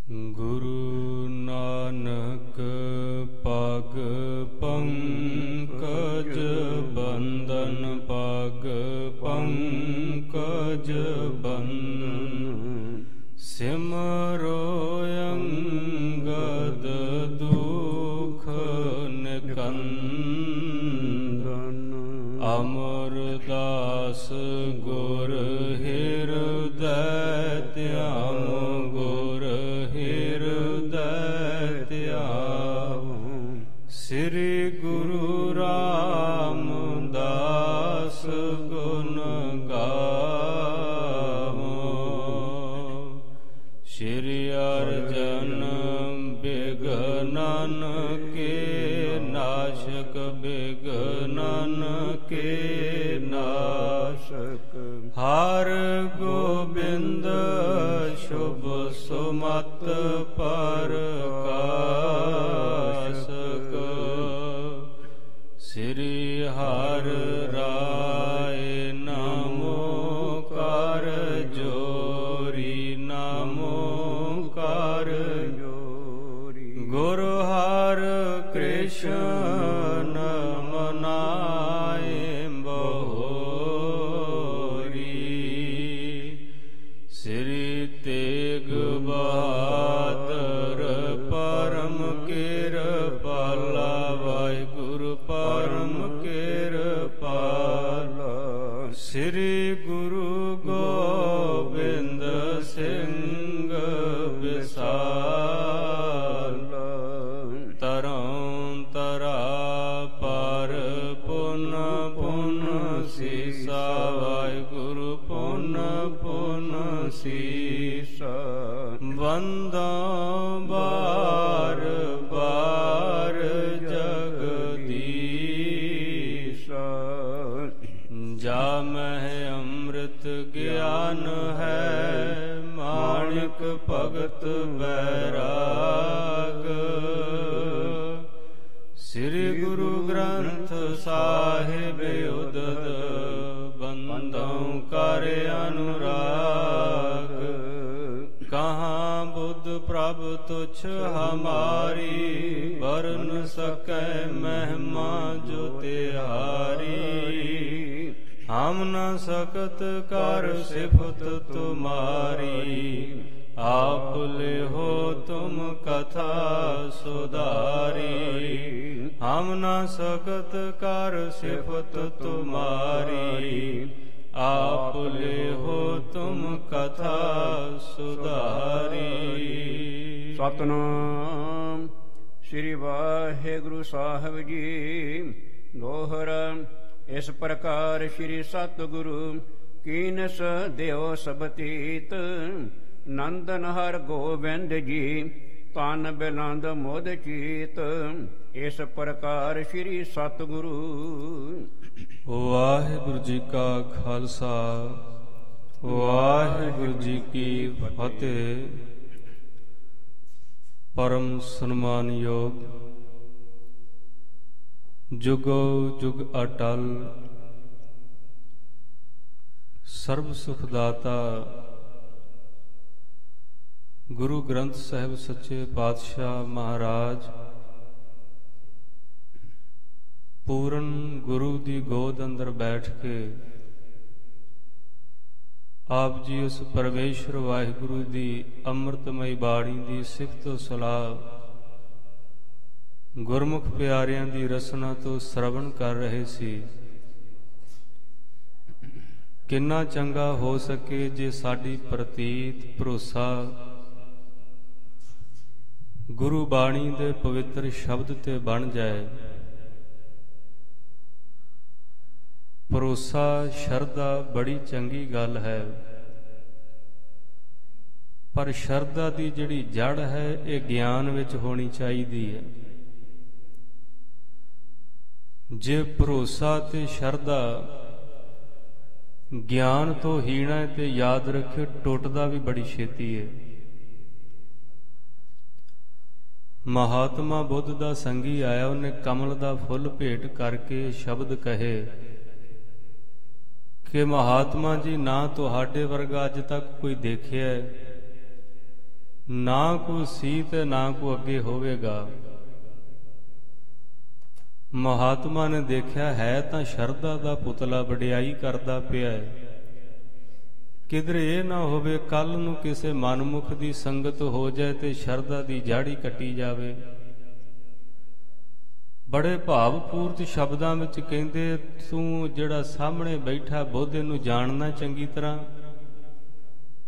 ਗੁਰੂ ਨਾਨਕ ਪਗ ਪੰਕਜ ਬੰਦਨ, ਪਗ ਪੰਕਜ ਬੰਦਨ। ਸਿਮਰੋ ਅੰਗਦ ਦੁਖ ਨਿਕੰਦਨ, ਅਮਰਦਾਸ ਗੁਰ ਹਿਰਦੈ ਧਿਆਵ, ਗੁਰ ਹਿਰਦੈ ਧਿਆਵ। ਸ੍ਰੀ ਗੁਰੂ ਰਾਮਦਾਸ ਗੁਣ ਗਾਵੋ, ਸ੍ਰੀ ਅਰਜਨ ਬਿਘਨਨ ਕੇ ਨਾਸ਼ਕ, ਬਿਘਨਨ ਕੇ ਨਾਸ਼ਕ। ਹਰ ਗੋਬਿੰਦ ਸ਼ੁਭ ਸੁਮਤ ਪ੍ਰਕਾਸ਼ਕ, ਸ੍ਰੀ ਹਰਿ ਰਾਇ ਨਾਮੋ ਕਰ ਜੋਰੀ, ਨਾਮੋ ਕਰ ਜੋਰੀ। ਗੁਰ ਹਰਿ ਕ੍ਰਿਸ਼ਨ ਮਨਾਏ ਬਹੋਰੀ, ਸ੍ਰੀ ਤੇਗ ਬਹਾਦਰ ਪਰਮ ਕਿਰਪਾਲਾ, ਵਾਹਿਗੁਰੂ ਪਰਮ ਕਿਰਪਾਲਾ। ਸ੍ਰੀ ਗੁਰੂ ਗੋਬਿੰਦ ਸਿੰਘ ਵਿਸਾਲ, ਤਰਉ ਤਰਾ ਪਰ ਪੁਨ ਪੁਨ ਸੀਸਾ, ਵਾਹਿਗੁਰੂ ਪੁਨ ਪੁਨ ਸੀਸਾ। ਵੰਦੋ ਬਾਰ ਬਾਰ ਜਗਦੀਸ਼ਾ, ਜਾ ਮਹਿ ਅੰਮ੍ਰਿਤ ਗਿਆਨ ਹੈ, ਮਾਣਿਕ ਭਗਤ ਬੈਰਾਗ। ਸ੍ਰੀ ਗੁਰੂ ਗ੍ਰੰਥ ਸਾਹਿਬ ਉਦਦ, ਬੰਦਉ ਕਰ ਅਨੁਰਾਗ। ਕਹਾਂ ਬੁੱਧ ਪ੍ਰਭ ਤੁਛ ਹਮਾਰੀ, ਵਰਨ ਸਕੈ ਮਹਿਮਾ ਜੋ ਤਿਹਾਰੀ। ਹਮ ਨ ਸਕਤ ਕਰ ਸਿਫਤ ਤੁਮਾਰੀ, आप लेहो तुम कथा सुधारी। हम न सकत कर सिफत तुम्हारी, आप लेहो तुम कथा सुधारी। सतनाम श्री वाहिगुरु साहिब जी। दोहरा इस प्रकार श्री सतगुरु कीनस देव सबतीत, नंदन हर गोबिंद जी तन बिलंद मुद चीत। इस प्रकार श्री सतगुरु। वाहिगुरु जी का खालसा, वाहिगुरु जी की फतेह। परम सन्मान योग जुगो जुग अटल, सर्व सुखदाता गुरु ग्रंथ साहिब सच्चे पातशाह महाराज पूਰਨ गुरु दी गोद अंदर बैठ के आप जी उस परमेश्वर वाहिगुरु दी अमृतमई बाणी दी सिफत सलाह गुरमुख प्यारियां दी रसना तो श्रवण कर रहे सी। किन्ना चंगा हो सके जे साडी प्रतीत भरोसा गुरु बाणी दे पवित्र शब्द ते बन जाए। भरोसा शरदा बड़ी चंगी गल है, पर शरदा दी जिहड़ी जड़ है ये ज्ञान विच होनी चाहिदी है। जे भरोसा ते शरदा ज्ञान तो हीणा है ते याद रखियो टुटदा भी बड़ी छेती है। महात्मा बुद्ध दा संगी आया, उन्हें कमल दा फुल भेट करके शब्द कहे कि महात्मा जी ना तुहाडे वर्गा अज तक कोई देखिया ਨਾ ਕੋ ਸੀ ਤੇ ਨਾ ਕੋ ਅੱਗੇ ਹੋਵੇਗਾ। ਮਹਾਤਮਾ ਨੇ ਦੇਖਿਆ ਹੈ ਤਾਂ ਸ਼ਰਧਾ ਦਾ ਪੁਤਲਾ ਵਡਿਆਈ ਕਰਦਾ ਪਿਆ ਹੈ। ਕਿਧਰੇ ਇਹ ਨਾ ਹੋਵੇ ਕੱਲ ਨੂੰ ਕਿਸੇ ਮਨਮੁਖ ਦੀ ਸੰਗਤ ਹੋ ਜਾਏ ਤੇ ਸ਼ਰਧਾ ਦੀ ਜੜ ਹੀ ਕੱਟੀ ਜਾਵੇ। ਬੜੇ ਭਾਵਪੂਰਤ ਸ਼ਬਦਾਂ ਵਿੱਚ ਕਹਿੰਦੇ, ਤੂੰ ਜਿਹੜਾ ਸਾਹਮਣੇ ਬੈਠਾ ਬੁੱਧ ਨੂੰ ਜਾਣਨਾ ਚੰਗੀ ਤਰ੍ਹਾਂ?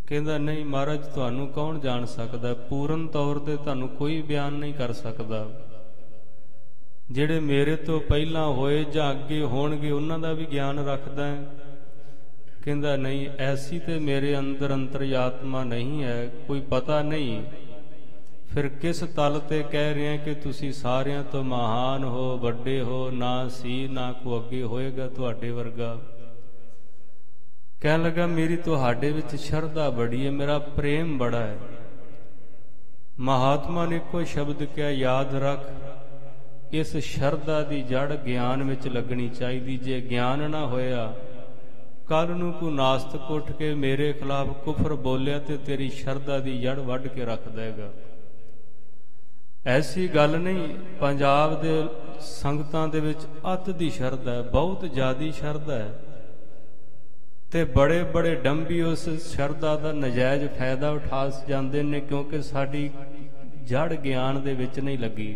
ਕਹਿੰਦਾ ਨਹੀਂ ਮਹਾਰਾਜ, ਤੁਹਾਨੂੰ ਕੌਣ ਜਾਣ ਸਕਦਾ, ਪੂਰਨ ਤੌਰ ਤੇ ਤੁਹਾਨੂੰ ਕੋਈ ਬਿਆਨ ਨਹੀਂ ਕਰ ਸਕਦਾ। ਜਿਹੜੇ ਮੇਰੇ ਤੋਂ ਪਹਿਲਾਂ ਹੋਏ ਜਾਂ ਅੱਗੇ ਹੋਣਗੇ ਉਹਨਾਂ ਦਾ ਵੀ ਗਿਆਨ ਰੱਖਦਾ ਹੈ। ਕਹਿੰਦਾ ਨਹੀਂ, ਐਸੀ ਤੇ ਮੇਰੇ ਅੰਦਰ ਅੰਤਰਆਤਮਾ ਨਹੀਂ ਹੈ, ਕੋਈ ਪਤਾ ਨਹੀਂ। ਫਿਰ ਕਿਸ ਤਲ ਤੇ ਕਹਿ ਰਹੇ ਕਿ ਤੁਸੀਂ ਸਾਰਿਆਂ ਤੋਂ ਮਹਾਨ ਹੋ, ਵੱਡੇ ਹੋ, ਨਾ ਸੀ ਨਾ ਕੋ ਅੱਗੇ ਹੋਏਗਾ ਤੁਹਾਡੇ ਵਰਗਾ। ਕਹਿਣ ਲੱਗਾ ਮੇਰੀ ਤੁਹਾਡੇ ਵਿੱਚ ਸ਼ਰਧਾ ਬੜੀ ਹੈ, ਮੇਰਾ ਪ੍ਰੇਮ ਬੜਾ ਹੈ। ਮਹਾਤਮਾ ਨੇ ਇੱਕੋ ਸ਼ਬਦ ਕਿਹਾ, ਯਾਦ ਰੱਖ ਇਸ ਸ਼ਰਧਾ ਦੀ ਜੜ ਗਿਆਨ ਵਿੱਚ ਲੱਗਣੀ ਚਾਹੀਦੀ। ਜੇ ਗਿਆਨ ਨਾ ਹੋਇਆ, ਕੱਲ ਨੂੰ ਕੋਈ ਨਾਸਤਕ ਉੱਠ ਕੇ ਮੇਰੇ ਖਿਲਾਫ ਕੁਫਰ ਬੋਲਿਆ ਤੇ ਤੇਰੀ ਸ਼ਰਧਾ ਦੀ ਜੜ ਵੱਢ ਕੇ ਰੱਖ ਦੇਗਾ। ਐਸੀ ਗੱਲ ਨਹੀਂ, ਪੰਜਾਬ ਦੇ ਸੰਗਤਾਂ ਦੇ ਵਿੱਚ ਅਤ ਦੀ ਸ਼ਰਧਾ ਹੈ, ਬਹੁਤ ਜ਼ਿਆਦੀ ਸ਼ਰਧਾ ਹੈ, ਤੇ ਬੜੇ ਬੜੇ ਡੰਬੀ ਉਸ ਸ਼ਰਧਾ ਦਾ ਨਜਾਇਜ਼ ਫਾਇਦਾ ਉਠਾ ਜਾਂਦੇ ਨੇ, ਕਿਉਂਕਿ ਸਾਡੀ ਜੜ ਗਿਆਨ ਦੇ ਵਿੱਚ ਨਹੀਂ ਲੱਗੀ।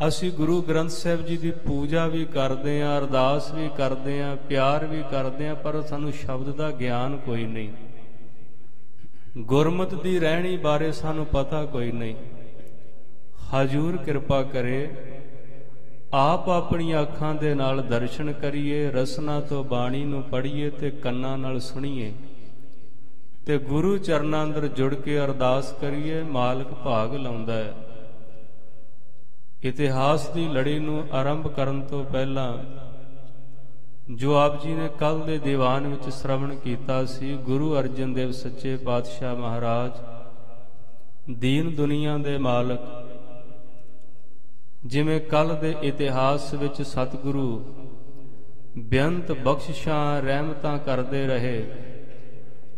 ਅਸੀਂ ਗੁਰੂ ਗ੍ਰੰਥ ਸਾਹਿਬ ਜੀ ਦੀ ਪੂਜਾ ਵੀ ਕਰਦੇ ਹਾਂ, ਅਰਦਾਸ ਵੀ ਕਰਦੇ ਹਾਂ, ਪਿਆਰ ਵੀ ਕਰਦੇ ਹਾਂ, ਪਰ ਸਾਨੂੰ ਸ਼ਬਦ ਦਾ ਗਿਆਨ ਕੋਈ ਨਹੀਂ। ਗੁਰਮਤਿ ਦੀ ਰਹਿਣੀ ਬਾਰੇ ਸਾਨੂੰ ਪਤਾ ਕੋਈ ਨਹੀਂ। ਹਜ਼ੂਰ ਕਿਰਪਾ ਕਰੇ, ਆਪ ਆਪਣੀਆਂ ਅੱਖਾਂ ਦੇ ਨਾਲ ਦਰਸ਼ਨ ਕਰੀਏ, ਰਸਨਾ ਤੋਂ ਬਾਣੀ ਨੂੰ ਪੜ੍ਹੀਏ ਤੇ ਕੰਨਾਂ ਨਾਲ ਸੁਣੀਏ ਤੇ ਗੁਰੂ ਚਰਨਾਂ ਅੰਦਰ ਜੁੜ ਕੇ ਅਰਦਾਸ ਕਰੀਏ। ਮਾਲਕ ਭਾਗ ਲਾਉਂਦਾ ਹੈ। ਇਤਿਹਾਸ ਦੀ ਲੜੀ ਨੂੰ ਆਰੰਭ ਕਰਨ ਤੋਂ ਪਹਿਲਾਂ ਜੋ ਆਪ ਜੀ ਨੇ ਕੱਲ ਦੇ ਦੀਵਾਨ ਵਿੱਚ ਸ਼ਰਵਣ ਕੀਤਾ ਸੀ, ਗੁਰੂ ਅਰਜਨ ਦੇਵ ਸੱਚੇ ਪਾਤਸ਼ਾਹ ਮਹਾਰਾਜ, ਦੀਨ ਦੁਨੀਆ ਦੇ ਮਾਲਕ, ਜਿਵੇਂ ਕੱਲ ਦੇ ਇਤਿਹਾਸ ਵਿੱਚ ਸਤਿਗੁਰੂ ਬੇਅੰਤ ਬਖਸ਼ਿਸ਼ਾਂ ਰਹਿਮਤਾਂ ਕਰਦੇ ਰਹੇ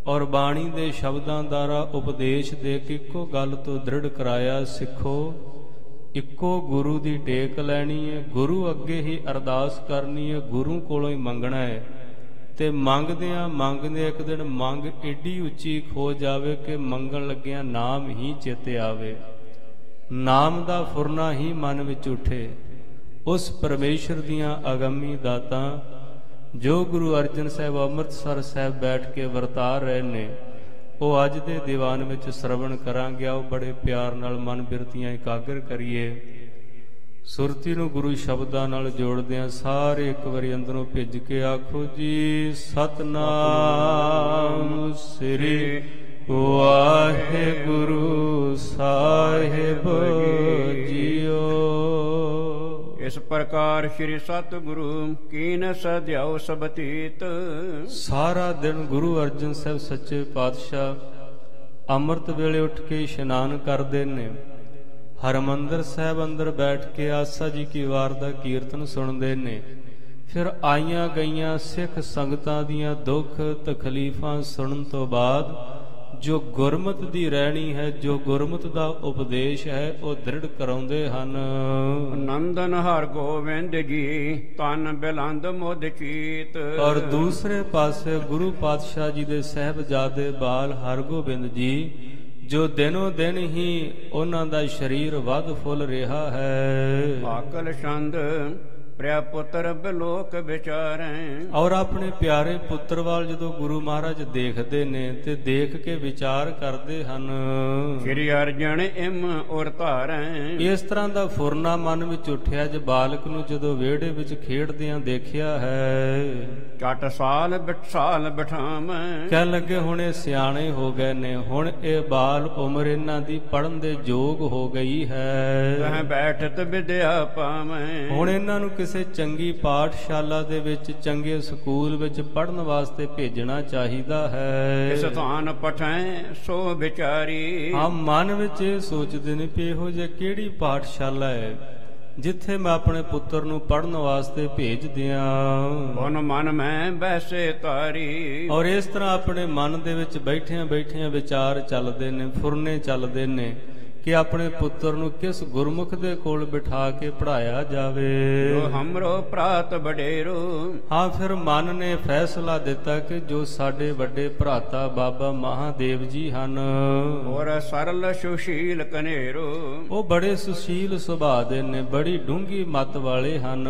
ਔਰ ਬਾਣੀ ਦੇ ਸ਼ਬਦਾਂ ਦੁਆਰਾ ਉਪਦੇਸ਼ ਦੇ ਕੇ ਇੱਕੋ ਗੱਲ ਤੋਂ ਦ੍ਰਿੜ ਕਰਾਇਆ, ਸਿੱਖੋ ਇੱਕੋ ਗੁਰੂ ਦੀ ਟੇਕ ਲੈਣੀ ਹੈ, ਗੁਰੂ ਅੱਗੇ ਹੀ ਅਰਦਾਸ ਕਰਨੀ ਹੈ, ਗੁਰੂ ਕੋਲੋਂ ਹੀ ਮੰਗਣਾ ਹੈ। ਤੇ ਮੰਗਦਿਆਂ ਮੰਗਦਿਆਂ ਇੱਕ ਦਿਨ ਮੰਗ ਏਡੀ ਉੱਚੀ ਖੋ ਜਾਵੇ ਕਿ ਮੰਗਣ ਲੱਗਿਆਂ ਨਾਮ ਹੀ ਚੇਤੇ ਆਵੇ, ਨਾਮ ਦਾ ਫੁਰਨਾ ਹੀ ਮਨ ਵਿੱਚ ਉੱਠੇ। ਉਸ ਪਰਮੇਸ਼ਰ ਦੀਆਂ ਅਗੰਮੀ ਦਾਤਾਂ ਜੋ ਗੁਰੂ ਅਰਜਨ ਸਾਹਿਬ ਅੰਮ੍ਰਿਤਸਰ ਸਾਹਿਬ ਬੈਠ ਕੇ ਵਰਤਾ ਰਹੇ ਨੇ, ਉਹ ਅੱਜ ਦੇ ਦੀਵਾਨ ਵਿੱਚ ਸ਼ਰਵਣ ਕਰਾਂਗੇ। ਆਓ ਬੜੇ ਪਿਆਰ ਨਾਲ ਮਨ ਬਿਰਤੀਆਂ ਇਕਾਗਰ ਕਰੀਏ। ਸੁਰਤੀ ਨੂੰ ਗੁਰੂ ਸ਼ਬਦਾਂ ਨਾਲ ਜੋੜਦਿਆਂ ਸਾਰੇ ਇੱਕ ਵਾਰੀ ਅੰਦਰੋਂ ਭਿੱਜ ਕੇ ਆਖੋ ਜੀ, ਸਤਨਾਮ ਸ੍ਰੀ ਵਾਹਿਗੁਰੂ ਸਾਹਿਬ ਜੀਓ। ਇਸ ਪ੍ਰਕਾਰ ਸ਼੍ਰੀ ਸਤਿਗੁਰੂ ਕੀਨ ਸਧਿਆਉ ਸਬਤੀਤ। ਸਾਰਾ ਦਿਨ ਗੁਰੂ ਅਰਜਨ ਸਾਹਿਬ ਸੱਚੇ ਪਾਤਸ਼ਾਹ ਅੰਮ੍ਰਿਤ ਵੇਲੇ ਉੱਠ ਕੇ ਇਸ਼ਨਾਨ ਕਰਦੇ ਨੇ, ਹਰਿਮੰਦਰ ਸਾਹਿਬ ਅੰਦਰ ਬੈਠ ਕੇ ਆਸਾ ਜੀ ਕੀ ਵਾਰ ਦਾ ਕੀਰਤਨ ਸੁਣਦੇ ਨੇ। ਫਿਰ ਆਈਆਂ ਗਈਆਂ ਸਿੱਖ ਸੰਗਤਾਂ ਦੀਆਂ ਦੁੱਖ ਤਕਲੀਫਾਂ ਸੁਣਨ ਤੋਂ ਬਾਅਦ ਜੋ ਗੁਰਮਤ ਦੀ ਰਹਿਣੀ ਹੈ, ਜੋ ਗੁਰਮਤ ਦਾ ਉਪਦੇਸ਼ ਹੈ, ਉਹ ਦ੍ਰਿੜ ਕਰਾਉਂਦੇ ਹਨ। ਨੰਦਨ ਹਰ ਗੋਬਿੰਦ ਜੀ ਤਨ ਬਿਲੰਦ ਮੁਦ ਚੀਤ। ਔਰ ਦੂਸਰੇ ਪਾਸੇ ਗੁਰੂ ਪਾਤਸ਼ਾਹ ਜੀ ਦੇ ਸਾਹਿਬਜ਼ਾਦੇ ਬਾਲ ਹਰਗੋਬਿੰਦ ਜੀ, ਜੋ ਦਿਨੋ ਦਿਨ ਹੀ ਉਹਨਾਂ ਦਾ ਸਰੀਰ ਵੱਧ ਫੁੱਲ ਰਿਹਾ ਹੈ। ਆਕਲ ਛੰਦ ਪ੍ਰਿਆ ਪੁੱਤਰ ਬਿਲੋਕ ਵਿਚਾਰੈ। ਔਰ ਆਪਣੇ ਪਿਆਰੇ ਪੁੱਤਰ ਵੱਲ ਜਦੋਂ ਗੁਰੂ ਮਹਾਰਾਜ ਦੇਖਦੇ ਨੇ ਤੇ ਦੇਖ ਕੇ ਵਿਚਾਰ ਕਰਦੇ ਹਨ। ਸ਼੍ਰੀ ਅਰਜਨ ਇਮ ਔਰ ਧਾਰੈ। ਇਸ ਤਰ੍ਹਾਂ ਦਾ ਫੁਰਨਾ ਮਨ ਵਿੱਚ ਉੱਠਿਆ ਜੇ ਬਾਲਕ ਨੂੰ ਜਦੋਂ ਵਿਹੜੇ ਵਿੱਚ ਖੇਡਦਿਆਂ ਦੇਖਿਆ ਹੈ। ਚਟ ਸਾਲ ਬਿਠਾਵੈ। ਕਹਿਣ ਲੱਗੇ ਹੁਣ ਇਹ ਸਿਆਣੇ ਹੋ ਗਏ ਨੇ, ਹੁਣ ਇਹ ਬਾਲ ਉਮਰ ਇਹਨਾਂ ਦੀ ਪੜ੍ਹਨ ਦੇ ਯੋਗ ਹੋ ਗਈ ਹੈ। ਤਹ ਬੈਠਤ ਵਿਦਿਆ ਪਾਵੈ। ਹੁਣ ਇਹਨਾਂ ਨੂੰ ਕਿਸੇ ਚੰਗੀ ਪਾਠਸ਼ਾਲਾ ਦੇ ਵਿੱਚ, ਚੰਗੇ ਸਕੂਲ ਵਿੱਚ ਪੜ੍ਹਨ ਵਾਸਤੇ ਭੇਜਣਾ ਚਾਹੀਦਾ ਹੈ। ਇਸ ਥਾਨ ਪਠੈ ਸੋ ਵਿਚਾਰੀ। ਹਾਂ, ਮਨ ਵਿੱਚ ਇਹ ਸੋਚਦੇ ਨੇ ਕਿ ਇਹੋ ਜਿਹੀ ਕਿਹੜੀ ਪਾਠਸ਼ਾਲਾ ਹੈ ਜਿੱਥੇ ਮੈਂ ਆਪਣੇ ਪੁੱਤਰ ਨੂੰ ਪੜਨ ਵਾਸਤੇ ਭੇਜ ਦਿਆਂ। ਬਨ ਮਨ ਮੈਂ ਬੈਸੇ ਤਾਰੀ। ਔਰ ਇਸ ਤਰ੍ਹਾਂ ਆਪਣੇ ਮਨ ਦੇ ਵਿੱਚ ਬੈਠਿਆਂ ਬੈਠਿਆਂ ਵਿਚਾਰ ਚੱਲਦੇ ਨੇ, ਫੁਰਨੇ ਚੱਲਦੇ ਨੇ ਕਿ ਆਪਣੇ ਪੁੱਤਰ ਨੂੰ ਕਿਸ ਗੁਰਮੁਖ ਦੇ ਕੋਲ ਬਿਠਾ ਕੇ ਪੜ੍ਹਾਇਆ ਜਾਵੇ। ਜੋ ਹਮਰੋ ਪ੍ਰਾਤ ਵਡੇਰੂ। ਹਾਂ, ਫਿਰ ਮਨ ਨੇ ਫੈਸਲਾ ਦਿੱਤਾ ਕਿ ਜੋ ਸਾਡੇ ਵੱਡੇ ਭਰਾਤਾ ਬਾਬਾ ਮਹਾਦੇਵ ਜੀ ਹਨ, ਔਰ ਸਰਲ ਸੁਸ਼ੀਲ ਕਨੇਰੂ। ਉਹ ਬੜੇ ਸੁਸ਼ੀਲ ਸੁਭਾਅ ਦੇ ਨੇ, ਬੜੀ ਡੂੰਘੀ ਮੱਤ ਵਾਲੇ ਹਨ।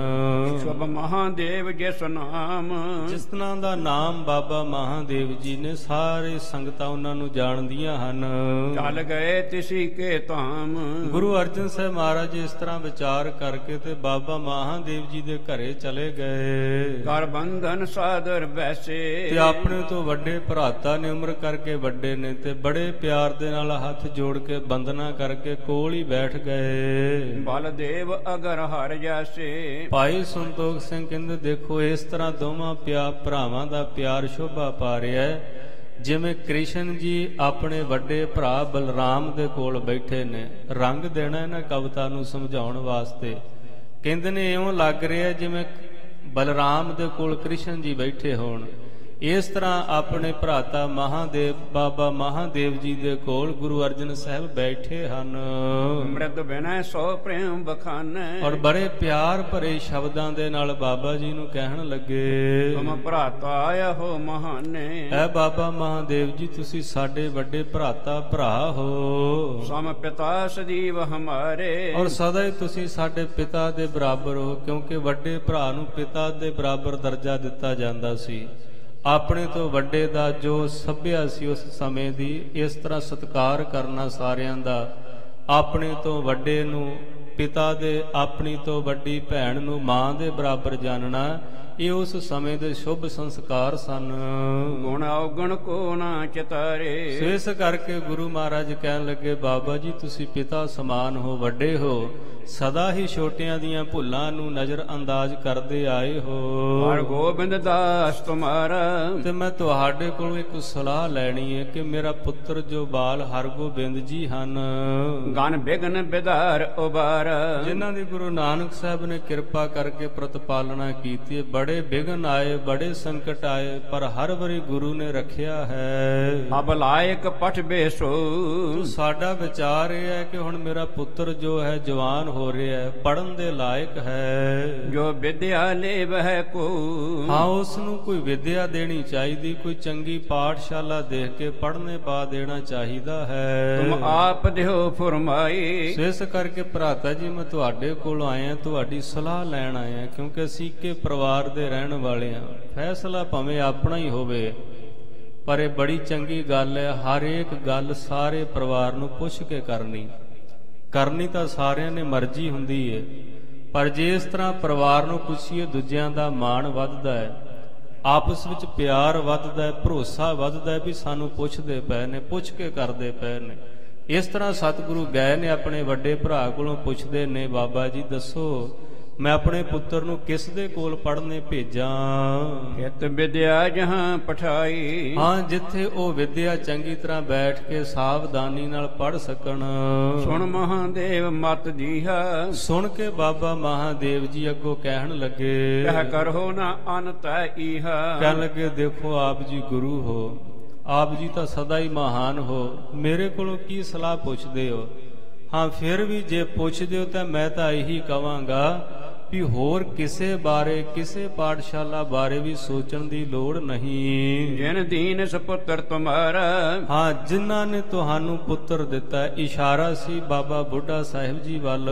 ਸ਼ੁਭ ਮਹਾਦੇਵ ਜਿਸ ਨਾਮ। ਜਿਸ ਤਰ੍ਹਾਂ ਦਾ ਨਾਮ ਬਾਬਾ ਮਹਾਦੇਵ ਜੀ ਨੇ, ਸਾਰੇ ਸੰਗਤਾਂ ਉਹਨਾਂ ਨੂੰ ਜਾਣਦੀਆਂ ਹਨ। ਚੱਲ ਗਏ ਤਿਸੀ ਕੇ ਧਾਮ। ਗੁਰੂ ਅਰਜਨ ਸਾਹਿਬ ਮਹਾਰਾਜ ਇਸ ਤਰ੍ਹਾਂ ਵਿਚਾਰ ਕਰਕੇ ਤੇ ਬਾਬਾ ਮਹਾਦੇਵ ਜੀ ਦੇ ਘਰੇ ਚਲੇ ਗਏ। ਕਰ ਬੰਧਨ ਸਾਦਰ ਬੈਸੇ। ਤੇ ਆਪਣੇ ਤੋਂ ਵੱਡੇ ਭਰਾਤਾ ਨੇ, ਉਮਰ ਕਰਕੇ ਵੱਡੇ ਨੇ, ਤੇ ਬੜੇ ਪਿਆਰ ਦੇ ਨਾਲ ਹੱਥ ਜੋੜ ਕੇ ਬੰਦਨਾ ਕਰਕੇ ਕੋਲ ਹੀ ਬੈਠ ਗਏ। ਬਲਦੇਵ ਅਗਰ ਹਰ ਜਾਸੇ। ਭਾਈ ਸੰਤੋਖ ਸਿੰਘ ਕਹਿੰਦੇ, ਦੇਖੋ ਇਸ ਤਰ੍ਹਾਂ ਦੋਵਾਂ ਭਰਾਵਾਂ ਦਾ ਪਿਆਰ ਸ਼ੋਭਾ ਪਾ ਰਿਹਾ ਹੈ, ਜਿਵੇਂ ਕ੍ਰਿਸ਼ਨ ਜੀ ਆਪਣੇ ਵੱਡੇ ਭਰਾ ਬਲਰਾਮ ਦੇ ਕੋਲ ਬੈਠੇ ਨੇ। ਰੰਗ ਦੇਣਾ ਇਹਨਾਂ ਕਵਿਤਾ ਨੂੰ ਸਮਝਾਉਣ ਵਾਸਤੇ। ਕਹਿੰਦੇ ਨੇ ਇਉਂ ਲੱਗ ਰਿਹਾ ਜਿਵੇਂ ਬਲਰਾਮ ਦੇ ਕੋਲ ਕ੍ਰਿਸ਼ਨ ਜੀ ਬੈਠੇ ਹੋਣ। ਇਸ ਤਰ੍ਹਾਂ ਆਪਣੇ ਭਰਾਤਾ ਮਹਾਦੇਵ ਬਾਬਾ ਮਹਾਦੇਵ ਜੀ ਦੇ ਕੋਲ ਗੁਰੂ ਅਰਜਨ ਸਾਹਿਬ ਬੈਠੇ ਹਨ। ਅੰਮ੍ਰਿਤ ਬਿਨੈ ਸੋ ਪ੍ਰੇਮ ਬਖਾਨੈ। ਔਰ ਬੜੇ ਪਿਆਰ ਭਰੇ ਸ਼ਬਦਾਂ ਦੇ ਨਾਲ ਬਾਬਾ ਜੀ ਨੂੰ ਕਹਿਣ ਲੱਗੇ, ਤੁਮ ਭਰਾਤਾ ਆਇਆ ਹੋ ਮਹਾਨੇ। ਐ ਬਾਬਾ ਮਹਾਦੇਵ ਜੀ, ਤੁਸੀਂ ਸਾਡੇ ਵੱਡੇ ਭਰਾਤਾ ਭਰਾ ਹੋ। ਸਮ ਪਿਤਾ ਸਦੀਵ ਹਮਾਰੇ। ਔਰ ਸਦਾ ਹੀ ਤੁਸੀਂ ਸਾਡੇ ਪਿਤਾ ਦੇ ਬਰਾਬਰ ਹੋ, ਕਿਉਂਕਿ ਵੱਡੇ ਭਰਾ ਨੂੰ ਪਿਤਾ ਦੇ ਬਰਾਬਰ ਦਰਜਾ ਦਿੱਤਾ ਜਾਂਦਾ ਸੀ। ਆਪਣੇ ਤੋਂ ਵੱਡੇ ਦਾ ਜੋ ਸੱਭਿਆ ਸੀ ਉਸ ਸਮੇਂ ਦੀ, ਇਸ ਤਰ੍ਹਾਂ ਸਤਿਕਾਰ ਕਰਨਾ ਸਾਰਿਆਂ ਦਾ। ਆਪਣੇ ਤੋਂ ਵੱਡੇ ਨੂੰ ਪਿਤਾ ਦੇ, ਆਪਣੀ ਤੋਂ ਵੱਡੀ ਭੈਣ ਨੂੰ ਮਾਂ ਦੇ ਬਰਾਬਰ ਜਾਣਨਾ, ਇਹ ਉਸ ਸਮੇਂ ਦੇ ਸ਼ੁਭ ਸੰਸਕਾਰ ਸਨ। ਗੁਣ ਔਗਣ ਕੋ ਨਾ ਚਿਤਾਰੇ। ਸੋ ਇਸ ਕਰਕੇ ਗੁਰੂ ਮਹਾਰਾਜ ਕਹਿਣ ਲੱਗੇ, ਬਾਬਾ ਜੀ ਤੁਸੀਂ ਪਿਤਾ ਸਮਾਨ ਹੋ, ਵੱਡੇ ਹੋ, ਸਦਾ ਹੀ ਛੋਟਿਆਂ ਦੀਆਂ ਭੁੱਲਾਂ ਨੂੰ ਨਜ਼ਰ ਅੰਦਾਜ਼ ਕਰਦੇ ਆਏ ਹੋ। ਹਰ ਗੋਬਿੰਦ ਦਾਸ ਤੁਮਾਰਾ। ਤੇ ਮੈਂ ਤੁਹਾਡੇ ਕੋਲੋਂ ਇੱਕ ਸਲਾਹ ਲੈਣੀ ਹੈ ਕਿ ਮੇਰਾ ਪੁੱਤਰ ਜੋ ਬਾਲ ਹਰਗੋਬਿੰਦ ਜੀ ਹਨ, ਗਨ ਬਿਗਨ ਬਿਦਾਰ ਉਬਾਰ, ਜਿਨ੍ਹਾਂ ਦੀ ਗੁਰੂ ਨਾਨਕ ਸਾਹਿਬ ਨੇ ਕਿਰਪਾ ਕਰਕੇ ਪ੍ਰਤਪਾਲਨਾ ਕੀਤੀ। ਬੜੇ ਬਿਗਨ ਆਏ, ਬੜੇ ਸੰਕਟ ਆਏ, ਪਰ ਹਰ ਵਾਰੀ ਗੁਰੂ ਨੇ ਰੱਖਿਆ ਹੈ। ਅਬ ਲਾਇਕ ਪਠ ਬੇਸੋ। ਸਾਡਾ ਵਿਚਾਰ ਇਹ ਹੈ ਕਿ ਹੁਣ ਮੇਰਾ ਪੁੱਤਰ ਜੋ ਹੈ ਜਵਾਨ ਹੋ ਰਿਹਾ ਹੈ, ਪੜਨ ਦੇ ਲਾਇਕ ਹੈ। ਜੋ ਵਿਦਿਆ ਲੇਵ ਹੈ ਕੋ। ਹਾਂ, ਉਸ ਨੂੰ ਕੋਈ ਵਿਦਿਆ ਦੇਣੀ ਚਾਹੀਦੀ, ਕੋਈ ਚੰਗੀ ਪਾਠਸ਼ਾਲਾ ਦੇਖ ਕੇ ਪੜ੍ਹਨੇ ਪਾ ਦੇਣਾ ਚਾਹੀਦਾ ਹੈ। ਤੁਮ ਆਪ ਦਿਓ ਫਰਮਾਈ। ਇਸ ਕਰਕੇ ਭਰਾਤਾ ਜੀ ਮੈਂ ਤੁਹਾਡੇ ਕੋਲ ਆਇਆ, ਤੁਹਾਡੀ ਸਲਾਹ ਲੈਣ ਆਇਆ, ਕਿਉਂਕਿ ਅਸੀਂ ਇੱਕੇ ਪਰਿਵਾਰ ਦੇ ਰਹਿਣ ਵਾਲੇ ਹਾਂ। ਫੈਸਲਾ ਭਾਵੇਂ ਆਪਣਾ ਹੀ ਹੋਵੇ, ਪਰ ਇਹ ਬੜੀ ਚੰਗੀ ਗੱਲ ਹੈ। ਹਰ ਇੱਕ ਗੱਲ ਸਾਰੇ ਪਰਿਵਾਰ ਨੂੰ ਪੁੱਛ ਕੇ ਕਰਨੀ ਤਾਂ ਸਾਰਿਆਂ ਨੇ ਮਰਜ਼ੀ ਹੁੰਦੀ ਹੈ, ਪਰ ਜੇ ਇਸ ਤਰ੍ਹਾਂ ਪਰਿਵਾਰ ਨੂੰ ਪੁੱਛੀਏ, ਦੂਜਿਆਂ ਦਾ ਮਾਣ ਵੱਧਦਾ ਹੈ, ਆਪਸ ਵਿੱਚ ਪਿਆਰ ਵੱਧਦਾ ਹੈ, ਭਰੋਸਾ ਵੱਧਦਾ ਹੈ ਵੀ ਸਾਨੂੰ ਪੁੱਛਦੇ ਪਏ ਨੇ, ਪੁੱਛ ਕੇ ਕਰਦੇ ਪਏ ਨੇ। ਇਸ ਤਰ੍ਹਾਂ ਸਤਿਗੁਰੂ ਗਏ ਨੇ ਆਪਣੇ ਵੱਡੇ ਭਰਾ ਕੋਲੋਂ, ਪੁੱਛਦੇ ਨੇ, ਬਾਬਾ ਜੀ ਦੱਸੋ ਮੈਂ ਆਪਣੇ ਪੁੱਤਰ ਨੂੰ ਕਿਸ ਦੇ ਕੋਲ ਪੜ੍ਹਨੇ ਭੇਜਾਂ। ਕਿਤ ਵਿਦਿਆ ਜਹਾਂ ਪਠਾਈ। ਹਾਂ, ਜਿੱਥੇ ਉਹ ਵਿਦਿਆ ਚੰਗੀ ਤਰ੍ਹਾਂ ਬੈਠ ਕੇ ਸਾਵਧਾਨੀ ਨਾਲ ਪੜ੍ਹ ਸਕਣ। ਸੁਣ ਮਹਾਦੇਵ ਮਤ ਦੀਹਾ। ਸੁਣ ਕੇ ਬਾਬਾ ਮਹਾਦੇਵ ਜੀ ਅੱਗੋਂ ਕਹਿਣ ਲੱਗੇ, ਕਹਿ ਕਰੋ ਨਾ ਅਨਤ ਈਹਾ। ਕਹਿਣ ਲੱਗੇ, ਦੇਖੋ ਆਪ ਜੀ ਗੁਰੂ ਹੋ, ਆਪ ਜੀ ਤਾਂ ਸਦਾ ਹੀ ਮਹਾਨ ਹੋ, ਮੇਰੇ ਕੋਲੋਂ ਕੀ ਸਲਾਹ ਪੁੱਛਦੇ ਹੋ। ਹਾਂ, ਫਿਰ ਵੀ ਜੇ ਪੁੱਛਦੇ ਹੋ ਤਾਂ ਮੈਂ ਤਾਂ ਇਹੀ ਕਵਾਂਗਾ ਵੀ ਹੋਰ ਕਿਸੇ ਬਾਰੇ, ਕਿਸੇ ਪਾਠਸ਼ਾਲਾ ਬਾਰੇ ਵੀ ਸੋਚਣ ਦੀ ਲੋੜ ਨਹੀਂ। ਜਿਨ ਦੀਨ ਸੁਪੁੱਤਰ ਤੁਮਾਰਾ। ਹਾਂ, ਜਿਨ੍ਹਾਂ ਨੇ ਤੁਹਾਨੂੰ ਪੁੱਤਰ ਦਿੱਤਾ। ਇਸ਼ਾਰਾ ਸੀ ਬਾਬਾ ਬੁੱਢਾ ਸਾਹਿਬ ਜੀ ਵੱਲ।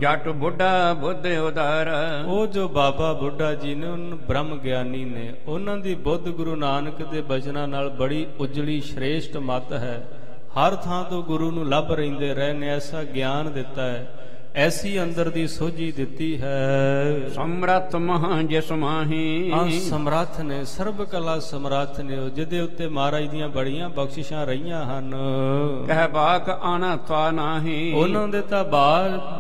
ਜੱਟ ਬੁੱਢਾ ਬੁੱਧ ਉਦਾਰ। ਉਹ ਜੋ ਬਾਬਾ ਬੁੱਢਾ ਜੀ ਨੇ, ਉਹਨਾਂ ਬ੍ਰਹਮ ਗਿਆਨੀ ਨੇ, ਉਹਨਾਂ ਦੀ ਬੁੱਧ ਗੁਰੂ ਨਾਨਕ ਦੇ ਬਚਨਾਂ ਨਾਲ ਬੜੀ ਉਜਲੀ ਸ਼੍ਰੇਸ਼ਟ ਮੱਤ ਹੈ। ਹਰ ਥਾਂ ਤੋਂ ਗੁਰੂ ਨੂੰ ਲੱਭ ਰਹਿੰਦੇ ਰਹੇ ਨੇ, ਐਸਾ ਗਿਆਨ ਦਿੱਤਾ ਹੈ, ਐਸੀ ਅੰਦਰ ਦੀ ਸੋਝੀ ਦਿੱਤੀ ਹੈ। ਸਮਰੱਥ ਮਹਾਂ ਜਿਸ ਮਾਹੀ। ਹਾਂ, ਸਮਰੱਥ ਨੇ, ਸਰਬ ਕਲਾ ਸਮਰੱਥ ਨੇ ਉਹ, ਜਿਹਦੇ ਉੱਤੇ ਮਹਾਰਾਜ ਦੀਆਂ ਬੜੀਆਂ ਬਖਸ਼ਿਸ਼ਾਂ ਰਹੀਆਂ ਹਨ। ਕਹਿ ਬਾਕ ਆਣਾ ਤਾ ਨਾਹੀ। ਉਹਨਾਂ ਦੇ ਤਾਂ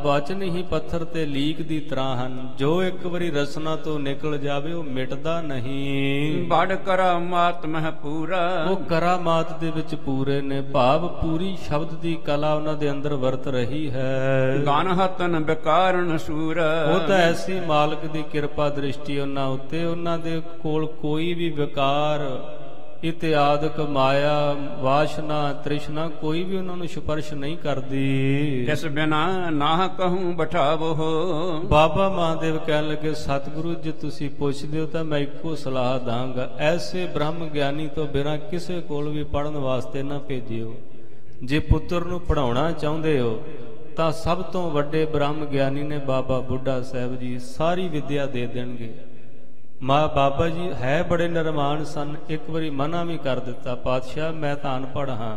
ਵਚਨ ਹੀ ਪੱਥਰ ਤੇ ਲੀਕ ਦੀ ਤਰ੍ਹਾਂ ਹਨ, ਜੋ ਇੱਕ ਵਾਰੀ ਰਸਨਾ ਤੋਂ ਨਿਕਲ ਜਾਵੇ ਉਹ ਮਿਟਦਾ ਨਹੀਂ। ਬੜ ਕਰਾਮਾਤ ਮਹਿ ਪੂਰਾ। ਉਹ ਕਰਾਮਾਤ ਦੇ ਵਿੱਚ ਪੂਰੇ ਨੇ, ਭਾਵ ਪੂਰੀ ਸ਼ਬਦ ਦੀ ਕਲਾ ਉਹਨਾਂ ਦੇ ਅੰਦਰ ਵਰਤ ਰਹੀ ਹੈ। ਗਨ ਮਾਤਨ ਬਿਕਾਰਨ ਸੂਰ। ਉਹ ਤਾਂ ਐਸੀ ਮਾਲਕ ਦੀ ਕਿਰਪਾ ਦ੍ਰਿਸ਼ਟੀ ਉਹਨਾਂ ਉੱਤੇ, ਉਹਨਾਂ ਦੇ ਕੋਲ ਕੋਈ ਵੀ ਵਿਕਾਰ ਇਤਿਆਦਿਕ ਮਾਇਆ ਵਾਸ਼ਨਾ ਤ੍ਰਿਸ਼ਨਾ ਕੋਈ ਵੀ ਉਹਨਾਂ ਨੂੰ ਸਪਰਸ਼ ਨਹੀਂ ਕਰਦੀ। ਇਸ ਬਿਨਾ ਨਾ ਕਹੂੰ ਬਿਠਾਵੋ। ਬਾਬਾ ਮਹਾਦੇਵ ਕਹਿਣ ਲੱਗੇ ਸਤਿਗੁਰੂ ਜੇ ਤੁਸੀਂ ਪੁੱਛਦੇ ਹੋ ਤਾਂ ਮੈਂ ਇੱਕੋ ਸਲਾਹ ਦਾਂਗਾ, ਐਸੇ ਬ੍ਰਹਮ ਗਿਆਨੀ ਤੋਂ ਬਿਨਾਂ ਕਿਸੇ ਕੋਲ ਵੀ ਪੜ੍ਹਨ ਵਾਸਤੇ ਨਾ ਭੇਜਿਓ। ਜੇ ਪੁੱਤਰ ਨੂੰ ਪੜ੍ਹਾਉਣਾ ਚਾਹੁੰਦੇ ਹੋ ਤਾਂ ਸਭ ਤੋਂ ਵੱਡੇ ਬ੍ਰਹਮ ਗਿਆਨੀ ਨੇ ਬਾਬਾ ਬੁੱਢਾ ਸਾਹਿਬ ਜੀ, ਸਾਰੀ ਵਿਦਿਆ ਦੇ ਦੇਣਗੇ। ਬਾਬਾ ਜੀ ਹੈ ਬੜੇ ਨਿਰਮਾਣ ਸਨ, ਇੱਕ ਵਾਰੀ ਮਨਾ ਵੀ ਕਰ ਦਿੱਤਾ, ਪਾਤਸ਼ਾਹ ਮੈਂ ਤਾਂ ਅਨਪੜ੍ਹ ਹਾਂ,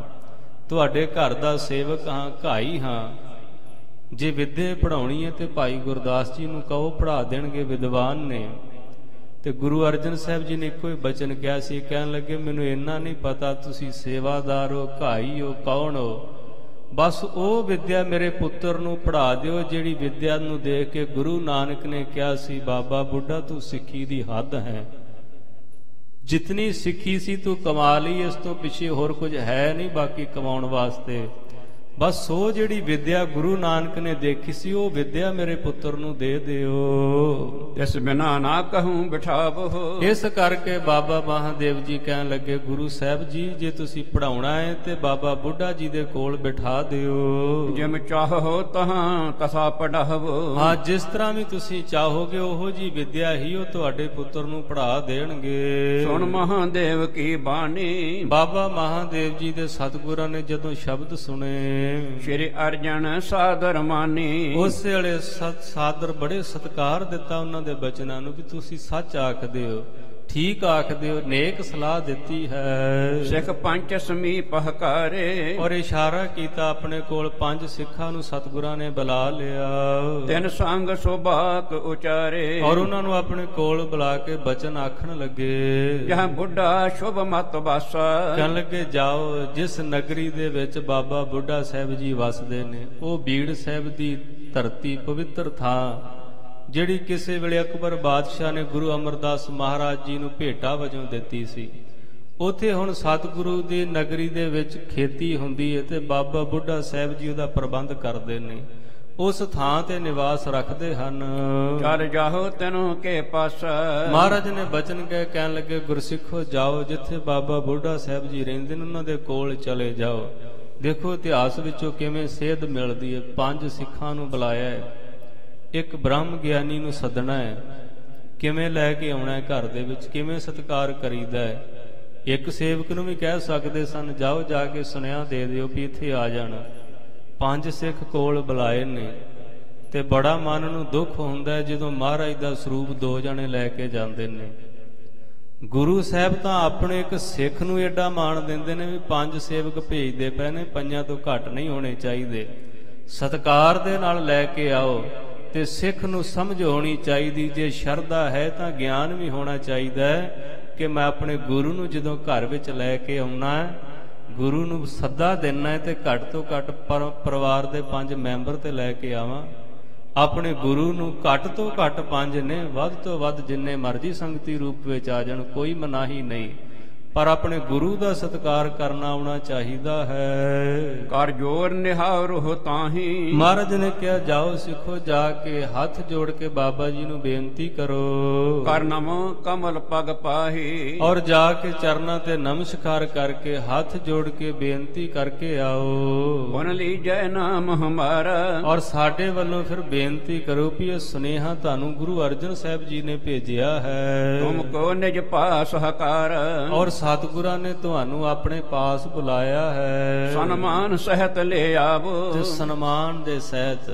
ਤੁਹਾਡੇ ਘਰ ਦਾ ਸੇਵਕ ਹਾਂ, ਘਾਈ ਹਾਂ, ਜੇ ਵਿਦਿਆ ਪੜ੍ਹਾਉਣੀ ਹੈ ਤੇ ਭਾਈ ਗੁਰਦਾਸ ਜੀ ਨੂੰ ਕਹੋ ਪੜ੍ਹਾ ਦੇਣਗੇ, ਵਿਦਵਾਨ ਨੇ। ਤੇ ਗੁਰੂ ਅਰਜਨ ਸਾਹਿਬ ਜੀ ਨੇ ਇੱਕੋ ਹੀ ਬਚਨ ਕਿਹਾ ਸੀ, ਕਹਿਣ ਲੱਗੇ ਮੈਨੂੰ ਇੰਨਾ ਨਹੀਂ ਪਤਾ ਤੁਸੀਂ ਸੇਵਾਦਾਰ ਹੋ, ਘਾਈ ਹੋ, ਕੌਣ ਹੋ, ਬਸ ਉਹ ਵਿਦਿਆ ਮੇਰੇ ਪੁੱਤਰ ਨੂੰ ਪੜ੍ਹਾ ਦਿਓ ਜਿਹੜੀ ਵਿਦਿਆ ਨੂੰ ਦੇਖ ਕੇ ਗੁਰੂ ਨਾਨਕ ਨੇ ਕਿਹਾ ਸੀ ਬਾਬਾ ਬੁੱਢਾ ਤੂੰ ਸਿੱਖੀ ਦੀ ਹੱਦ ਹੈ, ਜਿਤਨੀ ਸਿੱਖੀ ਸੀ ਤੂੰ ਕਮਾ ਲਈ, ਇਸ ਤੋਂ ਪਿੱਛੇ ਹੋਰ ਕੁਝ ਹੈ ਨਹੀਂ ਬਾਕੀ ਕਮਾਉਣ ਵਾਸਤੇ। ਬਸ ਉਹ ਜਿਹੜੀ ਵਿਦਿਆ ਗੁਰੂ ਨਾਨਕ ਨੇ ਦੇਖੀ ਸੀ ਉਹ ਵਿਦਿਆ ਮੇਰੇ ਪੁੱਤਰ ਨੂੰ ਦੇ ਦਿਓ। ਇਸ ਬਿਨਾ ਨਾ ਕਹੂੰ ਬਿਠਾਵੋ। ਇਸ ਕਰਕੇ ਬਾਬਾ ਮਹਾਦੇਵ ਜੀ ਕਹਿਣ ਲੱਗੇ ਗੁਰੂ ਸਾਹਿਬ ਜੀ ਜੇ ਤੁਸੀਂ ਪੜ੍ਹਾਉਣਾ ਹੈ ਤੇ ਬਾਬਾ ਬੁੱਢਾ ਜੀ ਦੇ ਕੋਲ ਬਿਠਾ ਦਿਓ। ਜਿਮ ਚਾਹੋ ਤਹਾਂ ਤਸਾ ਪੜਾਵੋ। ਹਾਂ, ਜਿਸ ਤਰ੍ਹਾਂ ਵੀ ਤੁਸੀਂ ਚਾਹੋਗੇ ਉਹੋ ਜੀ ਵਿਦਿਆ ਹੀ ਉਹ ਤੁਹਾਡੇ ਪੁੱਤਰ ਨੂੰ ਪੜ੍ਹਾ ਦੇਣਗੇ। ਸੁਣ ਮਹਾਦੇਵ ਕੀ ਬਾਣੀ। ਬਾਬਾ ਮਹਾਦੇਵ ਜੀ ਦੇ ਸਤਿਗੁਰਾਂ ਨੇ ਜਦੋਂ ਸ਼ਬਦ ਸੁਣੇ ਸ਼੍ਰੀ ਅਰਜਨ ਸਾਦਰ ਮਾਨੀ, ਉਸ ਵੇਲੇ ਸਾਦਰ ਬੜੇ ਸਤਿਕਾਰ ਦਿੱਤਾ ਉਹਨਾਂ ਦੇ ਬਚਨਾਂ ਨੂੰ ਕਿ ਤੁਸੀਂ ਸੱਚ ਆਖਦੇ ਹੋ, ਠੀਕ ਆਖਦੇ ਹੋ, ਨੇਕ ਸਲਾਹ ਦਿੱਤੀ ਹੈ। ਸਿੱਖ ਪੰਜ ਸਮੀਪ ਹਕਾਰੇ। ਔਰ ਇਸ਼ਾਰਾ ਕੀਤਾ ਆਪਣੇ ਕੋਲ 5 ਸਿੱਖਾਂ ਨੂੰ ਸਤਿਗੁਰਾਂ ਨੇ ਬੁਲਾ ਲਿਆ। ਤਿੰਨ ਸੰਗ ਸੁਭਾਕ ਉਚਾਰੇ। ਔਰ ਉਹਨਾਂ ਨੂੰ ਆਪਣੇ ਕੋਲ ਬੁਲਾ ਕੇ ਬਚਨ ਆਖਣ ਲੱਗੇ ਜਹਾਂ ਬੁੱਢਾ ਸ਼ੁਭ ਮਤ ਵਾਸਾ। ਕਹਿਣ ਲੱਗੇ ਜਾਓ ਜਿਸ ਨਗਰੀ ਦੇ ਵਿੱਚ ਬਾਬਾ ਬੁੱਢਾ ਸਾਹਿਬ ਜੀ ਵਸਦੇ ਨੇ ਉਹ ਬੀੜ ਸਾਹਿਬ ਦੀ ਧਰਤੀ ਪਵਿੱਤਰ ਥਾਂ ਜਿਹੜੀ ਕਿਸੇ ਵੇਲੇ ਅਕਬਰ ਬਾਦਸ਼ਾਹ ਨੇ ਗੁਰੂ ਅਮਰਦਾਸ ਮਹਾਰਾਜ ਜੀ ਨੂੰ ਭੇਟਾ ਵਜੋਂ ਦਿੱਤੀ ਸੀ, ਉੱਥੇ ਹੁਣ ਸਤਿਗੁਰੂ ਦੀ ਨਗਰੀ ਦੇ ਵਿੱਚ ਖੇਤੀ ਹੁੰਦੀ ਹੈ ਤੇ ਬਾਬਾ ਬੁੱਢਾ ਸਾਹਿਬ ਜੀ ਉਹਦਾ ਪ੍ਰਬੰਧ ਕਰਦੇ ਨੇ, ਉਸ ਥਾਂ ਤੇ ਨਿਵਾਸ ਰੱਖਦੇ ਹਨ। ਚੱਲ ਜਾਓ ਤੈਨੂੰ ਕੇ ਪਾਸ। ਮਹਾਰਾਜ ਨੇ ਬਚਨ ਕਹਿਣ ਲੱਗੇ ਗੁਰਸਿੱਖੋ ਜਾਓ ਜਿੱਥੇ ਬਾਬਾ ਬੁੱਢਾ ਸਾਹਿਬ ਜੀ ਰਹਿੰਦੇ ਨੇ ਉਹਨਾਂ ਦੇ ਕੋਲ ਚਲੇ ਜਾਓ। ਦੇਖੋ ਇਤਿਹਾਸ ਵਿੱਚੋਂ ਕਿਵੇਂ ਸੇਧ ਮਿਲਦੀ ਹੈ। 5 ਸਿੱਖਾਂ ਨੂੰ ਬੁਲਾਇਆ ਹੈ, ਇੱਕ ਬ੍ਰਹਮ ਗਿਆਨੀ ਨੂੰ ਸੱਦਣਾ ਹੈ, ਕਿਵੇਂ ਲੈ ਕੇ ਆਉਣਾ ਹੈ ਘਰ ਦੇ ਵਿੱਚ, ਕਿਵੇਂ ਸਤਿਕਾਰ ਕਰੀਦਾ ਹੈ। ਇੱਕ ਸੇਵਕ ਨੂੰ ਵੀ ਕਹਿ ਸਕਦੇ ਸਨ ਜਾਓ ਜਾ ਕੇ ਸੁਨੇਹਾ ਦੇ ਦਿਓ ਵੀ ਇੱਥੇ ਆ ਜਾਣਾ। 5 ਸਿੱਖ ਕੋਲ ਬੁਲਾਏ ਨੇ ਤੇ ਬੜਾ ਮਨ ਨੂੰ ਦੁੱਖ ਹੁੰਦਾ ਹੈ ਜਦੋਂ ਮਹਾਰਾਜ ਦਾ ਸਰੂਪ 2 ਜਣੇ ਲੈ ਕੇ ਜਾਂਦੇ ਨੇ। ਗੁਰੂ ਸਾਹਿਬ ਤਾਂ ਆਪਣੇ ਇੱਕ ਸਿੱਖ ਨੂੰ ਏਡਾ ਮਾਣ ਦਿੰਦੇ ਨੇ ਵੀ 5 ਸੇਵਕ ਭੇਜਦੇ ਪਏ ਨੇ, 5 ਤੋਂ ਘੱਟ ਨਹੀਂ ਹੋਣੇ ਚਾਹੀਦੇ। ਸਤਿਕਾਰ ਦੇ ਨਾਲ ਲੈ ਕੇ ਆਓ ਤੇ ਸਿੱਖ ਨੂੰ ਸਮਝ ਹੋਣੀ ਚਾਹੀਦੀ, ਜੇ ਸ਼ਰਧਾ ਹੈ ਤਾਂ ਗਿਆਨ ਵੀ ਹੋਣਾ ਚਾਹੀਦਾ ਹੈ ਕਿ ਮੈਂ ਆਪਣੇ ਗੁਰੂ ਨੂੰ ਜਦੋਂ ਘਰ ਵਿੱਚ ਲੈ ਕੇ ਆਉਣਾ ਹੈ, ਗੁਰੂ ਨੂੰ ਸੱਦਾ ਦੇਣਾ ਹੈ ਤੇ ਘੱਟ ਤੋਂ ਘੱਟ ਪਰਿਵਾਰ ਦੇ 5 ਮੈਂਬਰ ਤੇ ਲੈ ਕੇ ਆਵਾਂ। ਆਪਣੇ ਗੁਰੂ ਨੂੰ ਘੱਟ ਤੋਂ ਘੱਟ 5 ਨੇ, ਵੱਧ ਤੋਂ ਵੱਧ ਜਿੰਨੇ ਮਰਜ਼ੀ ਸੰਗਤੀ ਰੂਪ ਵਿੱਚ ਆ ਜਾਣ, ਕੋਈ ਮਨਾਹੀ ਨਹੀਂ, ਪਰ ਆਪਣੇ ਗੁਰੂ ਦਾ ਸਤਿਕਾਰ ਕਰਨਾ ਆਉਣਾ ਚਾਹੀਦਾ ਹੈ। ਕਰ ਜੋਰ ਨਿਹਾਰੋ ਤਾਹੀਂ। ਮਹਾਰਾਜ ਨੇ ਕਿਹਾ ਜਾਓ ਸਿੱਖੋ ਜਾ ਕੇ ਹੱਥ ਜੋੜ ਕੇ ਬਾਬਾ ਜੀ ਨੂੰ ਬੇਨਤੀ ਕਰੋ। ਕਰ ਨਮ ਕਮਲ ਪਗ ਪਾਹੀ। ਔਰ ਜਾ ਕੇ ਚਰਨਾਂ ਤੇ ਨਮਸਕਾਰ ਕਰਕੇ ਹੱਥ ਜੋੜ ਕੇ ਬੇਨਤੀ ਕਰਕੇ ਆਓ। ਬਨ ਲਈ ਜੈ ਨਾਮ ਹਮਾਰਾ। ਔਰ ਸਾਡੇ ਵੱਲੋਂ ਫਿਰ ਬੇਨਤੀ ਕਰੋ ਵੀ ਇਹ ਸੁਨੇਹਾ ਤੁਹਾਨੂੰ ਗੁਰੂ ਅਰਜਨ ਸਾਹਿਬ ਜੀ ਨੇ ਭੇਜਿਆ ਹੈ। ਤੁਮ ਕੋ ਨਿਜ ਪਾਸ ਹਕਾਰ। ਔਰ ਸਤਿਗੁਰਾਂ ਨੇ ਤੁਹਾਨੂੰ ਆਪਣੇ ਪਾਸ ਬੁਲਾਇਆ ਹੈ। ਸਨਮਾਨ ਸਹਿਤ ਲੈ ਆਵੋ। ਤੇ ਸਨਮਾਨ ਦੇ ਸਹਿਤ,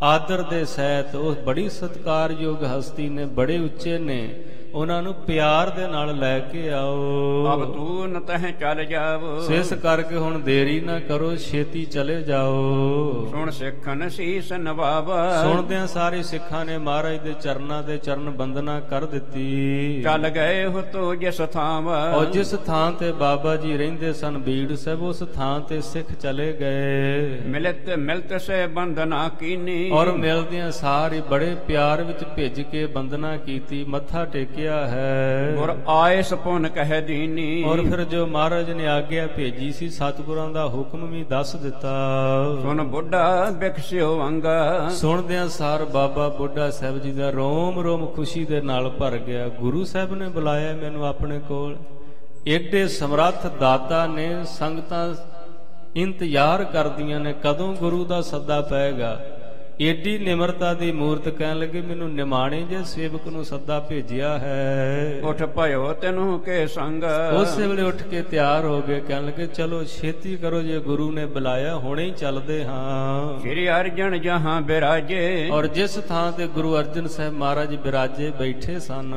ਆਦਰ ਦੇ ਸਹਿਤ, ਉਹ ਬੜੀ ਸਤਿਕਾਰਯੋਗ ਹਸਤੀ ਨੇ, ਬੜੇ ਉੱਚੇ ਨੇ, ਉਹਨਾਂ ਨੂੰ ਪਿਆਰ ਦੇ ਨਾਲ ਲੈ ਕੇ ਆਓ। ਅਬ ਤੂੰ ਨ ਤਹਿ ਚੱਲ ਜਾਵੋ। ਇਸ ਕਰਕੇ ਹੁਣ ਦੇਰੀ ਨਾ ਕਰੋ, ਛੇਤੀ ਚਲੇ ਜਾਓ। ਸੁਣ ਸਿੱਖਨ ਸੀਸ ਨਵਾਵਾ। ਸੁਣਦਿਆਂ ਸਾਰੇ ਸਿੱਖਾਂ ਨੇ ਮਹਾਰਾਜ ਦੇ ਚਰਨਾਂ ਦੇ ਚਰਨ ਬੰਦਨਾ ਕਰ ਦਿੱਤੀ। ਚੱਲ ਗਏ ਹੋ ਤੋ ਜਿਸ ਥਾਂ। ਔਰ ਜਿਸ ਥਾਂ ਤੇ ਬਾਬਾ ਜੀ ਰਹਿੰਦੇ ਸਨ ਬੀੜ ਸਾਹਿਬ, ਉਸ ਥਾਂ ਤੇ ਸਿੱਖ ਚਲੇ ਗਏ। ਮਿਲਤ ਸੇ ਬੰਦਨਾ ਕੀਨੀ। ਔਰ ਮਿਲਦਿਆਂ ਸਾਰੇ ਬੜੇ ਪਿਆਰ ਵਿੱਚ ਭਿੱਜ ਕੇ ਬੰਦਨਾ ਕੀਤੀ, ਮੱਥਾ ਟੇਕਿਆ। ਟਿਕਿਆ ਹੈ। ਗੁਰ ਆਇਸ ਪੁਨ ਕਹਿ ਦੀਨੀ। ਔਰ ਫਿਰ ਜੋ ਮਹਾਰਾਜ ਨੇ ਆਗਿਆ ਭੇਜੀ ਸੀ, ਸਤਿਗੁਰਾਂ ਦਾ ਹੁਕਮ ਵੀ ਦੱਸ ਦਿੱਤਾ। ਸੁਨ ਬੁੱਢਾ ਬਿਕਸਿਓ ਅੰਗਾ। ਸੁਣਦਿਆਂ ਸਾਰ ਬਾਬਾ ਬੁੱਢਾ ਸਾਹਿਬ ਜੀ ਦਾ ਰੋਮ ਰੋਮ ਖੁਸ਼ੀ ਦੇ ਨਾਲ ਭਰ ਗਿਆ। ਗੁਰੂ ਸਾਹਿਬ ਨੇ ਬੁਲਾਇਆ ਮੈਨੂੰ ਆਪਣੇ ਕੋਲ। ਏਡੇ ਸਮਰੱਥ ਦਾਤਾ ਨੇ, ਸੰਗਤਾਂ ਇੰਤਜ਼ਾਰ ਕਰਦੀਆਂ ਨੇ ਕਦੋਂ ਗੁਰੂ ਦਾ ਸੱਦਾ ਪਏਗਾ। ਏਡੀ ਨਿਮਰਤਾ ਦੀ ਮੂਰਤ ਕਹਿਣ ਲੱਗੇ, ਮੈਨੂੰ ਨਿਮਾਣੇ ਜੇ ਸੇਵਕ ਨੂੰ ਸੱਦਾ ਭੇਜਿਆ ਹੈ। ਉਠ ਭਇਓ ਤੈਨੂੰ ਕੇ ਸੰਗ। ਉਸੇ ਵੇਲੇ ਉੱਠ ਕੇ ਤਿਆਰ ਹੋ ਗਏ, ਕਹਿਣ ਲੱਗੇ ਚਲੋ ਛੇਤੀ ਕਰੋ, ਜੇ ਗੁਰੂ ਨੇ ਬੁਲਾਇਆ ਹੁਣੇ ਹੀ ਚੱਲਦੇ ਹਾਂ। ਸ੍ਰੀ ਅਰਜਨ ਜਹਾਂ ਬਿਰਾਜੇ। ਔਰ ਜਿਸ ਥਾਂ ਤੇ ਗੁਰੂ ਅਰਜਨ ਸਾਹਿਬ ਮਹਾਰਾਜ ਬਿਰਾਜੇ ਬੈਠੇ ਸਨ,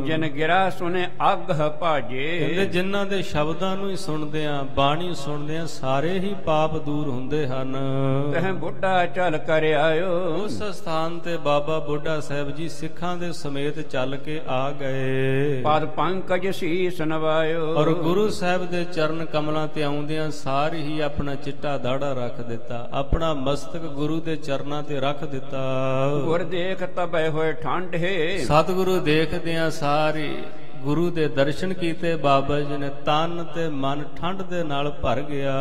ਜਿਨ ਗਿਰਾ ਸੁਨੇ ਅੱਗ ਭਾਜੇ। ਕਹਿੰਦੇ ਜਿਨ੍ਹਾਂ ਦੇ ਸ਼ਬਦਾਂ ਨੂੰ ਹੀ ਸੁਣਦੇ ਆ, ਬਾਣੀ ਸੁਣਦੇ ਆ, ਸਾਰੇ ਹੀ ਪਾਪ ਦੂਰ ਹੁੰਦੇ ਹਨ। ਤਹ ਬੁੱਢਾ ਚੱਲ ਕਰ ਆਇਓ। ਉਸ ਸਥਾਨ ਤੇ ਬਾਬਾ ਬੁੱਢਾ ਸਾਹਿਬ ਜੀ ਸਿੱਖਾਂ ਦੇ ਸਮੇਤ ਚੱਲ ਕੇ ਆ ਗਏ। ਪਦ ਪੰਕਜ ਸੀਸ ਨਵਾਇਓ। ਔਰ ਗੁਰੂ ਸਾਹਿਬ ਦੇ ਚਰਨ ਕਮਲਾਂ ਤੇ ਆਉਂਦਿਆਂ ਸਾਰ ਹੀ ਆਪਣਾ ਚਿੱਟਾ ਦਾੜਾ ਰੱਖ ਦਿੱਤਾ, ਆਪਣਾ ਮਸਤਕ ਗੁਰੂ ਦੇ ਚਰਨਾਂ ਤੇ ਰੱਖ ਦਿੱਤਾ। ਗੁਰ ਦੇਖ ਤਬੈ ਹੋਏ ਠੰਡੇ। ਸਤਿਗੁਰੂ ਦੇਖਦਿਆਂ ਸਾਰੀ ਗੁਰੂ ਦੇ ਦਰਸ਼ਨ ਕੀਤੇ। ਬਾਬਾ ਜੀ ਨੇ ਤਨ ਤੇ ਮਨ ਠੰਡ ਦੇ ਨਾਲ ਭਰ ਗਿਆ।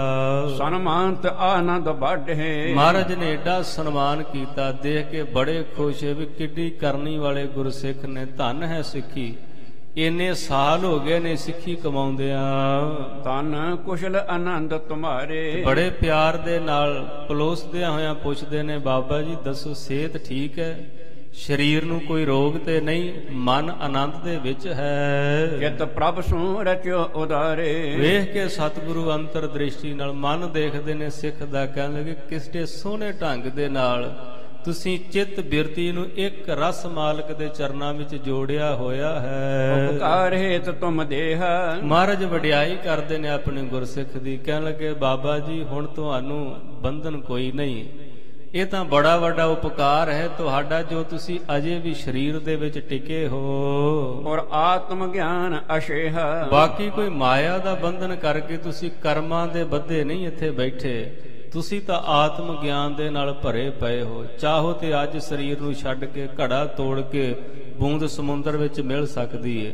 ਸਨਮਾਨਤ ਆਨੰਦ ਵੱਢੇ। ਮਹਾਰਾਜ ਨੇ ਏਡਾ ਸਨਮਾਨ ਕੀਤਾ, ਦੇਖ ਕੇ ਬੜੇ ਖੁਸ਼ ਹੋਏ ਵੀ ਕਿੱਡੀ ਕਰਨੀ ਵਾਲੇ ਗੁਰਸਿੱਖ ਨੇ। ਧੰਨ ਹੈ ਸਿੱਖੀ, ਇੰਨੇ ਸਾਲ ਹੋ ਗਏ ਨੇ ਸਿੱਖੀ ਕਮਾਉਂਦਿਆਂ। ਤਨ ਕੁਸ਼ਲ ਆਨੰਦ ਤੁਮਾਰੇ। ਬੜੇ ਪਿਆਰ ਦੇ ਨਾਲ ਪਲੋਸਦਿਆਂ ਹੋਇਆਂ ਪੁੱਛਦੇ ਨੇ, ਬਾਬਾ ਜੀ ਦੱਸੋ ਸਿਹਤ ਠੀਕ ਹੈ? ਸਰੀਰ ਨੂੰ ਕੋਈ ਰੋਗ ਤੇ ਨਹੀਂ, ਮਨ ਆਨੰਦ ਦੇ ਵਿੱਚ ਹੈ। ਚਿਤ ਪ੍ਰਭ ਸੂ ਰਚਿਓ ਉਦਾਰੇ। ਵੇਖ ਕੇ ਸਤਿਗੁਰੂ ਅੰਤਰ ਦ੍ਰਿਸ਼ਟੀ ਨਾਲ ਮਨ ਦੇਖਦੇ ਨੇ ਸਿੱਖ ਦਾ, ਕਹਿਣ ਲੱਗੇ ਕਿਸਦੇ ਸੋਹਣੇ ਢੰਗ ਦੇ ਨਾਲ ਤੁਸੀਂ ਚਿੱਤ ਬਿਰਤੀ ਨੂੰ ਇੱਕ ਰਸ ਮਾਲਕ ਦੇ ਚਰਨਾਂ ਵਿੱਚ ਜੋੜਿਆ ਹੋਇਆ ਹੈ। ਉਪਕਾਰ ਹੇਤ ਤੁਮ ਦੇਹ। ਮਹਾਰਾਜ ਵਡਿਆਈ ਕਰਦੇ ਨੇ ਆਪਣੇ ਗੁਰਸਿੱਖ ਦੀ, ਕਹਿਣ ਲੱਗੇ ਬਾਬਾ ਜੀ ਹੁਣ ਤੁਹਾਨੂੰ ਬੰਧਨ ਕੋਈ ਨਹੀਂ, ਇਹ ਤਾਂ ਬੜਾ ਵੱਡਾ ਉਪਕਾਰ ਹੈ ਤੁਹਾਡਾ ਜੋ ਤੁਸੀਂ ਅਜੇ ਵੀ ਸਰੀਰ ਦੇ ਵਿੱਚ ਟਿਕੇ ਹੋ। ਔਰ ਆਤਮ ਗਿਆਨ ਅਸ਼ੇਹ। ਬਾਕੀ ਕੋਈ ਮਾਇਆ ਦਾ ਬੰਧਨ ਕਰਕੇ ਤੁਸੀਂ ਕਰਮਾਂ ਦੇ ਬੱਧੇ ਨਹੀਂ ਇੱਥੇ ਬੈਠੇ, ਤੁਸੀਂ ਤਾਂ ਆਤਮ ਗਿਆਨ ਦੇ ਨਾਲ ਭਰੇ ਪਏ ਹੋ। ਚਾਹੋ ਤੇ ਅੱਜ ਸਰੀਰ ਨੂੰ ਛੱਡ ਕੇ ਘੜਾ ਤੋੜ ਕੇ ਬੂੰਦ ਸਮੁੰਦਰ ਵਿੱਚ ਮਿਲ ਸਕਦੀ ਹੈ,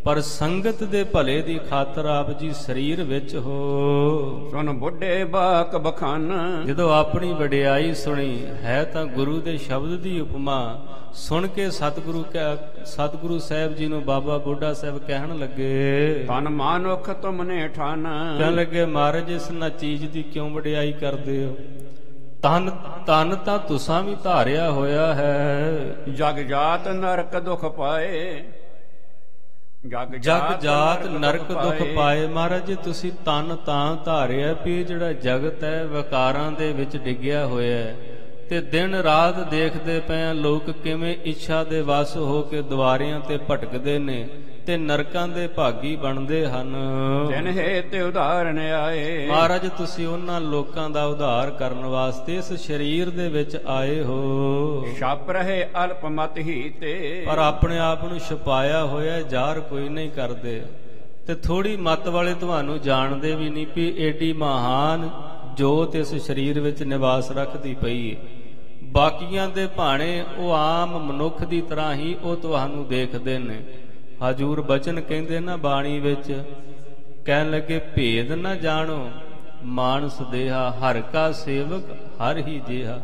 ਪਰ ਸੰਗਤ ਦੇ ਭਲੇ ਦੀ ਖਾਤਰ ਆਪ ਜੀ ਸਰੀਰ ਵਿੱਚ ਹੋ। ਸੁਨ ਬੁੱਢੇ ਬਾਕ ਬਖਾਨ। ਜਦੋਂ ਆਪਣੀ ਵਡਿਆਈ ਸੁਣੀ, ਹੈ ਤਾਂ ਗੁਰੂ ਦੇ ਸ਼ਬਦ ਦੀ ਉਪਮਾ, ਸੁਣ ਕੇ ਸਤਿਗੁਰੂ ਸਾਹਿਬ ਜੀ ਨੂੰ ਬਾਬਾ ਬੁੱਢਾ ਸਾਹਿਬ ਕਹਿਣ ਲੱਗੇ, ਤਨ ਮਾਨੁਖ ਤੁਮਨੇ ਠਾਨ। ਕਹਿਣ ਲੱਗੇ ਮਹਾਰਾਜ ਇਸ ਨਾ ਚੀਜ਼ ਦੀ ਕਿਉਂ ਵਡਿਆਈ ਕਰਦੇ ਹੋ? ਤਨ ਤਾਂ ਤੁਸਾਂ ਵੀ ਧਾਰਿਆ ਹੋਇਆ ਹੈ। ਜਗ ਜਾਤ ਨਰਕ ਦੁਖ ਪਾਏ। ਜਗ ਜਾਤ ਨਰਕ ਦੁਖ ਪਾਏ। ਮਹਾਰਾਜ ਜੀ ਤੁਸੀਂ ਤਨ ਤਾਂ ਧਾਰਿਆ ਵੀ ਜਿਹੜਾ ਜਗਤ ਹੈ ਵਿਕਾਰਾਂ ਦੇ ਵਿੱਚ ਡਿੱਗਿਆ ਹੋਇਆ ਹੈ, ਤੇ ਦਿਨ ਰਾਤ ਦੇਖਦੇ ਪਏ ਲੋਕ ਕਿਵੇਂ ਇੱਛਾ ਦੇ ਵਸ ਹੋ ਕੇ ਦੁਆਰਿਆਂ ਤੇ ਭਟਕਦੇ ਨੇ ਤੇ ਨਰਕਾਂ ਦੇ ਭਾਗੀ ਬਣਦੇ ਹਨ। ਤਿਨ ਹੇਤ ਉਦਾਹਰਣ ਆਏ। ਮਹਾਰਾਜ ਤੁਸੀਂ ਉਹਨਾਂ ਲੋਕਾਂ ਦਾ ਉਧਾਰ ਕਰਨ ਵਾਸਤੇ ਇਸ ਸਰੀਰ ਦੇ ਵਿੱਚ ਆਏ ਹੋ। ਛਪ ਰਹੇ ਅਲਪ ਮਤ ਹੀ ਤੇ। ਪਰ ਆਪਣੇ ਆਪ ਨੂੰ ਛੁਪਾਇਆ ਹੋਇਆ ਜ਼ਾਹਰ ਕੋਈ ਨਹੀਂ ਕਰਦੇ, ਤੇ ਥੋੜੀ ਮਤ ਵਾਲੇ ਤੁਹਾਨੂੰ ਜਾਣਦੇ ਵੀ ਨਹੀਂ ਵੀ ਏਡੀ ਮਹਾਨ ਜੋਤ ਇਸ ਸਰੀਰ ਵਿੱਚ ਨਿਵਾਸ ਰੱਖਦੀ ਪਈ ਹੈ। ਬਾਕੀਆਂ ਦੇ ਭਾਣੇ ਉਹ ਆਮ ਮਨੁੱਖ ਦੀ ਤਰ੍ਹਾਂ ਹੀ ਉਹ ਤੁਹਾਨੂੰ ਦੇਖਦੇ ਨੇ। ਹਜੂਰ ਬਚਨ ਕਹਿੰਦੇ ਨਾ ਬਾਣੀ ਵਿੱਚ, ਕਹਿਣ ਲੱਗੇ ਭੇਦ ਨਾ ਜਾਣੋ ਮਾਨਸ ਦੇਹਾ, ਹਰ ਕਾ ਸੇਵਕ ਹਰ ਹੀ ਜਿਹਾ।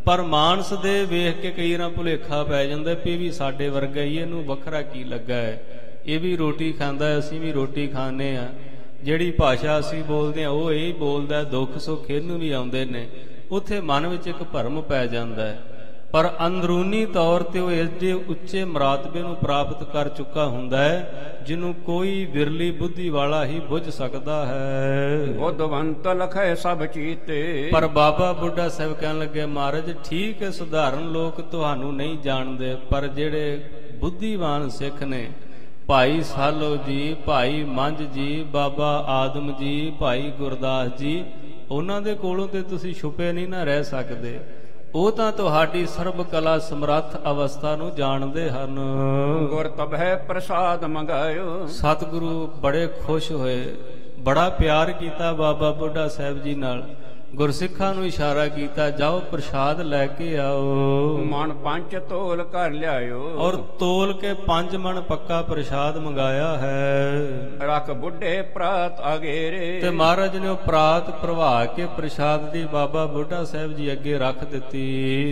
ਪਰ ਮਾਨਸ ਦੇ ਵੇਖ ਕੇ ਕਈ ਵਾਰ ਭੁਲੇਖਾ ਪੈ ਜਾਂਦਾ ਵੀ ਵੀ ਸਾਡੇ ਵਰਗਾ ਹੀ, ਇਹਨੂੰ ਵੱਖਰਾ ਕੀ ਲੱਗਾ ਹੈ, ਇਹ ਵੀ ਰੋਟੀ ਖਾਂਦਾ ਅਸੀਂ ਵੀ ਰੋਟੀ ਖਾਂਦੇ ਆ, ਜਿਹੜੀ ਭਾਸ਼ਾ ਅਸੀਂ ਬੋਲਦੇ ਆ ਉਹ ਇਹ ਬੋਲਦਾ, ਦੁੱਖ ਸੁੱਖ ਇਹਨੂੰ ਵੀ ਆਉਂਦੇ ਨੇ। ਉੱਥੇ ਮਨ ਵਿੱਚ ਇੱਕ ਭਰਮ ਪੈ ਜਾਂਦਾ ਹੈ, ਪਰ ਅੰਦਰੂਨੀ ਤੌਰ ਤੇ ਉਹ ਏਡੇ ਉੱਚੇ ਮਰਾਤਬੇ ਨੂੰ ਪ੍ਰਾਪਤ ਕਰ ਚੁੱਕਾ ਹੁੰਦਾ ਹੈ ਜਿਹਨੂੰ ਕੋਈ ਵਿਰਲੀ ਬੁੱਧੀ ਵਾਲਾ ਹੀ ਬੁੱਝ ਸਕਦਾ ਹੈ। ਬੁੱਧਵੰਤ ਲਖੈ ਸਭ ਚੀਤੇ। ਪਰ ਬਾਬਾ ਬੁੱਢਾ ਸਾਹਿਬ ਕਹਿਣ ਲੱਗੇ ਮਹਾਰਾਜ ਠੀਕ ਹੈ, ਸਧਾਰਨ ਲੋਕ ਤੁਹਾਨੂੰ ਨਹੀਂ ਜਾਣਦੇ, ਪਰ ਜਿਹੜੇ ਬੁੱਧੀਵਾਨ ਸਿੱਖ ਨੇ, ਭਾਈ ਸਾਲੋ ਜੀ, ਭਾਈ ਮੰਝ ਜੀ, ਬਾਬਾ ਆਦਮ ਜੀ, ਭਾਈ ਗੁਰਦਾਸ ਜੀ, ਉਹਨਾਂ ਦੇ ਕੋਲੋਂ ਤੇ ਤੁਸੀਂ ਛੁਪੇ ਨਹੀਂ ਨਾ ਰਹਿ ਸਕਦੇ। ਉਹ ਤਾਂ ਤੁਹਾਡੀ ਸਰਬ ਕਲਾ ਸਮਰੱਥ ਅਵਸਥਾ ਨੂੰ ਜਾਣਦੇ ਹਨ। ਗੁਰ ਤਬਹਿ ਪ੍ਰਸਾਦ ਮੰਗਾਇਓ। ਸਤਿਗੁਰੂ ਬੜੇ ਖੁਸ਼ ਹੋਏ, ਬੜਾ ਪਿਆਰ ਕੀਤਾ ਬਾਬਾ ਬੁੱਢਾ ਸਾਹਿਬ ਜੀ ਨਾਲ। ਗੁਰਸਿੱਖਾਂ ਨੂੰ ਇਸ਼ਾਰਾ ਕੀਤਾ, ਜਾਓ ਪ੍ਰਸ਼ਾਦ ਲੈ ਕੇ ਆਓ। ਮਨ ਪੰਜ ਤੋਲ ਕਰ ਲਿਆਇਓ, ਔਰ ਤੋਲ ਕੇ 5 ਮਣ ਪੱਕਾ ਪ੍ਰਸ਼ਾਦ ਮੰਗਾਇਆ ਹੈ। ਰੱਖ ਬੁੱਢੇ ਪ੍ਰਾਤ ਅਗੇਰੇ, ਤੇ ਮਹਾਰਾਜ ਨੇ ਉਹ ਪ੍ਰਾਤ ਪ੍ਰਵਾ ਕੇ ਪ੍ਰਸ਼ਾਦ ਦੀ ਬਾਬਾ ਬੁੱਢਾ ਸਾਹਿਬ ਜੀ ਅੱਗੇ ਰੱਖ ਦਿੱਤੀ।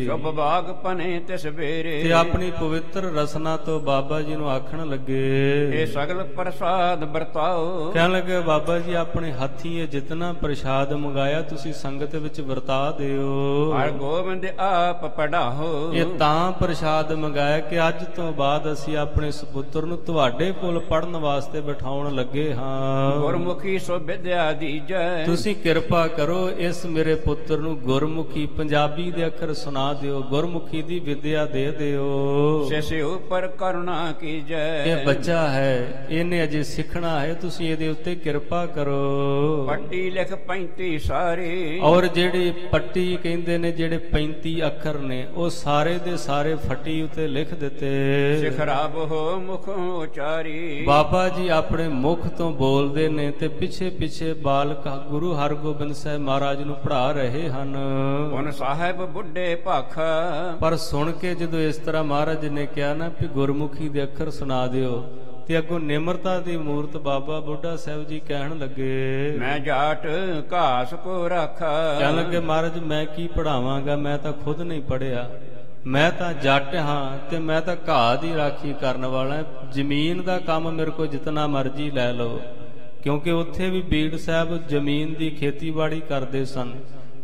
ਸ਼ੁਭ ਬਾਗ ਪਨੇ ਤਿਸ ਵੇਰੇ, ਤੇ ਆਪਣੀ ਪਵਿੱਤਰ ਰਸਨਾ ਤੋਂ ਬਾਬਾ ਜੀ ਨੂੰ ਆਖਣ ਲੱਗੇ, ਇਹ ਸਗਲ ਪ੍ਰਸਾਦ ਵਰਤਾਓ। ਕਹਿਣ ਲੱਗੇ, ਬਾਬਾ ਜੀ ਆਪਣੇ ਹੱਥੀਂ ਇਹ ਜਿਤਨਾ ਪ੍ਰਸ਼ਾਦ ਮੰਗਾਇਆ ਤੁਸੀਂ ਸੰਗਤ ਵਿੱਚ ਵਰਤਾ ਦਿਓ। ਹਰ ਗੋਬਿੰਦ ਆਪ ਪੜਾਓ, ਇਹ ਤਾਂ ਪ੍ਰਸ਼ਾਦ ਮੰਗਾਇਆ ਕਿ ਅੱਜ ਤੋਂ ਬਾਅਦ ਅਸੀਂ ਆਪਣੇ ਸੁਪੁੱਤਰ ਨੂੰ ਤੁਹਾਡੇ ਕੋਲ ਪੜਨ ਵਾਸਤੇ ਬਿਠਾਉਣ ਲੱਗੇ ਹਾਂ। ਗੁਰਮੁਖੀ ਸੋ ਵਿਦਿਆ ਦੀਜੈ, ਤੁਸੀਂ ਕਿਰਪਾ ਕਰੋ ਇਸ ਮੇਰੇ ਪੁੱਤਰ ਨੂੰ ਗੁਰਮੁਖੀ ਪੰਜਾਬੀ ਦੇ ਅੱਖਰ ਸੁਣਾ ਦਿਓ, ਗੁਰਮੁਖੀ ਦੀ ਵਿਦਿਆ ਦੇ ਦਿਓ। ਸਿਸੇ ਉਪਰ ਕਰੁਣਾ ਕੀਜੈ, ਇਹ ਬੱਚਾ ਹੈ, ਇਹਨੇ ਅਜੇ ਸਿੱਖਣਾ ਹੈ, ਤੁਸੀਂ ਇਹਦੇ ਉੱਤੇ ਕਿਰਪਾ ਕਰੋ। ਪੱਟੀ ਲਿਖ 35 ਸਾਰੇ, ਔਰ ਜਿਹੜੀ ਪੱਟੀ ਕਹਿੰਦੇ ਨੇ, ਜਿਹੜੇ 35 ਅੱਖਰ ਨੇ, ਉਹ ਸਾਰੇ ਦੇ ਸਾਰੇ ਫੱਟੀ ਉਤੇ ਲਿਖ ਦਿੱਤੇ। ਸਿਖਰਾਬ ਹੋ ਮੁਖ ਉਚਾਰੀ, ਬਾਬਾ ਜੀ ਆਪਣੇ ਮੁਖ ਤੋਂ ਬੋਲਦੇ ਨੇ ਤੇ ਪਿੱਛੇ ਪਿੱਛੇ ਬਾਲਕ ਗੁਰੂ ਹਰਗੋਬਿੰਦ ਸਾਹਿਬ ਮਹਾਰਾਜ ਨੂੰ ਪੜ੍ਹਾ ਰਹੇ ਹਨ। ਹੁਣ ਸਾਹਿਬ ਬੁੱਢੇ ਭਾਖਾ, ਪਰ ਸੁਣ ਕੇ ਜਦੋਂ ਇਸ ਤਰ੍ਹਾਂ ਮਹਾਰਾਜ ਨੇ ਕਿਹਾ ਨਾ ਵੀ ਗੁਰਮੁਖੀ ਦੇ ਅੱਖਰ ਸੁਣਾ ਦਿਓ, ਤੇ ਅੱਗੋਂ ਨਿਮਰਤਾ ਦੀ ਮੂਰਤ ਬਾਬਾ ਬੁੱਢਾ ਸਾਹਿਬ ਜੀ ਕਹਿਣ ਲੱਗੇ, ਮੈਂ ਜਾਟ ਘਾਸ ਕੋ ਰਾਖਾ। ਕਹਿਣ ਲੱਗੇ, ਮਹਾਰਾਜ ਮੈਂ ਕੀ ਪੜਾਵਾਂਗਾ, ਮੈਂ ਤਾਂ ਖੁਦ ਨਹੀਂ ਪੜਿਆ, ਮੈਂ ਤਾਂ ਜੱਟ ਹਾਂ ਤੇ ਮੈਂ ਤਾਂ ਘਾਹ ਦੀ ਰਾਖੀ ਕਰਨ ਵਾਲਾ। ਜ਼ਮੀਨ ਦਾ ਕੰਮ ਮੇਰੇ ਕੋਲ ਜਿਤਨਾ ਮਰਜ਼ੀ ਲੈ ਲਓ, ਕਿਉਂਕਿ ਉੱਥੇ ਵੀ ਬੀੜ ਸਾਹਿਬ ਜ਼ਮੀਨ ਦੀ ਖੇਤੀਬਾੜੀ ਕਰਦੇ ਸਨ।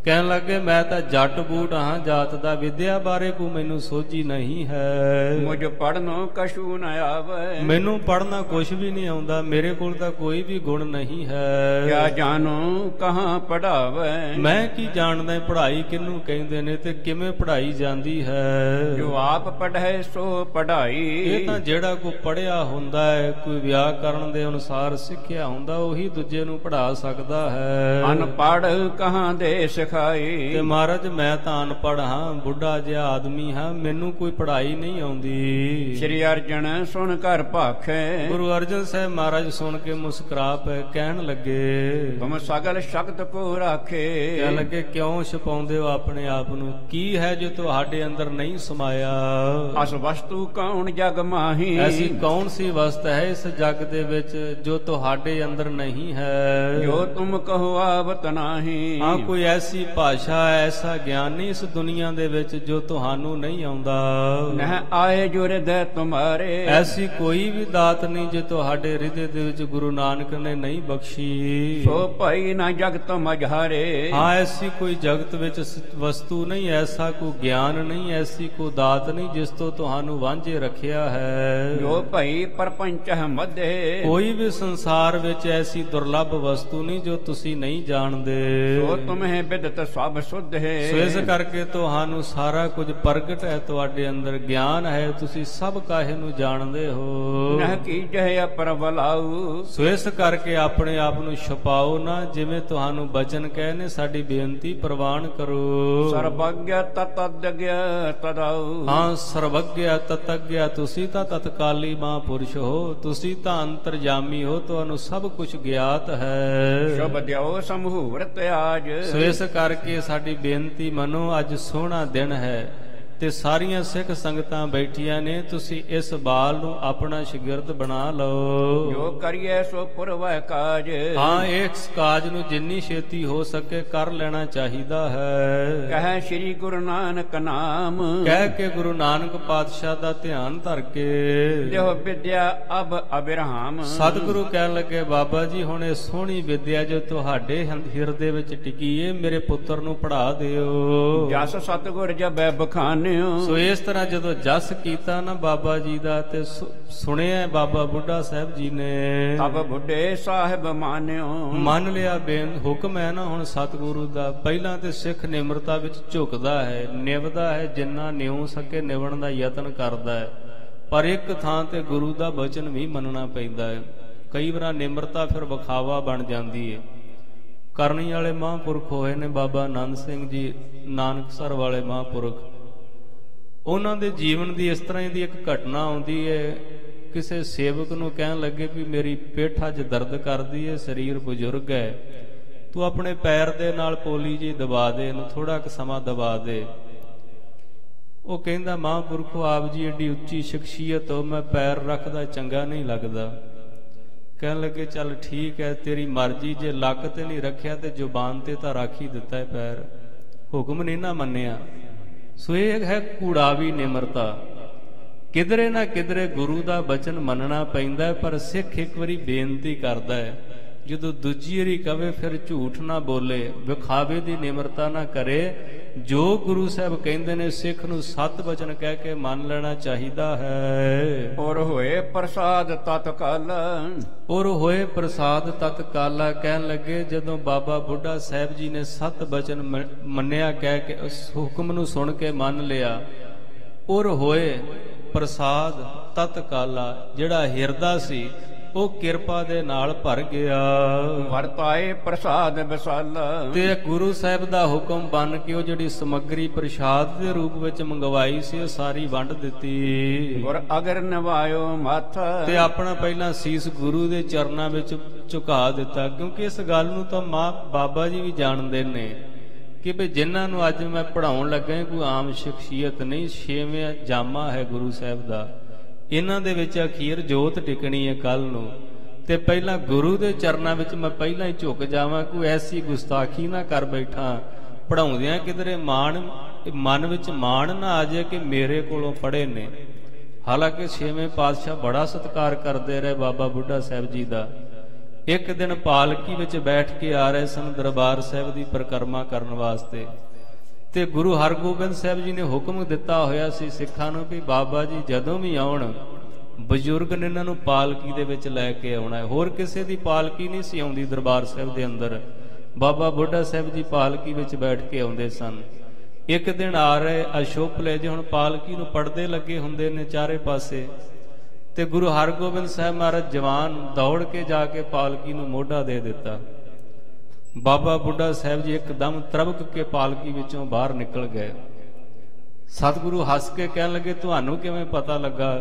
ਕਹਿਣ ਲੱਗੇ, ਮੈਂ ਤਾਂ ਜੱਟ ਬੂਟ ਹਾਂ ਜਾਤ ਦਾ, ਵਿਦਿਆ ਬਾਰੇ ਕੋ ਮੈਨੂੰ ਸੋਝੀ ਨਹੀਂ ਹੈ। ਮੁਝ ਪੜਨੋ ਕਛੂ ਨ ਆਵੇ, ਮੈਨੂੰ ਪੜਨਾ ਕੁਛ ਵੀ ਨਹੀਂ ਆਉਂਦਾ, ਮੇਰੇ ਕੋਲ ਤਾਂ ਕੋਈ ਵੀ ਗੁਣ ਨਹੀਂ ਹੈ। ਕਿਆ ਜਾਣੋ ਕਹਾਂ ਪੜਾਵੇ, ਮੈਂ ਕੀ ਜਾਣਦਾ ਪੜ੍ਹਾਈ ਕਿਹਨੂੰ ਕਹਿੰਦੇ ਨੇ ਤੇ ਕਿਵੇਂ ਪੜ੍ਹਾਈ ਜਾਂਦੀ ਹੈ। ਜੋ ਆਪ ਪੜ੍ਹੇ ਸੋ ਪੜ੍ਹਾਈ, ਇਹ ਤਾਂ ਜਿਹੜਾ ਕੋਈ ਪੜ੍ਹਿਆ ਹੁੰਦਾ ਹੈ, ਕੋਈ ਵਿਆਕਰਨ ਦੇ ਅਨੁਸਾਰ ਸਿੱਖਿਆ ਹੁੰਦਾ, ਉਹੀ ਦੂਜੇ ਨੂੰ ਪੜ੍ਹਾ ਸਕਦਾ ਹੈ। ਅਨਪੜ੍ਹ ਕਹਾਂ ਦੇ ਸਿਖਾਈ, ਤੇ ਮਹਾਰਾਜ ਮੈਂ ਤਾਂ ਅਨਪੜ੍ਹ ਹਾਂ, ਬੁੱਢਾ ਜਿਹਾ ਆਦਮੀ ਹਾਂ, ਮੈਨੂੰ ਕੋਈ ਪੜ੍ਹਾਈ ਨਹੀਂ ਆਉਂਦੀ। ਸ੍ਰੀ ਅਰਜਨ ਸੁਣ ਕਰ ਭਾਖੇ, ਗੁਰੂ ਅਰਜਨ ਸਾਹਿਬ ਮਹਾਰਾਜ ਸੁਣ ਕੇ ਮੁਸਕਰਾ ਪਏ, ਕਹਿਣ ਲੱਗੇ, ਤੁਮ ਸਗਲ ਸ਼ਕਤ ਕੋ ਰਾਖੇ। ਕਹਿਣ ਲੱਗੇ, ਕਿਉਂ ਛਪਾਉਂਦੇ ਹੋ ਆਪਣੇ ਆਪ ਨੂੰ, ਕੀ ਹੈ ਜੋ ਤੁਹਾਡੇ ਅੰਦਰ ਨਹੀਂ ਸਮਾਇਆ। ਅਸ ਵਸਤੂ ਕੌਣ ਜਗ ਮਾਹੀ, ਐਸੀ ਕੌਣ ਸੀ ਵਸਤ ਹੈ ਇਸ ਜਗ ਦੇ ਵਿੱਚ ਜੋ ਤੁਹਾਡੇ ਅੰਦਰ ਨਹੀਂ ਹੈ। ਜੋ ਤੁਮ ਕਹੋ ਆਵਤ ਨਾਹੀ, ਹਾਂ ਕੋਈ ਐਸੀ ਭਾਸ਼ਾ, ਐਸਾ ਗਿਆਨ ਨਹੀਂ ਇਸ ਦੁਨੀਆ ਦੇ ਵਿੱਚ ਜੋ ਤੁਹਾਨੂੰ ਨਹੀਂ ਆਉਂਦਾ। ਨਹਿ ਆਏ ਜੋ ਹਿਰਦੈ ਤੁਮਾਰੇ, ਐਸੀ ਕੋਈ ਵੀ ਦਾਤ ਨਹੀਂ ਜੋ ਤੁਹਾਡੇ ਹਿਰਦੇ ਦੇ ਵਿੱਚ ਗੁਰੂ ਨਾਨਕ ਨੇ ਨਹੀਂ ਬਖਸ਼ੀ। ਸੋ ਭਾਈ ਨਾ ਜਗਤ ਮਝਾਰੇ, ਹਾਂ ਐਸੀ ਕੋਈ ਜਗਤ ਵਿੱਚ ਵਸਤੂ ਨਹੀਂ, ਐਸਾ ਕੋਈ ਗਿਆਨ ਨਹੀਂ, ਐਸੀ ਕੋਈ ਦਾਤ ਨਹੀਂ ਜਿਸ ਤੋਂ ਤੁਹਾਨੂੰ ਵਾਂਝੇ ਰੱਖਿਆ ਹੈ। ਜੋ ਭਾਈ ਪਰਪੰਚ ਹੈ ਮਧੇ, ਕੋਈ ਵੀ ਸੰਸਾਰ ਵਿੱਚ ਐਸੀ ਦੁਰਲੱਭ ਵਸਤੂ ਨਹੀਂ ਜੋ ਤੁਸੀਂ ਨਹੀਂ ਜਾਣਦੇ। ਸੋ ਤੁਮਹਿ ਬਿਦਤ ਸਭ ਸੁਧ ਹੈ, ਸੋ ਇਸ ਕਰਕੇ ਤੁਹਾਨੂੰ ਸਾਰਾ ਕੁਝ ਪ੍ਰਗਟ ਹੈ, ਤੁਹਾਡੇ ਅੰਦਰ ਗਿਆਨ ਹੈ, ਤੁਸੀਂ ਸਭ ਕਾਹੇ ਨੂੰ ਜਾਣਦੇ ਹੋ। ਨਹਿ ਕੀਜਹਿ ਅਪਰ ਬਲਾਉ, ਸੋ ਇਸ ਕਰਕੇ ਆਪਣੇ ਆਪ ਨੂੰ ਛਪਾਓ ਨਾ, ਜਿਵੇਂ ਤੁਹਾਨੂੰ ਬਚਨ ਕਹੇ ਨੇ ਸਾਡੀ ਬੇਨਤੀ ਪ੍ਰਵਾਨ ਕਰੋ। ਸਰਬੱਗਿਆ ਤਤਦਗਿਆ ਤਦਾਉ, ਹਾਂ ਸਰਬੱਗਿਆ ਤਤਗਿਆ, ਤੁਸੀਂ ਤਾਂ ਤਤਕਾਲੀ ਮਹਾਂਪੁਰਸ਼ ਹੋ, ਤੁਸੀਂ ਤਾਂ ਅੰਤਰਜਾਮੀ ਹੋ, ਤੁਹਾਨੂੰ ਸਭ ਕੁਝ ਗਿਆਤ ਹੈ। ਸ਼ੁਭ ਦਿਓ ਸਮਹੂਰਤ ਆਜ, ਸੋ ਇਸ ਕਰਕੇ ਸਾਡੀ ਬੇਨਤੀ ਮੰਨੋ, ਅੱਜ ਸੋਹਣਾ ਦਿਨ ਹੈ ਤੇ ਸਾਰੀਆਂ ਸਿੱਖ ਸੰਗਤਾਂ ਬੈਠੀਆਂ ਨੇ, ਤੁਸੀਂ ਇਸ ਬਾਲ ਨੂੰ ਆਪਣਾ ਸ਼ਾਗਿਰਦ ਬਣਾ ਲਓ। ਜੋ ਕਰੀਏ ਸੋ ਪੁਰਵੈ ਕਾਜ, ਹਾਂ ਇਸ ਕਾਜ ਨੂੰ ਜਿੰਨੀ ਛੇਤੀ ਹੋ ਸਕੇ ਕਰ ਲੈਣਾ ਚਾਹੀਦਾ ਹੈ। ਕਹੈ ਸ੍ਰੀ ਗੁਰੂ ਨਾਨਕ ਨਾਮ, ਕਹਿ ਕੇ ਗੁਰੂ ਨਾਨਕ ਪਾਤਸ਼ਾਹ ਦਾ ਧਿਆਨ ਧਰ ਕੇ ਦੇਹ ਵਿਦਿਆ ਅਬ ਅਬਿਰਹਾਮ। ਸਤਿਗੁਰੂ ਕਹਿਣ ਲੱਗੇ, ਬਾਬਾ ਜੀ ਹੁਣ ਇਹ ਸੋਹਣੀ ਵਿਦਿਆ ਜੋ ਤੁਹਾਡੇ ਹਿਰਦੇ ਵਿੱਚ ਟਿਕੀ ਏ, ਮੇਰੇ ਪੁੱਤਰ ਨੂੰ ਪੜ੍ਹਾ ਦਿਓ। ਜਸ ਸਤਿਗੁਰ ਜਬੈ ਬਖਾਨ, ਸੋ ਇਸ ਤਰ੍ਹਾਂ ਜਦੋਂ ਜਸ ਕੀਤਾ ਨਾ ਬਾਬਾ ਜੀ ਦਾ ਤੇ ਸੁਣਿਆ ਬਾਬਾ ਬੁੱਢਾ ਸਾਹਿਬ ਜੀ ਨੇ, ਤਬ ਬੁੱਢੇ ਸਾਹਿਬ ਮਾਨਿਓ, ਮੰਨ ਲਿਆ ਹੁਕਮ ਹੈ ਨਾ ਹੁਣ ਸਤਿਗੁਰੂ ਦਾ। ਪਹਿਲਾਂ ਤੇ ਸਿੱਖ ਨਿਮਰਤਾ ਵਿੱਚ ਝੁਕਦਾ ਹੈ, ਨਿਵਦਾ ਹੈ, ਜਿੰਨਾ ਨਿਉ ਸਕੇ ਨਿਵਣ ਦਾ ਯਤਨ ਕਰਦਾ ਹੈ, ਪਰ ਇੱਕ ਥਾਂ ਤੇ ਗੁਰੂ ਦਾ ਬਚਨ ਵੀ ਮੰਨਣਾ ਪੈਂਦਾ ਹੈ। ਕਈ ਵਾਰ ਨਿਮਰਤਾ ਫਿਰ ਵਿਖਾਵਾ ਬਣ ਜਾਂਦੀ ਹੈ। ਕਰਨੀ ਵਾਲੇ ਮਹਾਂਪੁਰਖ ਹੋਏ ਨੇ ਬਾਬਾ ਆਨੰਦ ਸਿੰਘ ਜੀ, ਨਾਨਕਸਰ ਵਾਲੇ ਮਹਾਂਪੁਰਖ, ਉਹਨਾਂ ਦੇ ਜੀਵਨ ਦੀ ਇਸ ਤਰ੍ਹਾਂ ਦੀ ਇੱਕ ਘਟਨਾ ਆਉਂਦੀ ਹੈ। ਕਿਸੇ ਸੇਵਕ ਨੂੰ ਕਹਿਣ ਲੱਗੇ ਵੀ ਮੇਰੀ ਪਿੱਠ ਅੱਜ ਦਰਦ ਕਰਦੀ ਹੈ, ਸਰੀਰ ਬਜ਼ੁਰਗ ਹੈ, ਤੂੰ ਆਪਣੇ ਪੈਰ ਦੇ ਨਾਲ ਪੋਲੀ ਜੀ ਦਬਾ ਦੇ, ਇਹਨੂੰ ਥੋੜਾ ਕੁ ਸਮਾਂ ਦਬਾ ਦੇ। ਉਹ ਕਹਿੰਦਾ ਮਹਾਂਪੁਰਖੋ ਆਪ ਜੀ ਏਡੀ ਉੱਚੀ ਸ਼ਖਸੀਅਤ ਹੋ, ਮੈਂ ਪੈਰ ਰੱਖਦਾ ਚੰਗਾ ਨਹੀਂ ਲੱਗਦਾ। ਕਹਿਣ ਲੱਗੇ ਚੱਲ ਠੀਕ ਹੈ ਤੇਰੀ ਮਰਜ਼ੀ, ਜੇ ਲੱਕ ਤੇ ਨਹੀਂ ਰੱਖਿਆ ਤੇ ਜ਼ੁਬਾਨ ਤੇ ਤਾਂ ਰੱਖ ਹੀ ਦਿੱਤਾ ਹੈ ਪੈਰ, ਹੁਕਮ ਨਹੀਂ ਨਾ ਮੰਨਿਆ। ਸੋ ਇਹ ਹੈ ਕੂੜਾਵੀ ਨਿਮਰਤਾ। ਕਿਧਰੇ ਨਾ ਕਿਧਰੇ ਗੁਰੂ ਦਾ ਬਚਨ ਮੰਨਣਾ ਪੈਂਦਾ, ਪਰ ਸਿੱਖ ਇੱਕ ਵਾਰੀ ਬੇਨਤੀ ਕਰਦਾ ਹੈ, ਜਦੋਂ ਦੂਜੀ ਵਾਰੀ ਕਵੇ ਫਿਰ ਝੂਠ ਨਾ ਬੋਲੇ, ਵਿਖਾਵੇ ਦੀ ਨਿਮਰਤਾ ਨਾ ਕਰੇ। ਜੋ ਗੁਰੂ ਸਾਹਿਬ ਕਹਿੰਦੇ ਨੇ ਸਿੱਖ ਨੂੰ ਸਤ ਬਚਨ ਕਹਿ ਕੇ ਮੰਨ ਲੈਣਾ ਚਾਹੀਦਾ ਹੈ। ਔਰ ਹੋਏ ਪ੍ਰਸਾਦ ਤਤਕਾਲ, ਔਰ ਹੋਏ ਪ੍ਰਸਾਦ ਤਤਕਾਲਾ। ਕਹਿਣ ਲੱਗੇ ਜਦੋਂ ਬਾਬਾ ਬੁੱਢਾ ਸਾਹਿਬ ਜੀ ਨੇ ਸਤ ਬਚਨ ਮੰਨਿਆ, ਕਹਿ ਕੇ ਉਸ ਹੁਕਮ ਨੂੰ ਸੁਣ ਕੇ ਮੰਨ ਲਿਆ, ਔਰ ਹੋਏ ਪ੍ਰਸਾਦ ਤਤਕਾਲਾ। ਜਿਹੜਾ ਹਿਰਦਾ ਸੀ ਉਹ ਕਿਰਪਾ ਦੇ ਨਾਲ ਭਰ ਗਿਆ। ਵਰਤਾਏ ਪ੍ਰਸਾਦ ਵਿਸਾਲਾ, ਤੇ ਗੁਰੂ ਸਾਹਿਬ ਦਾ ਹੁਕਮ ਬਣ ਕੇ ਉਹ ਜਿਹੜੀ ਸਮੱਗਰੀ ਪ੍ਰਸ਼ਾਦ ਦੇ ਰੂਪ ਵਿੱਚ ਮੰਗਵਾਈ ਸੀ ਉਹ ਸਾਰੀ ਵੰਡ ਦਿੱਤੀ। ਗੁਰ ਅਗਰ ਨਿਵਾਇਓ ਮੱਥ, ਤੇ ਆਪਣਾ ਪਹਿਲਾਂ ਸੀਸ ਗੁਰੂ ਦੇ ਚਰਨਾਂ ਵਿੱਚ ਝੁਕਾ ਦਿੱਤਾ। ਕਿਉਂਕਿ ਇਸ ਗੱਲ ਨੂੰ ਤਾਂ ਬਾਬਾ ਜੀ ਵੀ ਜਾਣਦੇ ਨੇ ਕਿ ਭਈ ਜਿਨ੍ਹਾਂ ਨੂੰ ਅੱਜ ਮੈਂ ਪੜ੍ਹਾਉਣ ਲੱਗਾ ਕੋਈ ਆਮ ਸ਼ਖਸੀਅਤ ਨਹੀਂ, 6ਵਾਂ ਜਾਮਾ ਹੈ ਗੁਰੂ ਸਾਹਿਬ ਦਾ। ਇਹਨਾਂ ਦੇ ਵਿੱਚ ਅਖੀਰ ਜੋਤ ਟਿਕਣੀ ਹੈ ਕੱਲ ਨੂੰ, ਤੇ ਪਹਿਲਾਂ ਗੁਰੂ ਦੇ ਚਰਨਾਂ ਵਿੱਚ ਮੈਂ ਪਹਿਲਾਂ ਹੀ ਝੁਕ ਜਾਵਾਂ। ਕੋਈ ਐਸੀ ਗੁਸਤਾਖੀ ਨਾ ਕਰ ਬੈਠਾ ਪੜ੍ਹਾਉਂਦਿਆਂ ਕਿਧਰੇ ਮਨ ਵਿੱਚ ਮਾਣ ਨਾ ਆ ਜਾਏ ਕਿ ਮੇਰੇ ਕੋਲੋਂ ਪੜ੍ਹੇ ਨੇ। ਹਾਲਾਂਕਿ 6ਵੇਂ ਪਾਤਸ਼ਾਹ ਬੜਾ ਸਤਿਕਾਰ ਕਰਦੇ ਰਹੇ ਬਾਬਾ ਬੁੱਢਾ ਸਾਹਿਬ ਜੀ ਦਾ। ਇੱਕ ਦਿਨ ਪਾਲਕੀ ਵਿੱਚ ਬੈਠ ਕੇ ਆ ਰਹੇ ਸਨ ਦਰਬਾਰ ਸਾਹਿਬ ਦੀ ਪਰਿਕਰਮਾ ਕਰਨ ਵਾਸਤੇ, ਤੇ ਗੁਰੂ ਹਰਗੋਬਿੰਦ ਸਾਹਿਬ ਜੀ ਨੇ ਹੁਕਮ ਦਿੱਤਾ ਹੋਇਆ ਸੀ ਸਿੱਖਾਂ ਨੂੰ ਵੀ ਬਾਬਾ ਜੀ ਜਦੋਂ ਵੀ ਆਉਣ ਬਜ਼ੁਰਗ ਨੇ ਇਹਨਾਂ ਨੂੰ ਪਾਲਕੀ ਦੇ ਵਿੱਚ ਲੈ ਕੇ ਆਉਣਾ ਹੈ। ਹੋਰ ਕਿਸੇ ਦੀ ਪਾਲਕੀ ਨਹੀਂ ਸੀ ਆਉਂਦੀ ਦਰਬਾਰ ਸਾਹਿਬ ਦੇ ਅੰਦਰ, ਬਾਬਾ ਬੁੱਢਾ ਸਾਹਿਬ ਜੀ ਪਾਲਕੀ ਵਿੱਚ ਬੈਠ ਕੇ ਆਉਂਦੇ ਸਨ। ਇੱਕ ਦਿਨ ਆ ਰਹੇ ਅਸ਼ੋਪਲੇ ਜੀ, ਹੁਣ ਪਾਲਕੀ ਨੂੰ ਪੜਦੇ ਲੱਗੇ ਹੁੰਦੇ ਨੇ ਚਾਰੇ ਪਾਸੇ, ਤੇ ਗੁਰੂ ਹਰਗੋਬਿੰਦ ਸਾਹਿਬ ਮਹਾਰਾਜ ਜਵਾਨ ਦੌੜ ਕੇ ਜਾ ਕੇ ਪਾਲਕੀ ਨੂੰ ਮੋਢਾ ਦੇ ਦਿੱਤਾ। ਬਾਬਾ ਬੁੱਢਾ ਸਾਹਿਬ ਜੀ ਇੱਕਦਮ ਤਰਬਕ ਕੇ ਪਾਲਕੀ ਵਿੱਚੋਂ ਬਾਹਰ ਨਿਕਲ ਗਏ। ਸਤਿਗੁਰੂ ਹੱਸ ਕੇ ਕਹਿਣ ਲੱਗੇ ਤੁਹਾਨੂੰ ਕਿਵੇਂ ਪਤਾ ਲੱਗਾ?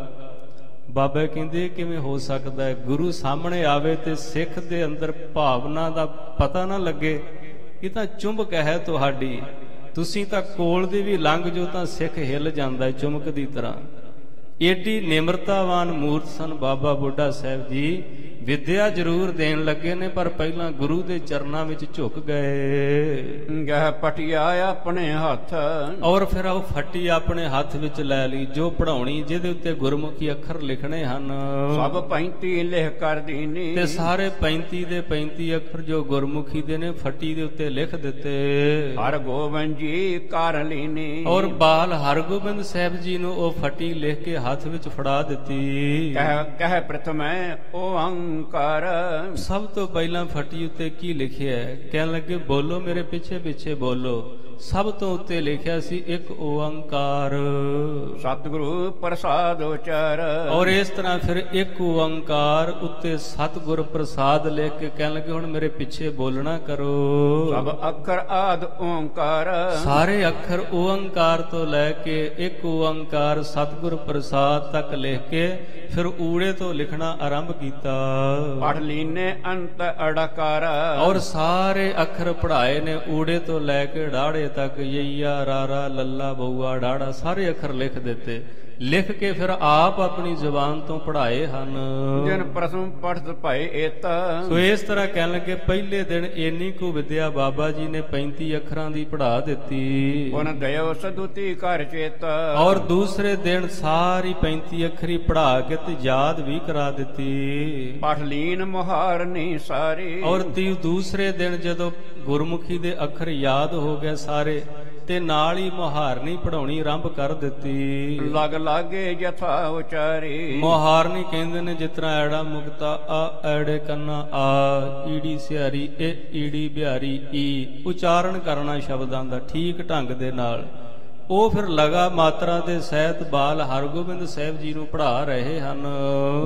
ਬਾਬਾ ਕਹਿੰਦੇ ਕਿਵੇਂ ਹੋ ਸਕਦਾ ਹੈ ਗੁਰੂ ਸਾਹਮਣੇ ਆਵੇ ਤੇ ਸਿੱਖ ਦੇ ਅੰਦਰ ਭਾਵਨਾ ਦਾ ਪਤਾ ਨਾ ਲੱਗੇ? ਇਹ ਤਾਂ ਚੁੰਬਕ ਹੈ ਤੁਹਾਡੀ, ਤੁਸੀਂ ਤਾਂ ਕੋਲ ਦੀ ਵੀ ਲੰਘ ਜੋ ਤਾਂ ਸਿੱਖ ਹਿੱਲ ਜਾਂਦਾ ਹੈ ਚੁੰਬਕ ਦੀ ਤਰ੍ਹਾਂ। ਏਡੀ ਨਿਮਰਤਾਵਾਨ ਮੂਰਤ ਸਨ ਬਾਬਾ ਬੁੱਢਾ ਸਾਹਿਬ ਜੀ। ਵਿਦਿਆ ਜ਼ਰੂਰ ਦੇਣ ਲੱਗੇ ਨੇ ਪਰ ਪਹਿਲਾਂ ਗੁਰੂ ਦੇ ਚਰਨਾਂ ਵਿੱਚ ਝੁਕ ਗਏ। ਗਹਿ ਪਟਿਆ ਆਪਣੇ ਹੱਥ, ਔਰ ਫਿਰ ਉਹ ਫੱਟੀ ਆਪਣੇ ਹੱਥ ਵਿੱਚ ਲੈ ਲਈ ਜੋ ਪੜਾਉਣੀ, ਜਿਹਦੇ ਉੱਤੇ ਗੁਰਮੁਖੀ ਅੱਖਰ ਲਿਖਣੇ ਹਨ। ਸਭ 35 ਲਿਖ ਕਰ ਦੀਨੀ, ਤੇ ਸਾਰੇ 35 ਦੇ 35 ਅੱਖਰ ਜੋ ਗੁਰਮੁਖੀ ਦੇ ਨੇ ਫੱਟੀ ਦੇ ਉੱਤੇ ਲਿਖ ਦਿੱਤੇ। ਹਰ ਗੋਬਿੰਦ ਜੀ ਕਰ ਲੀਨੀ, ਔਰ ਬਾਲ ਹਰਗੋਬਿੰਦ ਸਾਹਿਬ ਜੀ ਨੂੰ ਉਹ ਫੱਟੀ ਲਿਖ ਕੇ ਹੱਥ ਵਿੱਚ ਫੜਾ ਦਿੱਤੀ। ਕਹਿ ਪ੍ਰਥਮੈ ਓੰਕਾਰ, ਸਭ ਤੋਂ ਪਹਿਲਾਂ ਫੱਟੀ ਉੱਤੇ ਕੀ ਲਿਖਿਆ ਹੈ? ਕਹਿਣ ਲੱਗੇ ਬੋਲੋ ਮੇਰੇ ਪਿੱਛੇ ਪਿੱਛੇ ਬੋਲੋ। ਸਭ ਤੋਂ ਉੱਤੇ ਲਿਖਿਆ ਸੀ ਇੱਕ ਓੰਕਾਰ, ਸਤਿਗੁਰੂ ਪ੍ਰਸਾਦ ਉਚਾਰ। ਔਰ ਇਸ ਤਰ੍ਹਾਂ ਫਿਰ ਇੱਕ ਓੰਕਾਰ ਉੱਤੇ ਸਤਿਗੁਰ ਪ੍ਰਸਾਦ ਲਿਖ ਕੇ ਕਹਿਣ ਲੱਗੇ ਹੁਣ ਮੇਰੇ ਪਿੱਛੇ ਬੋਲਣਾ ਕਰੋ। ਸਭ ਅੱਖਰ ਆਦ ਓੰਕਾਰ, ਸਾਰੇ ਅੱਖਰ ਓੰਕਾਰ ਤੋਂ ਲੈ ਕੇ ਇੱਕ ਓੰਕਾਰ ਸਤਿਗੁਰ ਪ੍ਰਸਾਦ ਤੱਕ ਲਿਖ ਕੇ ਫਿਰ ਊੜੇ ਤੋਂ ਲਿਖਣਾ ਆਰੰਭ ਕੀਤਾ। ਪੜ ਲੀਨੇ ਅੰਤ ਅੜਕਾਰ, ਔਰ ਸਾਰੇ ਅੱਖਰ ਪੜ੍ਹਾਏ ਨੇ ਊੜੇ ਤੋਂ ਲੈ ਕੇ ੜਾੜੇ ਤੱਕ, ਯਈਆ ਰਾਰਾ ਲੱਲਾ ਬਊਆ ੜਾੜਾ ਸਾਰੇ ਅੱਖਰ ਲਿਖ ਦਿੱਤੇ। ਲਿਖ ਕੇ ਫਿਰ ਆਪ ਆਪਣੀ ਜ਼ੁਬਾਨ ਤੋਂ ਪੜ੍ਹਾਏ ਹਨ। ਜਿਨ ਪ੍ਰਥਮ ਪੜ੍ਹਤ ਭਏ ਏਤ, ਸੋ ਇਸ ਤਰ੍ਹਾਂ ਕਹਿਣ ਲੱਗੇ ਪਹਿਲੇ ਦਿਨ ਇੰਨੀ ਕੁ ਵਿਦਿਆ ਬਾਬਾ ਜੀ ਨੇ 35 ਅੱਖਰਾਂ ਦੀ ਪੜ੍ਹਾ ਦਿੱਤੀ। ਉਹਨ ਦਇਓ ਸਦੁਤੀ ਕਰ ਚੇਤ, ਔਰ ਦੂਸਰੇ ਦਿਨ ਸਾਰੀ 35 ਅੱਖਰੀ ਪੜ੍ਹਾ ਕੇ ਤੇ ਯਾਦ ਵੀ ਕਰਾ ਦਿੱਤੀ। ਪੜ ਲੀਨ ਮੁਹਾਰਨੀ ਸਾਰੀ, ਔਰ ਦੂਸਰੇ ਦਿਨ ਜਦੋਂ ਗੁਰਮੁਖੀ ਦੇ ਅੱਖਰ ਯਾਦ ਹੋ ਗਏ ਸਾਰੇ, ਤੇ ਨਾਲ ਹੀ ਮੁਹਾਰਨੀ ਪੜਾਉਣੀ ਆਰੰਭ ਕਰ ਦਿੱਤੀ। ਲਗ ਲਾਗੇ ਜਥਾ ਉਚਾਰੀ, ਮੁਹਾਰਨੀ ਕਹਿੰਦੇ ਨੇ ਜਿਸ ਤਰ੍ਹਾਂ ਐੜਾ ਮੁਕਤਾ ਆ, ਐੜੇ ਕੰਨਾ ਆ, ਈੜੀ ਸਿਆਰੀ ਏ, ਈੜੀ ਬਿਹਾਰੀ ਈ, ਉਚਾਰਨ ਕਰਨਾ ਸ਼ਬਦਾਂ ਦਾ ਠੀਕ ਢੰਗ ਦੇ ਨਾਲ। ਉਹ ਫਿਰ ਲਗਾ ਮਾਤਰਾ ਦੇ ਸਹਿਤ ਬਾਲ ਹਰਗੋਬਿੰਦ ਸਾਹਿਬ ਜੀ ਨੂੰ ਪੜ੍ਹਾ ਰਹੇ ਹਨ।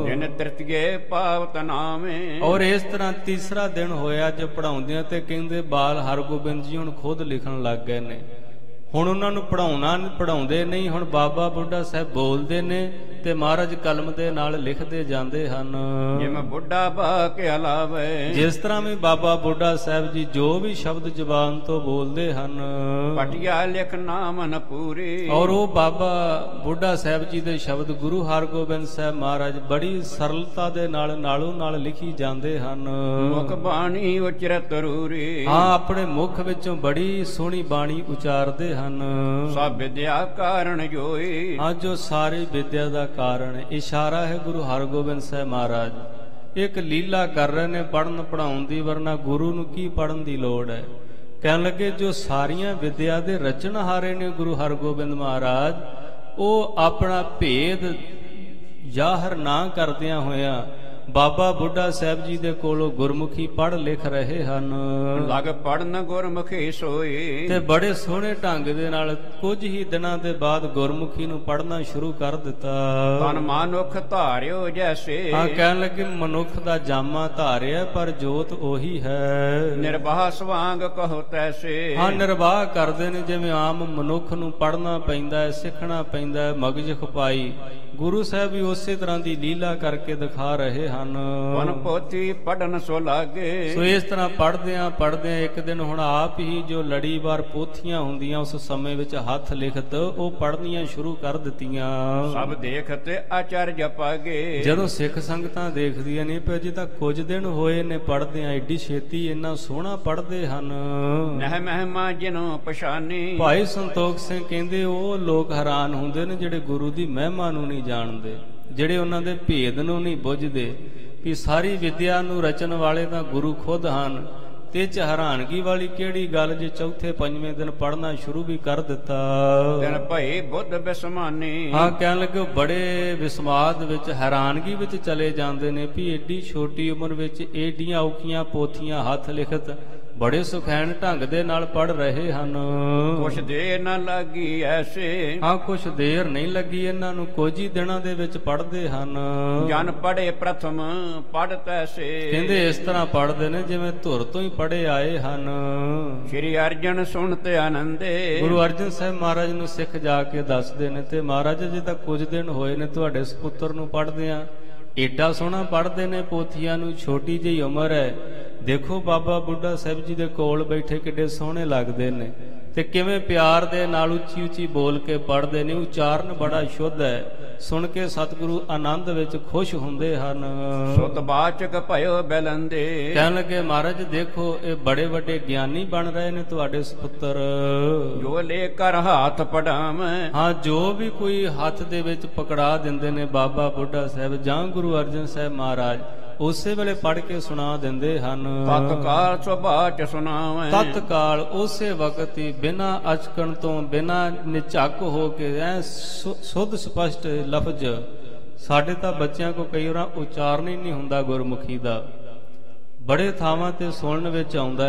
ਜਿਨ ਤ੍ਰਿਤੀਏ ਪਾਵਤ ਨਾਮੇ, ਔਰ ਇਸ ਤਰ੍ਹਾਂ ਤੀਸਰਾ ਦਿਨ ਹੋਇਆ ਜੋ ਪੜ੍ਹਾਉਂਦਿਆਂ ਤੇ ਕਹਿੰਦੇ ਬਾਲ ਹਰਗੋਬਿੰਦ ਜੀ ਹੁਣ ਖੁਦ ਲਿਖਣ ਲੱਗ ਗਏ ਨੇ। ਹੁਣ ਉਹਨਾਂ ਨੂੰ ਪੜਾਉਂਦੇ ਨਹੀਂ, ਹੁਣ ਬਾਬਾ ਬੁੱਢਾ ਸਾਹਿਬ ਬੋਲਦੇ ਨੇ ਤੇ ਮਹਾਰਾਜ ਕਲਮ ਦੇ ਨਾਲ ਲਿਖਦੇ ਜਾਂਦੇ ਹਨ। ਜਿਵੇਂ ਬੁੱਢਾ ਬਾ ਕੇ ਹਲਾਵੇ, ਜਿਸ ਤਰ੍ਹਾਂ ਵੀ ਬਾਬਾ ਬੁੱਢਾ ਸਾਹਿਬ ਜੀ ਜੋ ਵੀ ਸ਼ਬਦ ਜ਼ੁਬਾਨ ਤੋਂ ਬੋਲਦੇ ਹਨ, ਪਟਿਆ ਲਿਖ ਨਾਮ ਨ ਪੂਰੇ। ਔਰ ਉਹ ਬਾਬਾ ਬੁੱਢਾ ਸਾਹਿਬ ਜੀ ਦੇ ਸ਼ਬਦ ਗੁਰੂ ਹਰਗੋਬਿੰਦ ਸਾਹਿਬ ਮਹਾਰਾਜ ਬੜੀ ਸਰਲਤਾ ਦੇ ਨਾਲ ਨਾਲੋਂ ਨਾਲ ਲਿਖੀ ਜਾਂਦੇ ਹਨ। ਮੁਖ ਬਾਣੀ ਉਚਰਤ ਰੂਰੀ, ਹਾਂ, ਆਪਣੇ ਮੁਖ ਵਿੱਚੋਂ ਬੜੀ ਸੋਹਣੀ ਬਾਣੀ ਉਚਾਰਦੇ ਹਨ। ਸਭ ਵਿਦਿਆ ਕਾਰਨ ਜੋਈ, ਹਾਂ, ਜੋ ਸਾਰੀ ਵਿਦਿਆ ਦਾ ਕਾਰਨ। ਇਸ਼ਾਰਾ ਹੈ ਗੁਰੂ ਹਰਗੋਬਿੰਦ ਸਾਹਿਬ ਮਹਾਰਾਜ ਇੱਕ ਲੀਲਾ ਕਰ ਰਹੇ ਨੇ ਪੜ੍ਹਨ ਪੜ੍ਹਾਉਣ ਦੀ, ਵਰਨਾ ਗੁਰੂ ਨੂੰ ਕੀ ਪੜ੍ਹਨ ਦੀ ਲੋੜ ਹੈ। ਕਹਿਣ ਲੱਗੇ ਜੋ ਸਾਰੀਆਂ ਵਿਦਿਆ ਦੇ ਰਚਨਹਾਰੇ ਨੇ ਗੁਰੂ ਹਰਗੋਬਿੰਦ ਮਹਾਰਾਜ, ਉਹ ਆਪਣਾ ਭੇਦ ਜ਼ਾਹਰ ਨਾ ਕਰਦਿਆਂ ਹੋਇਆਂ ਬਾਬਾ ਬੁੱਢਾ ਸਾਹਿਬ ਜੀ ਦੇ ਕੋਲੋਂ ਗੁਰਮੁਖੀ ਪੜ੍ਹ ਲਿਖ ਰਹੇ ਹਨ। ਲਗ ਪੜਨ ਗੁਰਮੁਖੀ ਸੋਈ, ਤੇ ਬੜੇ ਸੋਹਣੇ ਢੰਗ ਦੇ ਨਾਲ ਕੁਝ ਹੀ ਦਿਨਾਂ ਦੇ ਬਾਅਦ ਗੁਰਮੁਖੀ ਨੂੰ ਪੜ੍ਹਨਾ ਸ਼ੁਰੂ ਕਰ ਦਿੱਤਾ। ਤਨ ਮਨੁੱਖ ਧਾਰਿਓ ਜੈਸੇ, ਹਾਂ, ਕਹਿਣ ਲੱਗੇ ਮਨੁੱਖ ਦਾ ਜਾਮਾ ਧਾਰਿਆ ਪਰ ਜੋਤ ਉਹੀ ਹੈ। ਨਿਰਵਾਹ ਸਵਾਂਗ ਕਹੋ ਤੈਸੇ, ਹਾਂ, ਨਿਰਵਾਹ ਕਰਦੇ ਨੇ ਜਿਵੇਂ ਆਮ ਮਨੁੱਖ ਨੂੰ ਪੜ੍ਹਨਾ ਪੈਂਦਾ ਹੈ, ਸਿੱਖਣਾ ਪੈਂਦਾ ਹੈ, ਮਗਜ ਖਪਾਈ। ਗੁਰੂ ਸਾਹਿਬ ਵੀ ਉਸੇ ਤਰ੍ਹਾਂ ਦੀ ਲੀਲਾ ਕਰਕੇ ਦਿਖਾ ਰਹੇ ਹਨ। ਪਨ ਪੋਥੀ ਪੜਨ ਸੋ ਲਾਗੇ, ਸੋ ਇਸ ਤਰ੍ਹਾਂ ਪੜ੍ਹਦਿਆਂ ਇੱਕ ਦਿਨ ਹੁਣ ਆਪ ਹੀ ਜੋ ਲੜੀਵਾਰ ਪੋਥੀਆਂ ਹੁੰਦੀਆਂ ਉਸ ਸਮੇਂ ਵਿੱਚ ਹੱਥ ਲਿਖਤ ਉਹ ਪੜ੍ਹਨੀਆਂ ਸ਼ੁਰੂ ਕਰ ਦਿੱਤੀਆਂ। ਸਭ ਦੇਖਤੇ ਆਚਾਰਜ ਪਾਗੇ, ਜਦੋਂ ਸਿੱਖ ਸੰਗਤਾਂ ਦੇਖਦੀਆਂ ਨੇ ਪਏ ਜੀ ਤਾਂ ਕੁਝ ਦਿਨ ਹੋਏ ਨੇ ਪੜ੍ਹਦਿਆਂ, ਏਡੀ ਛੇਤੀ ਇੰਨਾ ਸੋਹਣਾ ਪੜ੍ਹਦੇ ਹਨ। ਨਹਿ ਮਹਿਮਾ ਜਿਨੋਂ ਪਛਾਨੀ, ਭਾਈ ਸੰਤੋਖ ਸਿੰਘ ਕਹਿੰਦੇ ਉਹ ਲੋਕ ਹੈਰਾਨ ਹੁੰਦੇ ਨੇ ਜਿਹੜੇ ਗੁਰੂ ਦੀ ਮਹਿਮਾ ਨੂੰ ਨਹੀਂ ਜਾਣਦੇ, ਜਿਹੜੇ ਉਹਨਾਂ ਦੇ ਭੇਦ ਨੂੰ ਨਹੀਂ ਬੁੱਝਦੇ ਕਿ ਸਾਰੀ ਵਿਦਿਆ ਨੂੰ ਰਚਣ ਵਾਲੇ ਤਾਂ ਗੁਰੂ ਖੁਦ ਹਨ। ਤੇ ਚ ਹੈਰਾਨਗੀ ਵਾਲੀ ਕਿਹੜੀ ਗੱਲ ਜੇ ਚੌਥੇ ਪੰਜਵੇਂ ਦਿਨ ਪੜ੍ਹਨਾ ਸ਼ੁਰੂ ਵੀ ਕਰ ਦਿੱਤਾ। ਦਿਨ ਭਈ ਬੁੱਧ ਬਿਸਮਾਨੀ, ਹਾਂ, ਕਹਿਣ ਲੱਗੇ ਬੜੇ ਵਿਸਮਾਦ ਵਿੱਚ ਹੈਰਾਨਗੀ ਵਿੱਚ ਚਲੇ ਜਾਂਦੇ ਨੇ ਵੀ ਏਡੀ ਛੋਟੀ ਉਮਰ ਵਿੱਚ ਏਡੀਆਂ ਔਖੀਆਂ ਪੋਥੀਆਂ ਹੱਥ ਲਿਖਤ ਬੜੇ ਸੁਖੈਨ ਢੰਗ ਦੇ ਨਾਲ ਪੜ੍ਹ ਰਹੇ ਹਨ। ਕੁਛ ਦੇਰ ਨਾ ਲੱਗੀ ਐਸੇ, ਹਾਂ, ਕੁਛ ਦੇਰ ਨਹੀਂ ਲੱਗੀ ਇਹਨਾਂ ਨੂੰ, ਕੁਝ ਹੀ ਦਿਨਾਂ ਦੇ ਵਿੱਚ ਪੜ੍ਹਦੇ ਹਨ। ਜਨ ਪੜ੍ਹੇ ਪ੍ਰਥਮ ਪੜ੍ਹ ਤੈਸੇ, ਕਹਿੰਦੇ ਇਸ ਤਰ੍ਹਾਂ ਪੜ੍ਹਦੇ ਨੇ ਜਿਵੇਂ ਧੁਰ ਤੋਂ ਹੀ ਪੜ੍ਹੇ ਆਏ ਹਨ। ਸ਼੍ਰੀ ਅਰਜਨ ਸੁਣ ਤੇ ਆਨੰਦੇ, ਗੁਰੂ ਅਰਜਨ ਸਾਹਿਬ ਮਹਾਰਾਜ ਨੂੰ ਸਿੱਖ ਜਾ ਕੇ ਦੱਸਦੇ ਨੇ ਤੇ ਮਹਾਰਾਜ ਜੀ ਤਾਂ ਕੁਝ ਦਿਨ ਹੋਏ ਨੇ ਤੁਹਾਡੇ ਸਪੁੱਤਰ ਨੂੰ ਪੜ੍ਹਦਿਆਂ, ਏਡਾ ਸੋਹਣਾ ਪੜ੍ਹਦੇ ਨੇ ਪੋਥੀਆਂ ਨੂੰ, ਛੋਟੀ ਜਿਹੀ ਉਮਰ ਹੈ। ਦੇਖੋ ਬਾਬਾ ਬੁੱਢਾ ਸਾਹਿਬ ਜੀ ਦੇ ਕੋਲ ਬੈਠੇ ਕਿੱਡੇ ਸੋਹਣੇ ਲੱਗਦੇ ਨੇ ਤੇ ਕਿਵੇਂ ਪਿਆਰ ਦੇ ਨਾਲ ਉੱਚੀ ਉੱਚੀ ਬੋਲ ਕੇ ਪੜ੍ਹਦੇ ਨੇ। ਉਚਾਰਨ ਬੜਾ ਸ਼ੁੱਧ ਹੈ, ਸੁਣ ਕੇ ਸਤਿਗੁਰੂ ਆਨੰਦ ਵਿੱਚ ਖੁਸ਼ ਹੁੰਦੇ ਹਨ। ਸੁਤ ਬਾਚਕ ਭਇਓ ਬੈਲੰਦੇ, ਕਹਿਣ ਲੱਗੇ ਮਹਾਰਾਜ ਦੇਖੋ ਇਹ ਬੜੇ ਵੱਡੇ ਗਿਆਨੀ ਬਣ ਰਹੇ ਨੇ ਤੁਹਾਡੇ ਸਪੁੱਤਰ। ਜੋ ਲੈ ਕਰ ਹੱਥ ਪੜਾਵੇਂ, ਹਾਂ, ਜੋ ਵੀ ਕੋਈ ਹੱਥ ਦੇ ਵਿੱਚ ਪਕੜਾ ਦਿੰਦੇ ਨੇ ਬਾਬਾ ਬੁੱਢਾ ਸਾਹਿਬ ਜਾਂ ਗੁਰੂ ਅਰਜਨ ਸਾਹਿਬ ਮਹਾਰਾਜ, ਉਸੇ ਵੇਲੇ ਪੜ੍ਹ ਕੇ ਸੁਣਾ ਦਿੰਦੇ ਹਨ। ਤਤਕਾਲ ਸੁਭਾ ਚ ਸੁਣਾਵੇਂ, ਤਤਕਾਲ ਉਸੇ ਵਕਤ ਹੀ ਬਿਨਾਂ ਅਚਕਣ ਤੋਂ, ਬਿਨਾਂ ਨਿਝੱਕ ਹੋ ਕੇ ਐ ਸੁੱਧ ਸਪਸ਼ਟ ਲਫ਼ਜ਼। ਸਾਡੇ ਤਾਂ ਬੱਚਿਆਂ ਕੋ ਕਈ ਵਾਰ ਉਚਾਰਨ ਹੀ ਨਹੀਂ ਹੁੰਦਾ ਗੁਰਮੁਖੀ ਦਾ, ਬੜੇ ਥਾਵਾਂ ਤੇ ਸੁਣਨ ਵਿੱਚ ਆਉਂਦਾ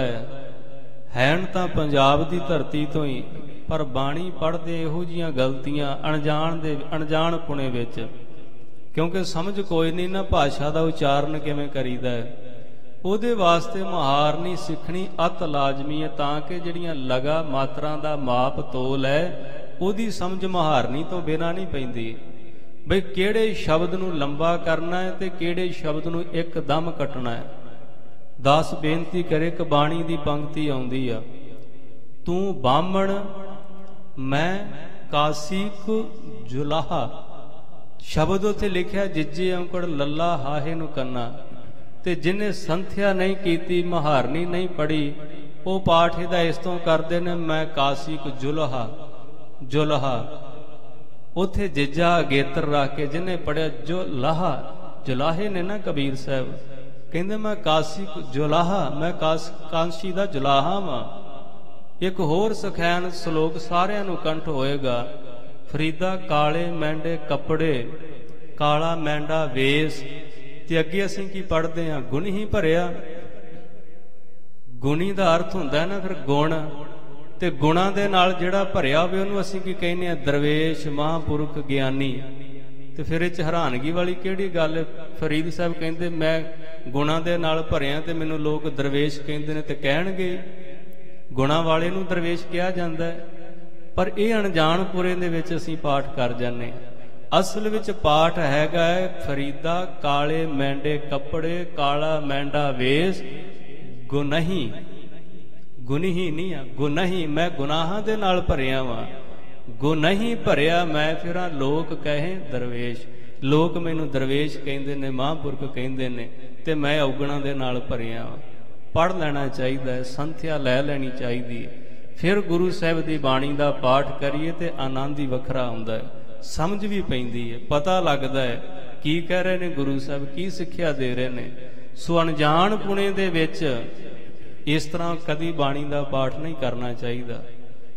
ਹੈਣ ਤਾਂ ਪੰਜਾਬ ਦੀ ਧਰਤੀ ਤੋਂ ਹੀ, ਪਰ ਬਾਣੀ ਪੜ੍ਹਦੇ ਇਹੋ ਜੀਆਂ ਗਲਤੀਆਂ ਅਣਜਾਣ ਪੁਣੇ ਵਿੱਚ, ਕਿਉਂਕਿ ਸਮਝ ਕੋਈ ਨਹੀਂ ਨਾ ਭਾਸ਼ਾ ਦਾ ਉਚਾਰਨ ਕਿਵੇਂ ਕਰੀਦਾ ਹੈ। ਉਹਦੇ ਵਾਸਤੇ ਮੁਹਾਰਨੀ ਸਿੱਖਣੀ ਅਤ ਲਾਜ਼ਮੀ ਹੈ, ਤਾਂ ਕਿ ਜਿਹੜੀਆਂ ਲਗਾ ਮਾਤਰਾ ਦਾ ਮਾਪ ਤੋਲ ਹੈ ਉਹਦੀ ਸਮਝ ਮੁਹਾਰਨੀ ਤੋਂ ਬਿਨਾਂ ਨਹੀਂ ਪੈਂਦੀ। ਬਈ ਕਿਹੜੇ ਸ਼ਬਦ ਨੂੰ ਲੰਬਾ ਕਰਨਾ ਹੈ ਤੇ ਕਿਹੜੇ ਸ਼ਬਦ ਨੂੰ ਇੱਕਦਮ ਕੱਟਣਾ ਹੈ। ਦਾਸ ਬੇਨਤੀ ਕਰੇ ਕਿ ਬਾਣੀ ਦੀ ਪੰਕਤੀ ਆਉਂਦੀ ਆ, ਤੂੰ ਬਾਹਮਣ ਮੈਂ ਕਾਸੀਕ ਜੁਲਾਹਾ, ਸ਼ਬਦ ਉੱਥੇ ਲਿਖਿਆ ਜਿੱਜੇ ਔਂਕੜ ਲੱਲਾ ਹਾਹੇ ਨੂੰ ਕੰਨਾ, ਤੇ ਜਿਹਨੇ ਸੰਥਿਆ ਨਹੀਂ ਕੀਤੀ, ਮੁਹਾਰਨੀ ਨਹੀਂ ਪੜ੍ਹੀ, ਉਹ ਪਾਠ ਇਹਦਾ ਇਸ ਤੋਂ ਕਰਦੇ ਨੇ ਮੈਂ ਕਾਸੀਕ ਜੁਲਹਾ, ਉੱਥੇ ਜਿੱਜਾ ਅਗੇਤਰ ਰੱਖ ਕੇ ਜਿਹਨੇ ਪੜਿਆ ਜੁਲਾਹੇ ਨੇ ਨਾ ਕਬੀਰ ਸਾਹਿਬ ਕਹਿੰਦੇ ਮੈਂ ਕਾਸੀਕ ਜੁਲਾਹਾ, ਮੈਂ ਕਾਂਸ਼ੀ ਦਾ ਜੁਲਾਹਾ ਵਾਂ। ਇੱਕ ਹੋਰ ਸਖੈਨ ਸ਼ਲੋਕ ਸਾਰਿਆਂ ਨੂੰ ਕੰਠ ਹੋਏਗਾ, ਫਰੀਦਾ ਕਾਲੇ ਮੈਂਡੇ ਕੱਪੜੇ, ਕਾਲਾ ਮੈਂਡਾ ਵੇਸ। ਤੇ ਅੱਗੇ ਅਸੀਂ ਕੀ ਪੜ੍ਹਦੇ ਹਾਂ, ਗੁਣ ਹੀ ਭਰਿਆ। ਗੁਣੀ ਦਾ ਅਰਥ ਹੁੰਦਾ ਨਾ ਫਿਰ ਗੁਣ, ਤੇ ਗੁਣਾਂ ਦੇ ਨਾਲ ਜਿਹੜਾ ਭਰਿਆ ਹੋਵੇ ਉਹਨੂੰ ਅਸੀਂ ਕੀ ਕਹਿੰਦੇ ਆ, ਦਰਵੇਸ਼, ਮਹਾਂਪੁਰਖ, ਗਿਆਨੀ। ਤੇ ਫਿਰ ਇਹ ਚ ਹੈਰਾਨਗੀ ਵਾਲੀ ਕਿਹੜੀ ਗੱਲ। ਫਰੀਦ ਸਾਹਿਬ ਕਹਿੰਦੇ ਮੈਂ ਗੁਣਾਂ ਦੇ ਨਾਲ ਭਰਿਆ ਤੇ ਮੈਨੂੰ ਲੋਕ ਦਰਵੇਸ਼ ਕਹਿੰਦੇ ਨੇ, ਤੇ ਕਹਿਣਗੇ ਗੁਣਾਂ ਵਾਲੇ ਨੂੰ ਦਰਵੇਸ਼ ਕਿਹਾ ਜਾਂਦਾ ਹੈ, ਪਰ ਇਹ ਅਣਜਾਣਪੁਰੇ ਦੇ ਵਿੱਚ ਅਸੀਂ ਪਾਠ ਕਰ ਜਾਂਦੇ ਹਾਂ। ਅਸਲ ਵਿੱਚ ਪਾਠ ਹੈਗਾ ਹੈ ਫਰੀਦਾ ਕਾਲੇ ਮੈਂਡੇ ਕੱਪੜੇ ਕਾਲਾ ਮੈਂਡਾ ਵੇਸ ਗੁਨਹੀ ਗੁਨਹੀ ਨਹੀਂ ਆ ਗੁਨਹੀ ਮੈਂ ਗੁਨਾਹਾਂ ਦੇ ਨਾਲ ਭਰਿਆ ਵਾਂ ਗੁਨਹੀ ਭਰਿਆ ਮੈਂ ਫਿਰਾਂ ਲੋਕ ਕਹੇ ਦਰਵੇਸ਼ ਲੋਕ ਮੈਨੂੰ ਦਰਵੇਸ਼ ਕਹਿੰਦੇ ਨੇ ਮਹਾਂਪੁਰਖ ਕਹਿੰਦੇ ਨੇ ਤੇ ਮੈਂ ਔਗਣਾਂ ਦੇ ਨਾਲ ਭਰਿਆ ਵਾਂ। ਪੜ੍ਹ ਲੈਣਾ ਚਾਹੀਦਾ ਹੈ ਸੰਥਿਆ ਲੈ ਲੈਣੀ ਚਾਹੀਦੀ ਹੈ ਫਿਰ ਗੁਰੂ ਸਾਹਿਬ ਦੀ ਬਾਣੀ ਦਾ ਪਾਠ ਕਰੀਏ ਤੇ ਆਨੰਦ ਹੀ ਵੱਖਰਾ ਆਉਂਦਾ ਹੈ ਸਮਝ ਵੀ ਪੈਂਦੀ ਹੈ ਪਤਾ ਲੱਗਦਾ ਹੈ ਕੀ ਕਹਿ ਰਹੇ ਨੇ ਗੁਰੂ ਸਾਹਿਬ ਕੀ ਸਿੱਖਿਆ ਦੇ ਰਹੇ ਨੇ। ਸੋ ਅਣਜਾਣ ਪੁਣੇ ਦੇ ਵਿੱਚ ਇਸ ਤਰ੍ਹਾਂ ਕਦੀ ਬਾਣੀ ਦਾ ਪਾਠ ਨਹੀਂ ਕਰਨਾ ਚਾਹੀਦਾ।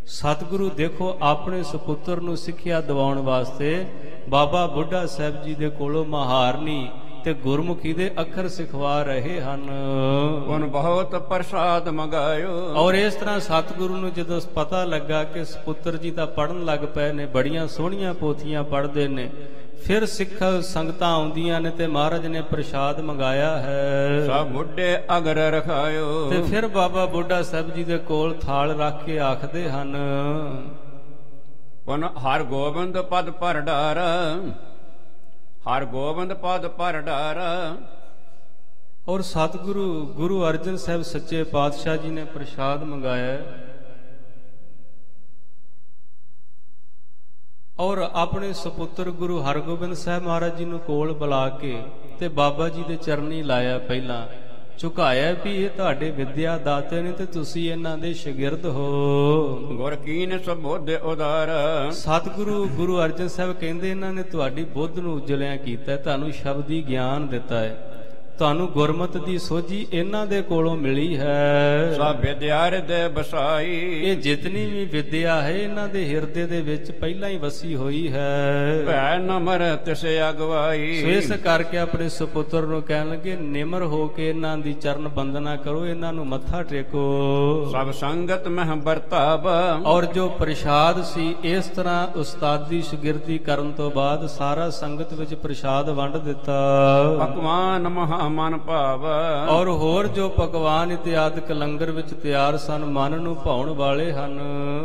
ਸਤਿਗੁਰੂ ਦੇਖੋ ਆਪਣੇ ਸੁਪੁੱਤਰ ਨੂੰ ਸਿੱਖਿਆ ਦਿਵਾਉਣ ਵਾਸਤੇ ਬਾਬਾ ਬੁੱਢਾ ਸਾਹਿਬ ਜੀ ਦੇ ਕੋਲੋਂ ਮਹਾਰਨੀ ਤੇ ਗੁਰਮੁਖੀ ਦੇ ਅੱਖਰ ਸਿਖਵਾ ਰਹੇ ਹਨ। ਹੁਣ ਬਹੁਤ ਪ੍ਰਸਾਦ ਮੰਗਾਇਓ। ਔਰ ਇਸ ਤਰ੍ਹਾਂ ਸਤਿਗੁਰੂ ਨੂੰ ਜਦੋਂ ਪਤਾ ਲੱਗਾ ਕਿ ਸੁਪੁੱਤਰ ਜੀ ਤਾਂ ਪੜ੍ਹਨ ਲੱਗ ਪਏ ਨੇ ਬੜੀਆਂ ਸੋਹਣੀਆਂ ਪੋਥੀਆਂ ਪੜ੍ਹਦੇ ਨੇ ਫਿਰ ਸਿੱਖ ਸੰਗਤਾਂ ਆਉਂਦੀਆਂ ਨੇ ਤੇ ਮਹਾਰਾਜ ਨੇ ਪ੍ਰਸ਼ਾਦ ਮੰਗਾਇਆ ਹੈ ਸਭ ਬੁੱਢੇ ਅਗਰ ਰਖਾਇਓ। ਤੇ ਫਿਰ ਬਾਬਾ ਬੁੱਢਾ ਸਾਹਿਬ ਜੀ ਦੇ ਕੋਲ ਥਾਲ ਰੱਖ ਕੇ ਆਖਦੇ ਹਨ ਪੁਨ ਹਰ ਗੋਬਿੰਦ ਪਦ ਪਰ ਡਾਰ ਹਰ ਗੋਬਿੰਦ ਪਦ ਪਰ ਡਾਰ। ਔਰ ਸਤਿਗੁਰੂ ਗੁਰੂ ਅਰਜਨ ਸਾਹਿਬ ਸੱਚੇ ਪਾਤਸ਼ਾਹ ਜੀ ਨੇ ਪ੍ਰਸ਼ਾਦ ਮੰਗਾਇਆ ਔਰ ਆਪਣੇ ਸੁਪੁੱਤਰ ਗੁਰੂ ਹਰਗੋਬਿੰਦ ਸਾਹਿਬ ਮਹਾਰਾਜ ਜੀ ਨੂੰ ਕੋਲ ਬੁਲਾ ਕੇ ਤੇ ਬਾਬਾ ਜੀ ਦੇ ਚਰਨੀ ਲਾਇਆ ਪਹਿਲਾਂ ਝੁਕਾਇਆ ਵੀ ਇਹ ਤੁਹਾਡੇ ਵਿਦਿਆ ਦਾਤੇ ਨੇ ਤੇ ਤੁਸੀਂ ਇਹਨਾਂ ਦੇ ਸ਼ਾਗਿਰਦ ਹੋ। ਗੁਰ ਕੀਨ ਸੁਬੁੱਧ ਉਦਾਰ। ਸਤਿਗੁਰੂ ਗੁਰੂ ਅਰਜਨ ਸਾਹਿਬ ਕਹਿੰਦੇ ਇਹਨਾਂ ਨੇ ਤੁਹਾਡੀ ਬੁੱਧ ਨੂੰ ਉਜਲਿਆ ਕੀਤਾ ਤੁਹਾਨੂੰ ਸ਼ਬਦੀ ਗਿਆਨ ਦਿੱਤਾ ਹੈ ਤੁਹਾਨੂੰ ਗੁਰਮਤਿ ਦੀ ਸੋਝੀ ਇਹਨਾਂ ਦੇ ਕੋਲੋਂ ਮਿਲੀ ਹੈ। ਸਭ ਵਿਦਿਆ ਹਿਰਦੇ ਬਸਾਈ। ਇਹ ਜਿਤਨੀ ਵੀ ਵਿਦਿਆ ਹੈ ਇਹਨਾਂ ਦੇ ਹਿਰਦੇ ਦੇ ਵਿੱਚ ਪਹਿਲਾਂ ਹੀ ਵਸੀ ਹੋਈ ਹੈ। ਭੈ ਨਮਰ ਤਿਸੇ ਅਗਵਾਈ। ਸੋ ਇਸ ਕਰਕੇ ਆਪਣੇ ਸੁਪੁੱਤਰ ਨੂੰ ਕਹਿਣ ਲੱਗੇ ਨਿਮਰ ਹੋ ਕੇ ਇਹਨਾਂ ਦੀ ਚਰਨ ਬੰਦਨਾ ਕਰੋ ਇਹਨਾਂ ਨੂੰ ਮੱਥਾ ਟੇਕੋ। ਸਭ ਸੰਗਤ ਮਹਿ ਵਰਤਾਵ। ਔਰ ਜੋ ਪ੍ਰਸ਼ਾਦ ਸੀ ਇਸ ਤਰ੍ਹਾਂ ਉਸਤਾਦੀ ਸ਼ਾਗਿਰਦੀ ਕਰਨ ਤੋਂ ਬਾਅਦ ਸਾਰਾ ਸੰਗਤ ਵਿੱਚ ਪ੍ਰਸ਼ਾਦ ਵੰਡ ਦਿੱਤਾ। ਪਕਵਾਨ ਮਹਾ ਮਨ ਭਾਵ। ਔਰ ਹੋਰ ਜੋ ਪਕਵਾਨ ਇਤਿਆਦਿਕ ਲੰਗਰ ਵਿੱਚ ਤਿਆਰ ਸਨ ਮਨ ਨੂੰ ਭਾਉਣ ਵਾਲੇ ਹਨ।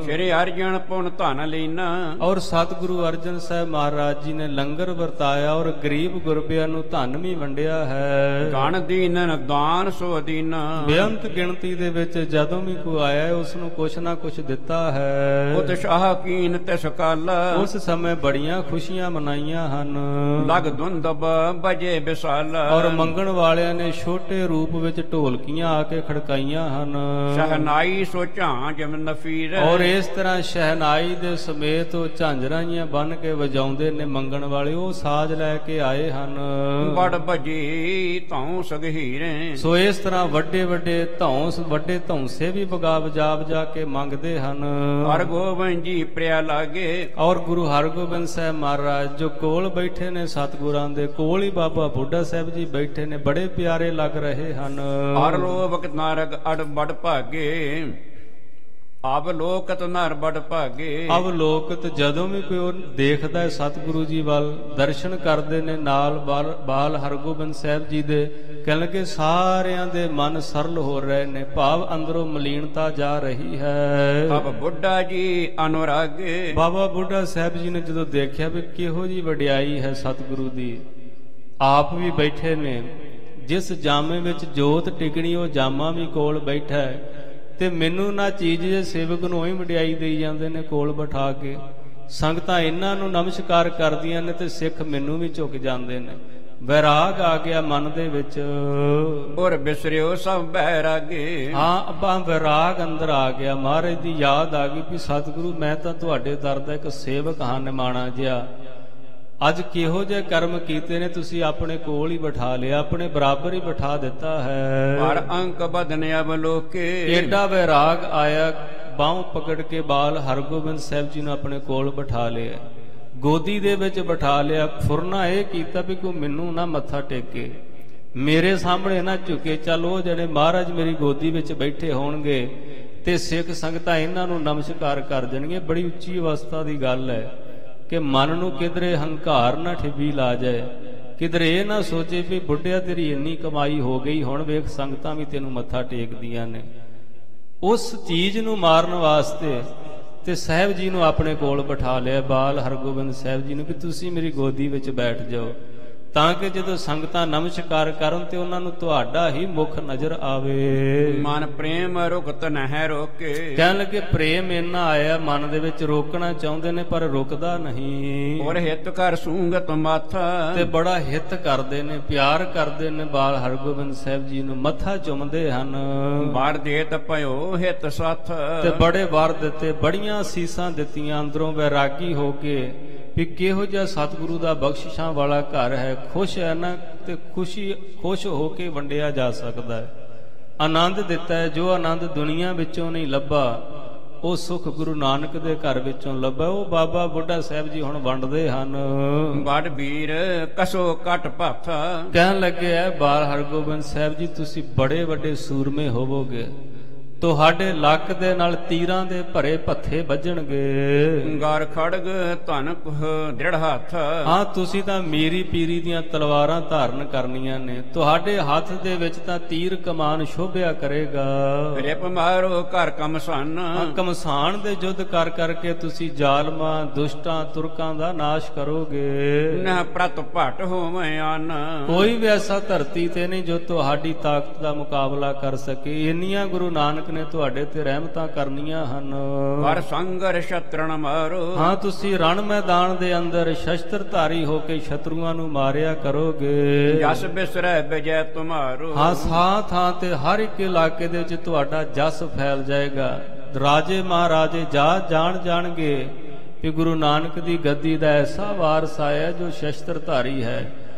ਸ੍ਰੀ ਅਰਜਨ ਪੁਨ ਧਨ ਲੀਨਾ। ਔਰ ਸਤਿਗੁਰੂ ਅਰਜਨ ਸਾਹਿਬ ਮਹਾਰਾਜ ਜੀ ਨੇ ਲੰਗਰ ਵਰਤਾਇਆ ਔਰ ਗਰੀਬ ਗੁਰਬਿਆਂ ਨੂੰ ਧਨ ਵੀ ਵੰਡਿਆ ਹੈ। ਗਣ ਦੀਨਨ ਦਾਨ ਸੋ ਦੀਨਾ। ਬੇਅੰਤ ਗਿਣਤੀ ਦੇ ਵਿੱਚ ਜਦੋਂ ਵੀ ਕੋਈ ਆਇਆ ਉਸ ਨੂੰ ਕੁਛ ਨਾ ਕੁਛ ਦਿੱਤਾ ਹੈ। ਉਤਸ਼ਾਹ ਕੀਨ ਤਿਸ ਕਾਲ। ਉਸ ਸਮੇਂ ਬੜੀਆਂ ਖੁਸ਼ੀਆਂ ਮਨਾਈਆਂ ਹਨ। ਲਗ ਧੁੰਦਬ ਬਜੇ ਵਿਸਾਲ। ਔਰ ਮੰਗਣ ਵਾਲਿਆਂ ਨੇ ਛੋਟੇ ਰੂਪ ਵਿੱਚ ਢੋਲਕੀਆਂ ਆ ਕੇ ਖੜਕਾਈਆਂ ਹਨ। ਸ਼ਹਨਾਈ ਸੋ ਝਾਂਜ ਨਫੀਰ। ਔਰ ਇਸ ਤਰ੍ਹਾਂ ਸ਼ਹਿਨਾਈ ਦੇ ਸਮੇਤ ਉਹ ਝਾਂਜਰਾਈਆਂ ਬੰਨ ਕੇ ਵਜਾਉਂਦੇ ਨੇ ਮੰਗਣ ਵਾਲੇ ਉਹ ਸਾਜ਼ ਲੈ ਕੇ ਆਏ ਹਨ। ਬੜ ਭਜੀ ਧੌਂ ਸਗਹੀਰੇ। ਸੋ ਇਸ ਤਰ੍ਹਾਂ ਵੱਡੇ ਵੱਡੇ ਵੱਡੇ ਧੌਂਸੇ ਵੀ ਵਜਾ ਕੇ ਮੰਗਦੇ ਹਨ। ਹਰਗੋਬਿੰਦ ਜੀ ਪ੍ਰਿਆ ਲਾਗੇ। ਔਰ ਗੁਰੂ ਹਰਗੋਬਿੰਦ ਸਾਹਿਬ ਮਹਾਰਾਜ ਜੋ ਕੋਲ ਬੈਠੇ ਨੇ ਸਤਿਗੁਰਾਂ ਦੇ ਕੋਲ ਹੀ ਬਾਬਾ ਬੁੱਢਾ ਸਾਹਿਬ ਜੀ ਬੈਠੇ ਨੇ ਬੜੇ ਪਿਆਰੇ ਲੱਗ ਰਹੇ ਹਨ। ਹਰ ਲੋਕ ਨਾਰਗ ਅੜ ਬੜ ਭਾਗੇ। ਅਬ ਲੋਕਤ ਨਰ ਬੜ ਭਾਗੇ। ਅਬ ਲੋਕਤ ਜਦੋਂ ਵੀ ਕੋਈ ਦੇਖਦਾ ਹੈ ਸਤਿਗੁਰੂ ਜੀ ਵੱਲ ਦਰਸ਼ਨ ਕਰਦੇ ਨੇ ਨਾਲ ਬਾਲ ਹਰਗੋਬਿੰਦ ਸਾਹਿਬ ਜੀ ਦੇ ਕਹਿਣ ਲੱਗੇ ਸਾਰਿਆਂ ਦੇ ਮਨ ਸਰਲ ਹੋ ਰਹੇ ਨੇ ਭਾਵ ਅੰਦਰੋਂ ਮਲੀਨਤਾ ਜਾ ਰਹੀ ਹੈ। ਅਬ ਬੁੱਢਾ ਜੀ ਅਨੁਰਾਗੇ। ਬਾਬਾ ਬੁੱਢਾ ਸਾਹਿਬ ਜੀ ਨੇ ਜਦੋਂ ਦੇਖਿਆ ਵੀ ਕਿਹੋ ਜੀ ਵਡਿਆਈ ਹੈ ਸਤਿਗੁਰੂ ਦੀ ਆਪ ਵੀ ਬੈਠੇ ਨੇ ਜਿਸ ਜਾਮੇ ਵਿੱਚ ਜੋਤ ਟਿਕਣੀ ਉਹ ਜਾਮਾ ਵੀ ਕੋਲ ਬੈਠਾ ਹੈ ਤੇ ਮੈਨੂੰ ਨਾ ਚੀਜ਼ ਜੇ ਸੇਵਕ ਨੂੰ ਹੀ ਵਡਿਆਈ ਦੇਈ ਜਾਂਦੇ ਨੇ ਕੋਲ ਬਿਠਾ ਕੇ ਸੰਗਤਾਂ ਇਹਨਾਂ ਨੂੰ ਨਮਸਕਾਰ ਕਰਦੀਆਂ ਨੇ ਤੇ ਸਿੱਖ ਮੈਨੂੰ ਵੀ ਝੁਕ ਜਾਂਦੇ ਨੇ। ਵੈਰਾਗ ਆ ਗਿਆ ਮਨ ਦੇ ਵਿੱਚ। ਔਰ ਬਿਸਰਿਓ ਸਭ ਬੈਰਾਗੇ। ਹਾਂ ਅੱਬਾ ਵੈਰਾਗ ਅੰਦਰ ਆ ਗਿਆ ਮਹਾਰਾਜ ਦੀ ਯਾਦ ਆ ਗਈ ਵੀ ਸਤਿਗੁਰੂ ਮੈਂ ਤਾਂ ਤੁਹਾਡੇ ਦਰ ਦਾ ਇੱਕ ਸੇਵਕ ਹਾਂ ਨਿਮਾਣਾ ਜਿਹਾ ਅੱਜ ਕਿਹੋ ਜਿਹੇ ਕਰਮ ਕੀਤੇ ਨੇ ਤੁਸੀਂ ਆਪਣੇ ਕੋਲ ਹੀ ਬਿਠਾ ਲਿਆ ਆਪਣੇ ਬਰਾਬਰ ਹੀ ਬਿਠਾ ਦਿੱਤਾ ਹੈ। ਪਰ ਅੰਕ ਬਦਨ ਅਵਲੋਕੇ। ਏਡਾ ਵੈਰਾਗ ਆਇਆ ਬਾਹੋਂ ਪਕੜ ਕੇ ਬਾਲ ਹਰਗੋਬਿੰਦ ਸਾਹਿਬ ਜੀ ਨੂੰ ਆਪਣੇ ਕੋਲ ਬਿਠਾ ਲਿਆ ਗੋਦੀ ਦੇ ਵਿੱਚ ਬਿਠਾ ਲਿਆ। ਫੁਰਨਾ ਇਹ ਕੀਤਾ ਵੀ ਕੋਈ ਮੈਨੂੰ ਨਾ ਮੱਥਾ ਟੇਕੇ ਮੇਰੇ ਸਾਹਮਣੇ ਨਾ ਝੁਕੇ। ਚੱਲ ਉਹ ਜਿਹੜੇ ਮਹਾਰਾਜ ਮੇਰੀ ਗੋਦੀ ਵਿੱਚ ਬੈਠੇ ਹੋਣਗੇ ਤੇ ਸਿੱਖ ਸੰਗਤਾਂ ਇਹਨਾਂ ਨੂੰ ਨਮਸਕਾਰ ਕਰ ਦੇਣਗੇ। ਬੜੀ ਉੱਚੀ ਅਵਸਥਾ ਦੀ ਗੱਲ ਹੈ ਕਿ ਮਨ ਨੂੰ ਕਿਧਰੇ ਹੰਕਾਰ ਨਾ ਠਿੱਬੀ ਲਾ ਜਾਏ ਕਿਧਰੇ ਇਹ ਨਾ ਸੋਚੇ ਵੀ ਬੁੱਢਿਆ ਤੇਰੀ ਇੰਨੀ ਕਮਾਈ ਹੋ ਗਈ ਹੁਣ ਵੇਖ ਸੰਗਤਾਂ ਵੀ ਤੈਨੂੰ ਮੱਥਾ ਟੇਕਦੀਆਂ ਨੇ। ਉਸ ਚੀਜ਼ ਨੂੰ ਮਾਰਨ ਵਾਸਤੇ ਤੇ ਸਾਹਿਬ ਜੀ ਨੂੰ ਆਪਣੇ ਕੋਲ ਬਿਠਾ ਲਿਆ, ਬਾਲ ਹਰਗੋਬਿੰਦ ਸਾਹਿਬ ਜੀ ਨੂੰ, ਕਿ ਤੁਸੀਂ ਮੇਰੀ ਗੋਦੀ ਵਿੱਚ ਬੈਠ ਜਾਓ, ਤਾਂ ਕਿ ਜਦੋਂ ਸੰਗਤਾਂ ਨਮਸਕਾਰ ਕਰਨ ਤੇ ਉਹਨਾਂ ਨੂੰ ਤੁਹਾਡਾ ਹੀ ਮੁਖ ਨਜ਼ਰ ਆਵੇ। ਮਨ ਪ੍ਰੇਮ ਰੁਕਤ ਨਹਿ ਰੋਕੇ। ਕਹਿਣ ਲੱਗੇ ਪ੍ਰੇਮ ਇੰਨਾ ਆਇਆ ਮਨ ਦੇ ਵਿੱਚ, ਰੋਕਣਾ ਚਾਹੁੰਦੇ ਨੇ ਪਰ ਰੁਕਦਾ ਨਹੀਂ। ਔਰ ਹਿਤ ਕਰ ਸੂੰਗਤ ਮੱਥਾ। ਤੇ ਬੜਾ ਹਿੱਤ ਕਰਦੇ ਨੇ, ਪਿਆਰ ਕਰਦੇ ਨੇ ਬਾਲ ਹਰਗੋਬਿੰਦ ਸਾਹਿਬ ਜੀ ਨੂੰ, ਮੱਥਾ ਚੁੰਮਦੇ ਹਨ। ਵਰ ਦੇਤ ਭਇਓ ਹਿਤ ਸਾਥ। ਤੇ ਬੜੇ ਵਰ ਦਿੱਤੇ, ਬੜੀਆਂ ਅਸੀਸਾਂ ਦਿੱਤੀਆਂ, ਅੰਦਰੋਂ ਵੈਰਾਗੀ ਹੋ ਕੇ ਵੀ ਕਿਹੋ ਜਿਹਾ ਸਤਿਗੁਰੂ ਦਾ ਬਖਸ਼ਿਸ਼ਾਂ ਵਾਲਾ ਘਰ ਹੈ, ਖੁਸ਼ ਹੈ ਨਾ, ਤੇ ਖੁਸ਼ ਹੋ ਕੇ ਵੰਡਿਆ ਜਾ ਸਕਦਾ ਹੈ। ਆਨੰਦ ਦਿੱਤਾ ਹੈ, ਜੋ ਆਨੰਦ ਦੁਨੀਆ ਵਿੱਚੋਂ ਨਹੀਂ ਲੱਭਾ ਉਹ ਸੁਖ ਗੁਰੂ ਨਾਨਕ ਦੇ ਘਰ ਵਿੱਚੋਂ ਲੱਭਾ। ਉਹ ਬਾਬਾ ਬੁੱਢਾ ਸਾਹਿਬ ਜੀ ਹੁਣ ਵੰਡਦੇ ਹਨ। ਬੜ ਵੀਰ ਕਸੋ ਕਟ ਭੱਥ। ਕਹਿਣ ਲੱਗੇ ਹੈ ਬਾਲ ਹਰਗੋਬਿੰਦ ਸਾਹਿਬ ਜੀ, ਤੁਸੀਂ ਬੜੇ ਵੱਡੇ ਸੂਰਮੇ ਹੋਵੋਗੇ, ਤੁਹਾਡੇ ਲੱਕ ਦੇ ਨਾਲ ਤੀਰਾਂ ਦੇ ਭਰੇ ਭੱਥੇ ਵੱਜਣਗੇ। ਗਰ ਖੜਗ ਧਨ ਦ੍ਰਿੜ ਹੱਥ। ਹਾਂ, ਤੁਸੀਂ ਤਾਂ ਮੀਰੀ ਪੀਰੀ ਦੀਆਂ ਤਲਵਾਰਾਂ ਧਾਰਨ ਕਰਨੀਆਂ ਨੇ, ਤੁਹਾਡੇ ਹੱਥ ਦੇ ਵਿੱਚ ਤਾਂ ਤੀਰ ਕਮਾਨ ਸ਼ੋਭਿਆ ਕਰੇਗਾ। ਰਿਪ ਮਾਰੋ ਘਰ ਕਮਸਾਨ। ਕਮਸਾਨ ਦੇ ਯੁੱਧ ਕਰ ਕਰਕੇ ਤੁਸੀਂ ਜ਼ਾਲਮਾਂ, ਦੁਸ਼ਟਾਂ, ਤੁਰਕਾਂ ਦਾ ਨਾਸ਼ ਕਰੋਗੇ। ਨਾ ਪ੍ਰਤ ਭਟ ਹੋਵੇਂ ਆਨ। ਕੋਈ ਵੀ ਐਸਾ ਧਰਤੀ ਤੇ ਨਹੀਂ ਜੋ ਤੁਹਾਡੀ ਤਾਕਤ ਦਾ ਮੁਕਾਬਲਾ ਕਰ ਸਕੇ। ਇੰਨੀਆਂ ਗੁਰੂ ਨਾਨਕ ਨੇ ਤੁਹਾਡੇ ਤੇ ਰਹਿਮਤਾਂ ਕਰਨੀਆਂ ਹਨ। ਪਰ ਸੰਗਰ ਸ਼ਤਰਣ ਮਾਰੋ। ਹਾਂ, ਤੁਸੀਂ ਰਣ ਮੈਦਾਨ ਦੇ ਅੰਦਰ ਸ਼ਸਤਰਧਾਰੀ ਹੋ ਕੇ ਸ਼ਤਰੂਆਂ ਨੂੰ ਮਾਰਿਆ ਕਰੋਗੇ। ਜਸ ਬਿਸਰੈ ਵਿਜੈ ਤੁਮਾਰੋ। ਹਾਂ, ਥਾਂ ਤੇ ਹਰ ਇੱਕ ਇਲਾਕੇ ਦੇ ਵਿੱਚ ਤੁਹਾਡਾ ਜਸ ਫੈਲ ਜਾਏਗਾ। ਰਾਜੇ ਮਹਾਰਾਜੇ ਜਾਣਗੇ ਕਿ ਗੁਰੂ ਨਾਨਕ ਦੀ ਗੱਦੀ ਦਾ ਐਸਾ ਵਾਰਸ ਆਇਆ ਜੋ ਸ਼ਸਤਰਧਾਰੀ ਹੈ,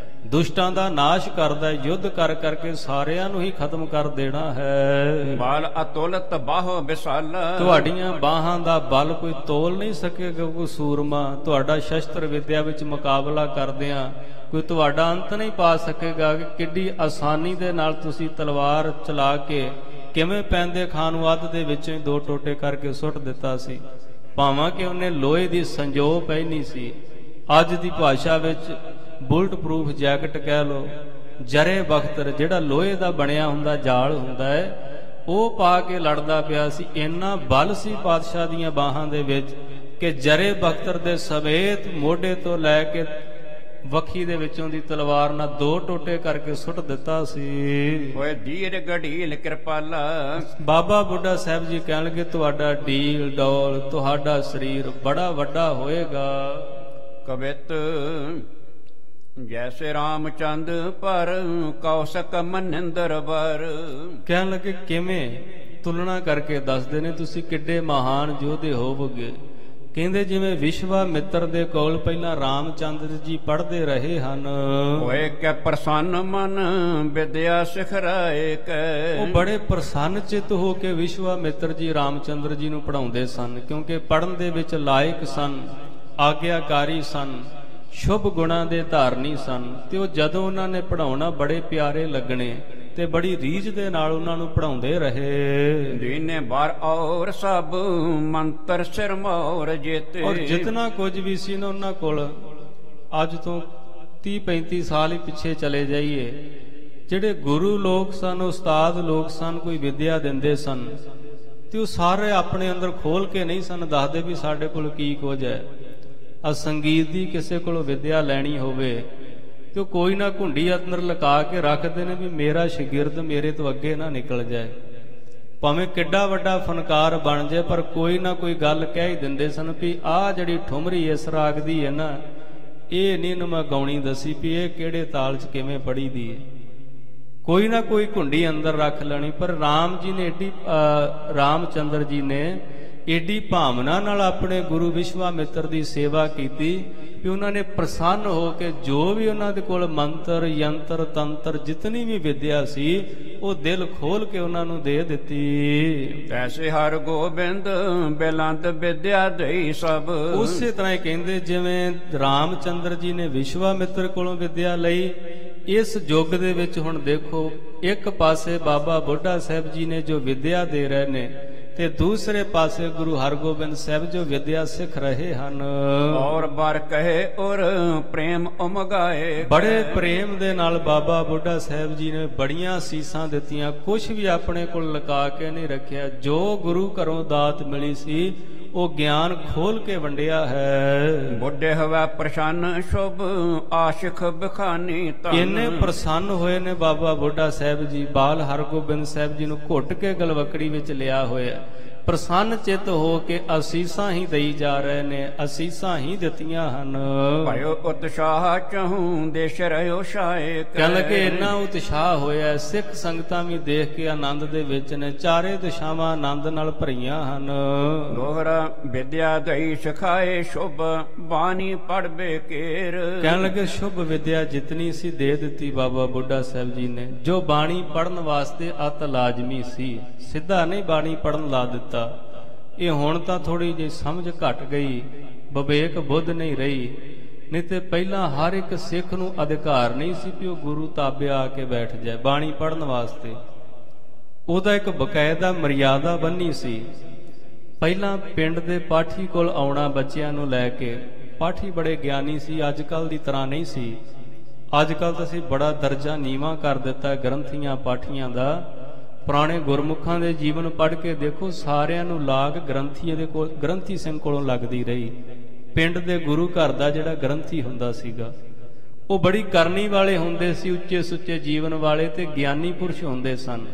ਦੁਸ਼ਟਾਂ ਦਾ ਨਾਸ਼ ਕਰਦਾ, ਯੁੱਧ ਕਰ ਕਰਕੇ ਸਾਰਿਆਂ ਨੂੰ ਹੀ ਖਤਮ ਕਰ ਦੇਣਾ ਹੈ। ਬਾਲ ਅਤੁਲਤ ਬਾਹੋ ਵਿਸਾਲ। ਤੁਹਾਡੀਆਂ ਬਾਹਾਂ ਦਾ ਬਲ ਕੋਈ ਤੋਲ ਨਹੀਂ ਸਕੇਗਾ। ਕੋਈ ਸੂਰਮਾ ਤੁਹਾਡਾ ਸ਼ਸਤਰ ਵਿਦਿਆ ਵਿੱਚ ਮੁਕਾਬਲਾ ਕਰਦਿਆਂ ਕੋਈ ਤੁਹਾਡਾ ਅੰਤ ਨਹੀਂ ਪਾ ਸਕੇਗਾ ਕਿ ਕਿੱਡੀ ਆਸਾਨੀ ਦੇ ਨਾਲ ਤੁਸੀਂ ਤਲਵਾਰ ਚਲਾ ਕੇ ਕਿਵੇਂ ਪੈਂਦੇ ਖਾਨ ਨੂੰ ਅੱਧ ਦੇ ਵਿੱਚੋਂ ਹੀ 2 ਟੋਟੇ ਕਰਕੇ ਸੁੱਟ ਦਿੱਤਾ ਸੀ। ਭਾਵਾਂ ਕਿ ਉਹਨੇ ਲੋਹੇ ਦੀ ਸੰਜੋ ਪਹਿਨੀ ਸੀ, ਅੱਜ ਦੀ ਭਾਸ਼ਾ ਵਿੱਚ ਬੁਲਟ ਪ੍ਰੂਫ ਜੈਕਟ ਕਹਿ ਲੋ, ਜਰੇ ਬਖਤਰ ਜਿਹੜਾ ਲੋਹੇ ਦਾ ਬਣਿਆ ਹੁੰਦਾ ਜਾਲ ਹੁੰਦਾ ਹੈ, ਉਹ ਪਾ ਕੇ ਲੜਦਾ ਪਿਆ ਸੀ। ਇੰਨਾ ਬਲ ਸੀ ਪਾਤਸ਼ਾਹ ਦੀਆਂ ਬਾਹਾਂ ਦੇ ਵਿੱਚ ਕਿ ਜਰੇ ਬਖਤਰ ਦੇ ਸਮੇਤ ਮੋਢੇ ਤੋਂ ਲੈ ਕੇ ਵੱਖੀ ਦੇ ਵਿੱਚੋਂ ਦੀ ਤਲਵਾਰ ਨਾਲ 2 ਟੋਟੇ ਕਰਕੇ ਸੁੱਟ ਦਿੱਤਾ ਸੀ। ਓਏ ਧੀਰ ਗਢੀਲ ਕਿਰਪਾਲਾ। ਬਾਬਾ ਬੁੱਢਾ ਸਾਹਿਬ ਜੀ ਕਹਿਣ ਲੱਗੇ ਤੁਹਾਡਾ ਢੀਲ ਡੋਲ, ਤੁਹਾਡਾ ਸਰੀਰ ਬੜਾ ਵੱਡਾ ਹੋਏਗਾ। ਕਵਿਤ ਜੈਸੇ ਰਾਮਚੰਦ ਪਰ ਕੌਸ਼ਕ ਮਨਿੰਦਰ ਵਰ। ਕਹਿਣ ਲੱਗੇ ਕਿਵੇਂ ਤੁਲਨਾ ਕਰਕੇ ਦੱਸਦੇ ਨੇ ਤੁਸੀਂ ਕਿੱਡੇ ਮਹਾਨ ਯੋਧੇ ਹੋਵੋਗੇ। ਕਹਿੰਦੇ ਜਿਵੇਂ ਵਿਸ਼ਵਾਮਿੱਤਰ ਦੇ ਕੋਲ ਪਹਿਲਾਂ ਰਾਮਚੰਦਰ ਜੀ ਪੜ੍ਹਦੇ ਰਹੇ ਹਨ। ਹੋਏ ਕਿ ਪ੍ਰਸੰਨ ਮਨ ਵਿਦਿਆ ਸਿਖਰਾਏ ਕੈ। ਉਹ ਬੜੇ ਪ੍ਰਸੰਨ ਚਿੱਤ ਹੋ ਕੇ ਵਿਸ਼ਵਾਮਿੱਤਰ ਜੀ ਰਾਮਚੰਦਰ ਜੀ ਨੂੰ ਪੜ੍ਹਾਉਂਦੇ ਸਨ, ਕਿਉਂਕਿ ਪੜ੍ਹਨ ਦੇ ਵਿੱਚ ਲਾਇਕ ਸਨ, ਆਗਿਆਕਾਰੀ ਸਨ, ਸ਼ੁਭ ਗੁਣਾਂ ਦੇ ਧਾਰਨੀ ਸਨ। ਤੇ ਉਹ ਜਦੋਂ ਉਹਨਾਂ ਨੇ ਪੜ੍ਹਾਉਣਾ ਬੜੇ ਪਿਆਰੇ ਲੱਗਣੇ ਤੇ ਬੜੀ ਰੀਝ ਦੇ ਨਾਲ ਉਹਨਾਂ ਨੂੰ ਪੜ੍ਹਾਉਂਦੇ ਰਹੇ। ਦੀਨੇ ਬਾਰ ਔਰ ਸਭ ਮੰਤਰ ਸਿਰਮੌਰ ਜੀਤੇ। ਔਰ ਜਿਤਨਾ ਕੁਝ ਵੀ ਸੀ ਨਾ ਉਹਨਾਂ ਕੋਲ, ਅੱਜ ਤੋਂ 30-35 ਸਾਲ ਹੀ ਪਿੱਛੇ ਚਲੇ ਜਾਈਏ, ਜਿਹੜੇ ਗੁਰੂ ਲੋਕ ਸਨ, ਉਸਤਾਦ ਲੋਕ ਸਨ, ਕੋਈ ਵਿਦਿਆ ਦਿੰਦੇ ਸਨ ਤੇ ਉਹ ਸਾਰੇ ਆਪਣੇ ਅੰਦਰ ਖੋਲ ਕੇ ਨਹੀਂ ਸਨ ਦੱਸਦੇ ਵੀ ਸਾਡੇ ਕੋਲ ਕੀ ਕੁਝ ਹੈ। ਆ ਸੰਗੀਤ ਦੀ ਕਿਸੇ ਕੋਲੋਂ ਵਿਦਿਆ ਲੈਣੀ ਹੋਵੇ ਤੇ ਉਹ ਕੋਈ ਨਾ ਘੁੰਡੀ ਅੰਦਰ ਲੁਕਾ ਕੇ ਰੱਖਦੇ ਨੇ ਵੀ ਮੇਰਾ ਸ਼ਾਗਿਰਦ ਮੇਰੇ ਤੋਂ ਅੱਗੇ ਨਾ ਨਿਕਲ ਜਾਏ। ਭਾਵੇਂ ਕਿੱਡਾ ਵੱਡਾ ਫਨਕਾਰ ਬਣ ਜਾਏ, ਪਰ ਕੋਈ ਨਾ ਕੋਈ ਗੱਲ ਕਹਿ ਹੀ ਦਿੰਦੇ ਸਨ ਵੀ ਆਹ ਜਿਹੜੀ ਠੁਮਰੀ ਇਸ ਰਾਗ ਦੀ ਹੈ ਨਾ, ਇਹ ਨਹੀਂ ਇਹਨੂੰ ਮੈਂ ਗਾਉਣੀ ਦੱਸੀ ਵੀ ਇਹ ਕਿਹੜੇ ਤਾਲ 'ਚ ਕਿਵੇਂ ਪੜ੍ਹੀ ਦੀ ਹੈ। ਕੋਈ ਨਾ ਕੋਈ ਘੁੰਡੀ ਅੰਦਰ ਰੱਖ ਲੈਣੀ। ਪਰ ਰਾਮਚੰਦਰ ਜੀ ਨੇ ਏਡੀ ਭਾਵਨਾ ਨਾਲ ਆਪਣੇ ਗੁਰੂ ਵਿਸ਼ਵਾਮਿੱਤਰ ਦੀ ਸੇਵਾ ਕੀਤੀ ਕਿ ਉਹਨਾਂ ਨੇ ਪ੍ਰਸੰਨ ਹੋ ਕੇ ਜੋ ਵੀ ਉਹਨਾਂ ਦੇ ਕੋਲ ਮੰਤਰ, ਯੰਤਰ, ਤੰਤਰ, ਜਿਤਨੀ ਵੀ ਵਿਦਿਆ ਸੀ ਉਹ ਦਿਲ ਖੋਲ ਕੇ ਉਹਨਾਂ ਨੂੰ ਦੇ ਦਿੱਤੀ। ਐਸੇ ਹਰ ਗੋਬਿੰਦ ਬੇਲੰਦ ਵਿਦਿਆ ਦੇਈ ਸਭ। ਉਸੇ ਤਰ੍ਹਾਂ ਹੀ ਕਹਿੰਦੇ ਜਿਵੇਂ ਰਾਮਚੰਦਰ ਜੀ ਨੇ ਵਿਸ਼ਵਾਮਿੱਤਰ ਕੋਲੋਂ ਵਿਦਿਆ ਲਈ, ਇਸ ਯੁੱਗ ਦੇ ਵਿੱਚ ਹੁਣ ਦੇਖੋ ਇੱਕ ਪਾਸੇ ਬਾਬਾ ਬੁੱਢਾ ਸਾਹਿਬ ਜੀ ਨੇ ਜੋ ਵਿਦਿਆ ਦੇ ਰਹੇ ਨੇ ਤੇ ਦੂਸਰੇ ਪਾਸੇ ਗੁਰੂ ਹਰਗੋਬਿੰਦ ਸਾਹਿਬ ਜੋ ਵਿਦਿਆ ਸਿੱਖ ਰਹੇ ਹਨ। ਔਰ ਬਰ ਕਹੇ ਔਰ ਪ੍ਰੇਮ ਉਮਗਾਏ। ਬੜੇ ਪ੍ਰੇਮ ਦੇ ਨਾਲ ਬਾਬਾ ਬੁੱਢਾ ਸਾਹਿਬ ਜੀ ਨੇ ਬੜੀਆਂ ਅਸੀਸਾਂ ਦਿੱਤੀਆਂ, ਕੁਛ ਵੀ ਆਪਣੇ ਕੋਲ ਲੁਕਾ ਕੇ ਨਹੀਂ ਰੱਖਿਆ। ਜੋ ਗੁਰੂ ਘਰੋਂ ਦਾਤ ਮਿਲੀ ਸੀ ਉਹ ਗਿਆਨ ਖੋਲ ਕੇ ਵੰਡਿਆ ਹੈ। ਬੁੱਢੇ ਹਵਾ ਪ੍ਰਸੰਨ ਸ਼ੁਭ ਆਸ਼ਿਖ ਬਖਾਨੀ ਧਨ। ਇੰਨੇ ਪ੍ਰਸੰਨ ਹੋਏ ਨੇ ਬਾਬਾ ਬੁੱਢਾ ਸਾਹਿਬ ਜੀ, ਬਾਲ ਹਰਗੋਬਿੰਦ ਸਾਹਿਬ ਜੀ ਨੂੰ ਘੁੱਟ ਕੇ ਗਲਵਕੜੀ ਵਿੱਚ ਲਿਆ ਹੋਇਆ, ਪ੍ਰਸੰਨ ਚਿੱਤ ਹੋ ਕੇ ਅਸੀਸਾਂ ਹੀ ਦਈ ਜਾ ਰਹੇ ਨੇ, ਅਸੀਸਾਂ ਹੀ ਦਿੱਤੀਆਂ ਹਨ। ਭਇਓ ਉਤਸ਼ਾਹ ਚਹੂੰ ਦੇਸ਼ ਰਹਿਓ ਸ਼ਾਇਕ। ਕਹਿਣ ਲੱਗੇ ਇੰਨਾ ਉਤਸ਼ਾਹ ਹੋਇਆ, ਸਿੱਖ ਸੰਗਤਾਂ ਵੀ ਦੇਖ ਕੇ ਆਨੰਦ ਦੇ ਵਿੱਚ ਨੇ, ਚਾਰੇ ਦਿਸ਼ਾਵਾਂ ਆਨੰਦ ਨਾਲ ਭਰੀਆਂ ਹਨ। ਦੋਹਰਾ ਵਿਦਿਆ ਦਈ ਸਿਖਾਏ ਸ਼ੁਭ ਬਾਣੀ ਪੜ੍ਹਵੇ ਕੇਰ। ਕਹਿਣ ਲੱਗੇ ਸ਼ੁਭ ਵਿਦਿਆ ਜਿਤਨੀ ਸੀ ਦੇ ਦਿੱਤੀ ਬਾਬਾ ਬੁੱਢਾ ਸਾਹਿਬ ਜੀ ਨੇ, ਜੋ ਬਾਣੀ ਪੜ੍ਹਨ ਵਾਸਤੇ ਅਤ ਲਾਜ਼ਮੀ ਸੀ, ਸਿੱਧਾ ਨਹੀਂ ਬਾਣੀ ਪੜ੍ਹਨ ਲਾ ਦਿੱਤਾ। ਇਹ ਹੁਣ ਤਾਂ ਥੋੜੀ ਜਿਹੀ ਸਮਝ ਘਟ ਗਈ, ਵਿਵੇਕ ਬੁੱਧ ਨਹੀਂ ਰਹੀ, ਨਹੀਂ ਤੇ ਪਹਿਲਾਂ ਹਰ ਇੱਕ ਸਿੱਖ ਨੂੰ ਅਧਿਕਾਰ ਨਹੀਂ ਸੀ ਕਿ ਉਹ ਗੁਰੂ ਤਾਬੇ ਆ ਕੇ ਬੈਠ ਜਾਏ ਬਾਣੀ ਪੜ੍ਹਨ ਵਾਸਤੇ। ਉਹਦਾ ਇੱਕ ਬਕਾਇਦਾ ਮਰਿਆਦਾ ਬੰਨੀ ਸੀ। ਪਹਿਲਾਂ ਪਿੰਡ ਦੇ ਪਾਠੀ ਕੋਲ ਆਉਣਾ ਬੱਚਿਆਂ ਨੂੰ ਲੈ ਕੇ, ਪਾਠੀ ਬੜੇ ਗਿਆਨੀ ਸੀ, ਅੱਜ ਕੱਲ ਦੀ ਤਰ੍ਹਾਂ ਨਹੀਂ ਸੀ। ਅੱਜ ਕੱਲ ਤਾਂ ਅਸੀਂ ਬੜਾ ਦਰਜਾ ਨੀਵਾਂ ਕਰ ਦਿੱਤਾ ਗ੍ਰੰਥੀਆਂ ਪਾਠੀਆਂ ਦਾ। ਪੁਰਾਣੇ ਗੁਰਮੁਖਾਂ ਦੇ ਜੀਵਨ ਪੜ੍ਹ ਕੇ ਦੇਖੋ, ਸਾਰਿਆਂ ਨੂੰ ਲਾਗ ਗ੍ਰੰਥੀਆਂ ਦੇ ਕੋਲ, ਗ੍ਰੰਥੀ ਸਿੰਘ ਕੋਲੋਂ ਲੱਗਦੀ ਰਹੀ। ਪਿੰਡ ਦੇ ਗੁਰੂ ਘਰ ਦਾ ਜਿਹੜਾ ਗ੍ਰੰਥੀ ਹੁੰਦਾ ਸੀਗਾ, ਉਹ ਬੜੀ ਕਰਨੀ ਵਾਲੇ ਹੁੰਦੇ ਸੀ, ਉੱਚੇ ਸੁੱਚੇ ਜੀਵਨ ਵਾਲੇ ਤੇ ਗਿਆਨੀ ਪੁਰਸ਼ ਹੁੰਦੇ ਸਨ।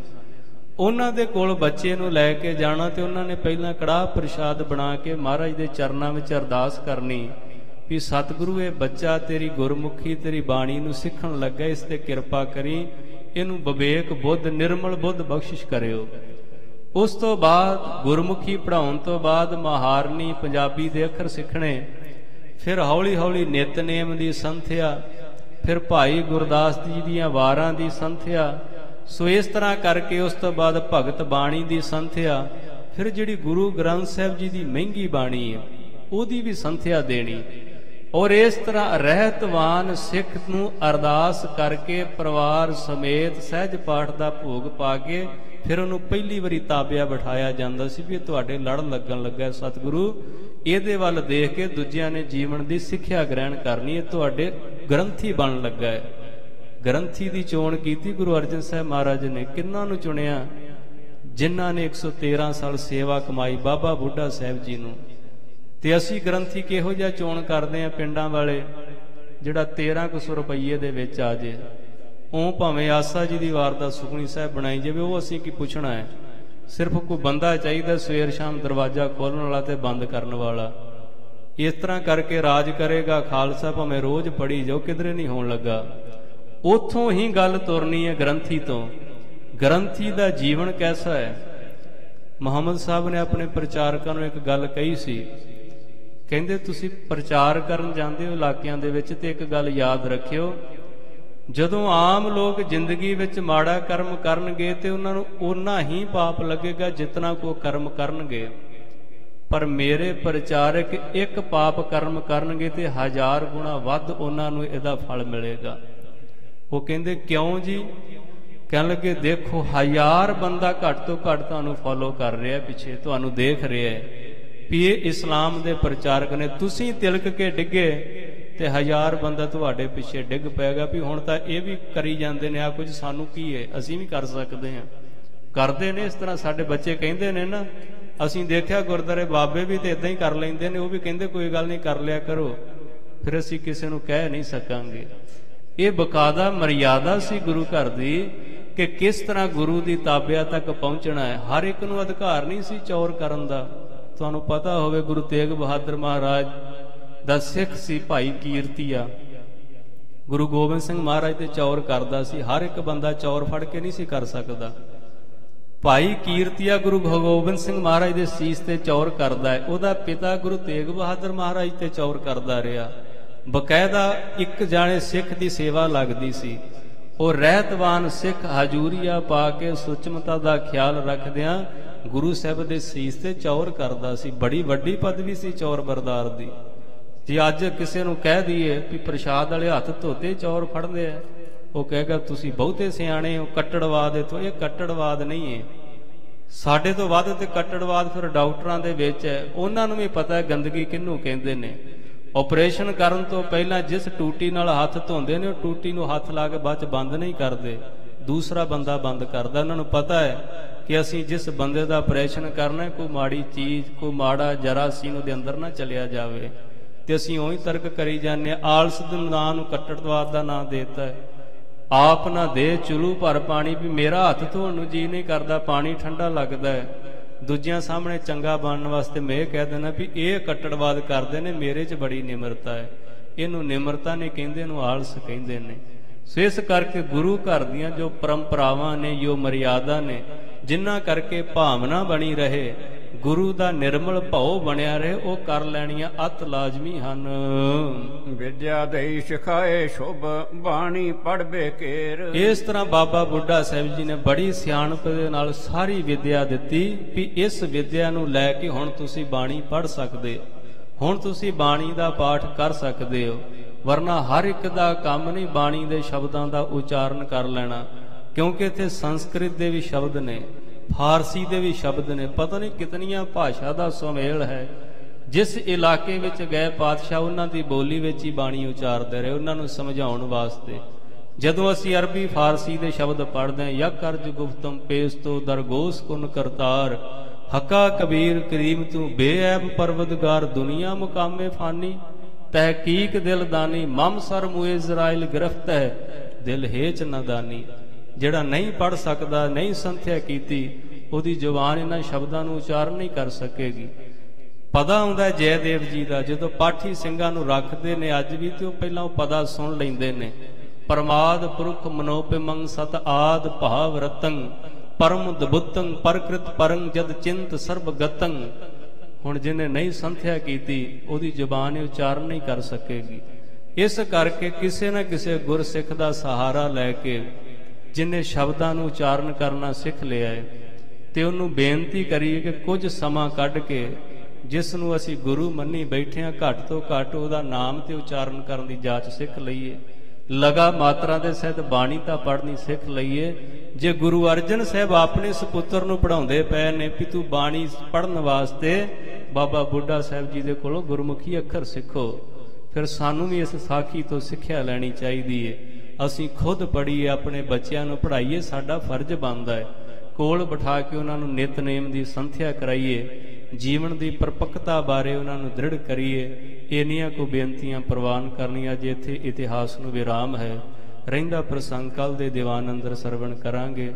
ਉਹਨਾਂ ਦੇ ਕੋਲ ਬੱਚੇ ਨੂੰ ਲੈ ਕੇ ਜਾਣਾ ਤੇ ਉਹਨਾਂ ਨੇ ਪਹਿਲਾਂ ਕੜਾਹ ਪ੍ਰਸ਼ਾਦ ਬਣਾ ਕੇ ਮਹਾਰਾਜ ਦੇ ਚਰਨਾਂ ਵਿੱਚ ਅਰਦਾਸ ਕਰਨੀ ਵੀ ਸਤਿਗੁਰੂ ਇਹ ਬੱਚਾ ਤੇਰੀ ਗੁਰਮੁਖੀ ਤੇਰੀ ਬਾਣੀ ਨੂੰ ਸਿੱਖਣ ਲੱਗਾ, ਇਸ ਤੇ ਕਿਰਪਾ ਕਰੀ, ਇਹਨੂੰ ਵਿਵੇਕ ਬੁੱਧ ਨਿਰਮਲ ਬੁੱਧ ਬਖਸ਼ਿਸ਼ ਕਰਿਓ। ਉਸ ਤੋਂ ਬਾਅਦ ਗੁਰਮੁਖੀ ਪੜ੍ਹਾਉਣ ਤੋਂ ਬਾਅਦ ਮਹਾਰਨੀ ਪੰਜਾਬੀ ਦੇ ਅੱਖਰ ਸਿੱਖਣੇ, ਫਿਰ ਹੌਲੀ ਹੌਲੀ ਨਿਤਨੇਮ ਦੀ ਸੰਥਿਆ, ਫਿਰ ਭਾਈ ਗੁਰਦਾਸ ਜੀ ਦੀਆਂ ਵਾਰਾਂ ਦੀ ਸੰਥਿਆ। ਸੋ ਇਸ ਤਰ੍ਹਾਂ ਕਰਕੇ ਉਸ ਤੋਂ ਬਾਅਦ ਭਗਤ ਬਾਣੀ ਦੀ ਸੰਥਿਆ, ਫਿਰ ਜਿਹੜੀ ਗੁਰੂ ਗ੍ਰੰਥ ਸਾਹਿਬ ਜੀ ਦੀ ਮਹਿੰਗੀ ਬਾਣੀ ਹੈ ਉਹਦੀ ਵੀ ਸੰਥਿਆ ਦੇਣੀ। ਔਰ ਇਸ ਤਰ੍ਹਾਂ ਰਹਿਤਵਾਨ ਸਿੱਖ ਨੂੰ ਅਰਦਾਸ ਕਰਕੇ ਪਰਿਵਾਰ ਸਮੇਤ ਸਹਿਜ ਪਾਠ ਦਾ ਭੋਗ ਪਾ ਕੇ ਫਿਰ ਉਹਨੂੰ ਪਹਿਲੀ ਵਾਰੀ ਤਾਬਿਆ ਬਿਠਾਇਆ ਜਾਂਦਾ ਸੀ ਵੀ ਤੁਹਾਡੇ ਲੜ ਲੱਗਣ ਲੱਗਾ ਸਤਿਗੁਰੂ, ਇਹਦੇ ਵੱਲ ਦੇਖ ਕੇ ਦੂਜਿਆਂ ਨੇ ਜੀਵਨ ਦੀ ਸਿੱਖਿਆ ਗ੍ਰਹਿਣ ਕਰਨੀ ਹੈ, ਤੁਹਾਡੇ ਗ੍ਰੰਥੀ ਬਣਨ ਲੱਗਾ ਹੈ। ਗ੍ਰੰਥੀ ਦੀ ਚੋਣ ਕੀਤੀ ਗੁਰੂ ਅਰਜਨ ਸਾਹਿਬ ਮਹਾਰਾਜ ਨੇ। ਕਿਹਨਾਂ ਨੂੰ ਚੁਣਿਆ? ਜਿਨ੍ਹਾਂ ਨੇ 113 ਸਾਲ ਸੇਵਾ ਕਮਾਈ ਬਾਬਾ ਬੁੱਢਾ ਸਾਹਿਬ ਜੀ ਨੂੰ। ਤੇ ਅਸੀਂ ਗ੍ਰੰਥੀ ਕਿਹੋ ਜਿਹਾ ਚੋਣ ਕਰਦੇ ਆ ਪਿੰਡਾਂ ਵਾਲੇ, ਜਿਹੜਾ 1300 ਰੁਪਈਏ ਦੇ ਵਿੱਚ ਆ ਜੇ, ਉਹ ਭਾਵੇਂ ਆਸਾ ਜੀ ਦੀ ਵਾਰ ਦਾ ਸੁਖਮਨੀ ਸਾਹਿਬ ਬਣਾਈ ਜਾਵੇ, ਉਹ ਅਸੀਂ ਕੀ ਪੁੱਛਣਾ ਹੈ। ਸਿਰਫ ਕੋਈ ਬੰਦਾ ਚਾਹੀਦਾ ਸਵੇਰ ਸ਼ਾਮ ਦਰਵਾਜ਼ਾ ਖੋਲਣ ਵਾਲਾ ਤੇ ਬੰਦ ਕਰਨ ਵਾਲਾ। ਇਸ ਤਰ੍ਹਾਂ ਕਰਕੇ ਰਾਜ ਕਰੇਗਾ ਖਾਲਸਾ, ਭਾਵੇਂ ਰੋਜ਼ ਪੜੀ ਜਾਓ, ਕਿਧਰੇ ਨਹੀਂ ਹੋਣ ਲੱਗਾ। ਉੱਥੋਂ ਹੀ ਗੱਲ ਤੁਰਨੀ ਹੈ ਗ੍ਰੰਥੀ ਤੋਂ। ਗ੍ਰੰਥੀ ਦਾ ਜੀਵਨ ਕੈਸਾ ਹੈ? ਮੁਹੰਮਦ ਸਾਹਿਬ ਨੇ ਆਪਣੇ ਪ੍ਰਚਾਰਕਾਂ ਨੂੰ ਇੱਕ ਗੱਲ ਕਹੀ ਸੀ, ਕਹਿੰਦੇ ਤੁਸੀਂ ਪ੍ਰਚਾਰ ਕਰਨ ਜਾਂਦੇ ਹੋ ਇਲਾਕਿਆਂ ਦੇ ਵਿੱਚ ਤੇ ਇੱਕ ਗੱਲ ਯਾਦ ਰੱਖਿਓ, ਜਦੋਂ ਆਮ ਲੋਕ ਜ਼ਿੰਦਗੀ ਵਿੱਚ ਮਾੜਾ ਕਰਮ ਕਰਨਗੇ ਤੇ ਉਹਨਾਂ ਨੂੰ ਓਨਾ ਹੀ ਪਾਪ ਲੱਗੇਗਾ ਜਿਤਨਾ ਕੋ ਕਰਮ ਕਰਨਗੇ, ਪਰ ਮੇਰੇ ਪ੍ਰਚਾਰਕ ਇੱਕ ਪਾਪ ਕਰਮ ਕਰਨਗੇ ਤੇ 1000 ਗੁਣਾ ਵੱਧ ਉਹਨਾਂ ਨੂੰ ਇਹਦਾ ਫਲ ਮਿਲੇਗਾ। ਉਹ ਕਹਿੰਦੇ ਕਿਉਂ ਜੀ? ਕਹਿਣ ਲੱਗੇ ਦੇਖੋ 1000 ਬੰਦਾ ਘੱਟ ਤੋਂ ਘੱਟ ਤੁਹਾਨੂੰ ਫੋਲੋ ਕਰ ਰਿਹਾ, ਪਿੱਛੇ ਤੁਹਾਨੂੰ ਦੇਖ ਰਿਹਾ ਹੈ ਵੀ ਇਹ ਇਸਲਾਮ ਦੇ ਪ੍ਰਚਾਰਕ ਨੇ। ਤੁਸੀਂ ਤਿਲਕ ਕੇ ਡਿੱਗੇ ਤੇ 1000 ਬੰਦਾ ਤੁਹਾਡੇ ਪਿੱਛੇ ਡਿੱਗ ਪਏਗਾ ਵੀ ਹੁਣ ਤਾਂ ਇਹ ਵੀ ਕਰੀ ਜਾਂਦੇ ਨੇ, ਆ ਕੁਝ ਸਾਨੂੰ ਕੀ ਹੈ, ਅਸੀਂ ਵੀ ਕਰ ਸਕਦੇ ਹਾਂ। ਕਰਦੇ ਨੇ ਇਸ ਤਰ੍ਹਾਂ, ਸਾਡੇ ਬੱਚੇ ਕਹਿੰਦੇ ਨੇ ਨਾ, ਅਸੀਂ ਦੇਖਿਆ ਗੁਰਦੁਆਰੇ ਬਾਬੇ ਵੀ ਤੇ ਇਦਾਂ ਹੀ ਕਰ ਲੈਂਦੇ ਨੇ, ਉਹ ਵੀ ਕਹਿੰਦੇ ਕੋਈ ਗੱਲ ਨਹੀਂ ਕਰ ਲਿਆ ਕਰੋ, ਫਿਰ ਅਸੀਂ ਕਿਸੇ ਨੂੰ ਕਹਿ ਨਹੀਂ ਸਕਾਂਗੇ। ਇਹ ਬਕਾਇਦਾ ਮਰਿਆਦਾ ਸੀ ਗੁਰੂ ਘਰ ਦੀ ਕਿ ਕਿਸ ਤਰ੍ਹਾਂ ਗੁਰੂ ਦੀ ਤਾਬਿਆ ਤੱਕ ਪਹੁੰਚਣਾ ਹੈ। ਹਰ ਇੱਕ ਨੂੰ ਅਧਿਕਾਰ ਨਹੀਂ ਸੀ ਚੌਰ ਕਰਨ ਦਾ। ਤੁਹਾਨੂੰ ਪਤਾ ਹੋਵੇ ਗੁਰੂ ਤੇਗ ਬਹਾਦਰ ਮਹਾਰਾਜ ਦਾ ਸਿੱਖ ਸੀ ਭਾਈ ਕੀਰਤੀਆ, ਗੁਰੂ ਗੋਬਿੰਦ ਸਿੰਘ ਮਹਾਰਾਜ ਤੇ ਚੌਰ ਕਰਦਾ ਸੀ। ਹਰ ਇੱਕ ਬੰਦਾ ਚੌਰ ਫੜ ਕੇ ਨਹੀਂ ਸੀ ਕਰ ਸਕਦਾ। ਭਾਈ ਕੀਰਤੀਆ ਗੁਰੂ ਗੋਬਿੰਦ ਸਿੰਘ ਮਹਾਰਾਜ ਦੇ ਸੀਸ ਤੇ ਚੌਰ ਕਰਦਾ ਹੈ, ਉਹਦਾ ਪਿਤਾ ਗੁਰੂ ਤੇਗ ਬਹਾਦਰ ਮਹਾਰਾਜ ਤੇ ਚੌਰ ਕਰਦਾ ਰਿਹਾ। ਬਕਾਇਦਾ ਇੱਕ ਜਾਣੇ ਸਿੱਖ ਦੀ ਸੇਵਾ ਲੱਗਦੀ ਸੀ। ਉਹ ਰਹਿਤਵਾਨ ਸਿੱਖ ਹਜੂਰੀਆ ਪਾ ਕੇ ਸੁਚਮਤਾ ਦਾ ਖਿਆਲ ਰੱਖਦਿਆਂ ਗੁਰੂ ਸਾਹਿਬ ਦੇ ਸੀਸ ਤੇ ਚੌਰ ਕਰਦਾ ਸੀ। ਬੜੀ ਵੱਡੀ ਪਦਵੀ ਸੀ ਚੌਰ ਬਰਦਾਰ ਦੀ। ਜੇ ਅੱਜ ਕਿਸੇ ਨੂੰ ਕਹਿ ਦਈਏ ਵੀ ਪ੍ਰਸ਼ਾਦ ਵਾਲੇ ਹੱਥ ਧੋਤੇ ਚੌਰ ਫੜਦੇ ਆ, ਉਹ ਕਹੇਗਾ ਤੁਸੀਂ ਬਹੁਤੇ ਸਿਆਣੇ ਹੋ, ਕੱਟੜਵਾਦ। ਤੋਂ ਇਹ ਕੱਟੜਵਾਦ ਨਹੀਂ ਹੈ। ਸਾਡੇ ਤੋਂ ਵੱਧ ਤੇ ਕੱਟੜਵਾਦ ਫਿਰ ਡਾਕਟਰਾਂ ਦੇ ਵਿੱਚ ਹੈ। ਉਹਨਾਂ ਨੂੰ ਵੀ ਪਤਾ ਹੈ ਗੰਦਗੀ ਕਿਹਨੂੰ ਕਹਿੰਦੇ ਨੇ। ਆਪਰੇਸ਼ਨ ਕਰਨ ਤੋਂ ਪਹਿਲਾਂ ਜਿਸ ਟੂਟੀ ਨਾਲ ਹੱਥ ਧੋਂਦੇ ਨੇ, ਉਹ ਟੂਟੀ ਨੂੰ ਹੱਥ ਲਾ ਕੇ ਬਾਅਦ ਚ ਬੰਦ ਨਹੀਂ ਕਰਦੇ। ਦੂਸਰਾ ਬੰਦਾ ਬੰਦ ਕਰਦਾ। ਉਹਨਾਂ ਨੂੰ ਪਤਾ ਹੈ ਕਿ ਅਸੀਂ ਜਿਸ ਬੰਦੇ ਦਾ ਆਪਰੇਸ਼ਨ ਕਰਨਾ, ਕੋਈ ਮਾੜੀ ਚੀਜ਼, ਕੋਈ ਮਾੜਾ ਜਰਾਸੀਮ ਉਹਦੇ ਅੰਦਰ ਨਾ ਚਲਿਆ ਜਾਵੇ, ਤੇ ਅਸੀਂ ਉਹੀ ਤਰਕ ਕਰੀ ਜਾਂਦੇ ਹਾਂ। ਆਲਸ ਦੇ ਨਾਂ ਨੂੰ ਕੱਟੜਵਾਦ ਦਾ ਨਾਂ ਦੇਤਾ ਹੈ। ਆਪ ਨਾ ਦੇ ਚੁਲੂ ਭਰ ਪਾਣੀ, ਵੀ ਮੇਰਾ ਹੱਥ ਧੋਣ ਨੂੰ ਜੀ ਨਹੀਂ ਕਰਦਾ, ਪਾਣੀ ਠੰਡਾ ਲੱਗਦਾ ਹੈ। ਦੂਜਿਆਂ ਸਾਹਮਣੇ ਚੰਗਾ ਬਣਨ ਵਾਸਤੇ ਮੈਂ ਇਹ ਕਹਿ ਦੇਣਾ ਵੀ ਇਹ ਕੱਟੜਵਾਦ ਕਰਦੇ ਨੇ, ਮੇਰੇ 'ਚ ਬੜੀ ਨਿਮਰਤਾ ਹੈ। ਇਹਨੂੰ ਨਿਮਰਤਾ ਨਹੀਂ ਕਹਿੰਦੇ, ਇਹਨੂੰ ਆਲਸ ਕਹਿੰਦੇ ਨੇ। ਸੋ ਇਸ ਕਰਕੇ ਗੁਰੂ ਘਰ ਦੀਆਂ ਜੋ ਪਰੰਪਰਾਵਾਂ ਨੇ, ਜੋ ਮਰਿਆਦਾ ਨੇ, ਜਿਨ੍ਹਾਂ ਕਰਕੇ ਭਾਵਨਾ ਬਣੀ ਰਹੇ, ਗੁਰੂ ਦਾ ਨਿਰਮਲ ਭਾਉ ਬਣਿਆ ਰਹੇ, ਉਹ ਕਰ ਲੈਣੀਆਂ ਅਤ ਲਾਜ਼ਮੀ ਹਨ। ਵਿਦਿਆ ਦੇਈ ਸਿਖਾਏ ਸ਼ੁਭ, ਬਾਣੀ ਪੜ੍ਹਵੇ ਕੇਰ। ਇਸ ਤਰ੍ਹਾਂ ਬਾਬਾ ਬੁੱਢਾ ਸਾਹਿਬ ਜੀ ਨੇ ਬੜੀ ਸਿਆਣਪ ਦੇ ਨਾਲ ਸਾਰੀ ਵਿਦਿਆ ਦਿੱਤੀ ਵੀ ਇਸ ਵਿਦਿਆ ਨੂੰ ਲੈ ਕੇ ਹੁਣ ਤੁਸੀਂ ਬਾਣੀ ਪੜ੍ਹ ਸਕਦੇ, ਹੁਣ ਤੁਸੀਂ ਬਾਣੀ ਦਾ ਪਾਠ ਕਰ ਸਕਦੇ ਹੋ। ਵਰਨਾ ਹਰ ਇੱਕ ਦਾ ਕੰਮ ਨਹੀਂ ਬਾਣੀ ਦੇ ਸ਼ਬਦਾਂ ਦਾ ਉਚਾਰਨ ਕਰ ਲੈਣਾ, ਕਿਉਂਕਿ ਇੱਥੇ ਸੰਸਕ੍ਰਿਤ ਦੇ ਵੀ ਸ਼ਬਦ ਨੇ, ਫਾਰਸੀ ਦੇ ਵੀ ਸ਼ਬਦ ਨੇ, ਪਤਾ ਨਹੀਂ ਕਿਤਨੀਆਂ ਭਾਸ਼ਾ ਦਾ ਸੁਮੇਲ ਹੈ। ਜਿਸ ਇਲਾਕੇ ਵਿੱਚ ਗਏ ਪਾਤਸ਼ਾਹ ਉਹਨਾਂ ਦੀ ਬੋਲੀ ਵਿੱਚ ਹੀ ਬਾਣੀ ਉਚਾਰਦੇ ਰਹੇ, ਉਹਨਾਂ ਨੂੰ ਸਮਝਾਉਣ ਵਾਸਤੇ। ਜਦੋਂ ਅਸੀਂ ਅਰਬੀ ਫਾਰਸੀ ਦੇ ਸ਼ਬਦ ਪੜ੍ਹਦੇ ਹਾਂ, ਯਕ ਅਰਜ ਗੁਫਤਮ ਪੇਸਤੋ ਦਰਗੋਸ ਕੁਨ ਕਰਤਾਰ, ਹੱਕਾ ਕਬੀਰ ਕਰੀਮ ਤੂੰ ਬੇਐਬ ਪਰਵਦਗਾਰ, ਦੁਨੀਆ ਮੁਕਾਮੇ ਫਾਨੀ, ਤਹਿਕੀਕ ਦਿਲ ਦਾਨੀ, ਮਮ ਸਰ ਮੁਏ ਇਜ਼ਰਾਇਲ ਗ੍ਰਿਫਤ ਹੈ, ਦਿਲ ਹੇਚ ਨਾ ਦਾਨੀ। ਜਿਹੜਾ ਨਹੀਂ ਪੜ੍ਹ ਸਕਦਾ, ਨਹੀਂ ਸੰਥਿਆ ਕੀਤੀ, ਉਹਦੀ ਜ਼ੁਬਾਨ ਇਹਨਾਂ ਸ਼ਬਦਾਂ ਨੂੰ ਉਚਾਰਨ ਨਹੀਂ ਕਰ ਸਕੇਗੀ। ਪਦਾ ਆਉਂਦਾ ਜੈਦੇਵ ਜੀ ਦਾ, ਜਦੋਂ ਪਾਠੀ ਸਿੰਘਾਂ ਨੂੰ ਰੱਖਦੇ ਨੇ ਅੱਜ ਵੀ, ਤੇ ਉਹ ਪਹਿਲਾਂ ਉਹ ਪਦਾ ਸੁਣ ਲੈਂਦੇ ਨੇ। ਪਰਮਾਦ ਪੁਰਖ ਮਨੋਪਿਮੰ ਸਤ ਆਦ ਭਾਵ ਰਤੰ, ਪਰਮ ਦਬੁੱਤੰ ਪਰਕ੍ਰਿਤ ਪਰੰ ਜਦ ਚਿੰਤ ਸਰਬ ਗਤੰ। ਹੁਣ ਜਿਹਨੇ ਨਹੀਂ ਸੰਥਿਆ ਕੀਤੀ, ਉਹਦੀ ਜ਼ੁਬਾਨ ਉਚਾਰਨ ਨਹੀਂ ਕਰ ਸਕੇਗੀ। ਇਸ ਕਰਕੇ ਕਿਸੇ ਨਾ ਕਿਸੇ ਗੁਰਸਿੱਖ ਦਾ ਸਹਾਰਾ ਲੈ ਕੇ ਜਿਹਨੇ ਸ਼ਬਦਾਂ ਨੂੰ ਉਚਾਰਨ ਕਰਨਾ ਸਿੱਖ ਲਿਆ ਹੈ, ਤੇ ਉਹਨੂੰ ਬੇਨਤੀ ਕਰੀਏ ਕਿ ਕੁਝ ਸਮਾਂ ਕੱਢ ਕੇ ਜਿਸ ਨੂੰ ਅਸੀਂ ਗੁਰੂ ਮੰਨੀ ਬੈਠੇ ਹਾਂ, ਘੱਟ ਤੋਂ ਘੱਟ ਉਹਦਾ ਨਾਮ ਤੇ ਉਚਾਰਨ ਕਰਨ ਦੀ ਜਾਚ ਸਿੱਖ ਲਈਏ। ਲਗਾ ਮਾਤਰਾ ਦੇ ਸਹਿਤ ਬਾਣੀ ਤਾਂ ਪੜ੍ਹਨੀ ਸਿੱਖ ਲਈਏ। ਜੇ ਗੁਰੂ ਅਰਜਨ ਸਾਹਿਬ ਆਪਣੇ ਸੁਪੁੱਤਰ ਨੂੰ ਪੜ੍ਹਾਉਂਦੇ ਪਏ ਨੇ ਵੀ ਤੂੰ ਬਾਣੀ ਪੜ੍ਹਨ ਵਾਸਤੇ ਬਾਬਾ ਬੁੱਢਾ ਸਾਹਿਬ ਜੀ ਦੇ ਕੋਲੋਂ ਗੁਰਮੁਖੀ ਅੱਖਰ ਸਿੱਖੋ, ਫਿਰ ਸਾਨੂੰ ਵੀ ਇਸ ਸਾਖੀ ਤੋਂ ਸਿੱਖਿਆ ਲੈਣੀ ਚਾਹੀਦੀ ਹੈ। ਅਸੀਂ ਖੁਦ ਪੜ੍ਹੀਏ, ਆਪਣੇ ਬੱਚਿਆਂ ਨੂੰ ਪੜ੍ਹਾਈਏ, ਸਾਡਾ ਫਰਜ਼ ਬਣਦਾ ਹੈ। ਕੋਲ ਬਿਠਾ ਕੇ ਉਹਨਾਂ ਨੂੰ ਨਿਤਨੇਮ ਦੀ ਸੰਥਿਆ ਕਰਾਈਏ, ਜੀਵਨ ਦੀ ਪਰਪੱਕਤਾ ਬਾਰੇ ਉਹਨਾਂ ਨੂੰ ਦ੍ਰਿੜ ਕਰੀਏ। ਇੰਨੀਆਂ ਕੋ ਬੇਨਤੀਆਂ ਪ੍ਰਵਾਨ ਕਰਨੀਆਂ। ਅੱਜ ਇੱਥੇ ਇਤਿਹਾਸ ਨੂੰ ਵਿਰਾਮ ਹੈ। ਰਹਿੰਦਾ ਪ੍ਰਸੰਗ ਕੱਲ ਦੇ ਦੀਵਾਨ ਅੰਦਰ ਸਰਵਣ ਕਰਾਂਗੇ।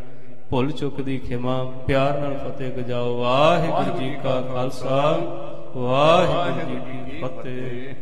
ਭੁੱਲ ਚੁੱਕ ਦੀ ਖਿਮਾ, ਪਿਆਰ ਨਾਲ ਫਤਿਹ ਗਜਾਓ। ਵਾਹਿਗੁਰੂ ਜੀ ਕਾ ਖਾਲਸਾ, ਵਾਹਿਗੁਰੂ ਜੀ ਕੀ ਫਤਿਹ।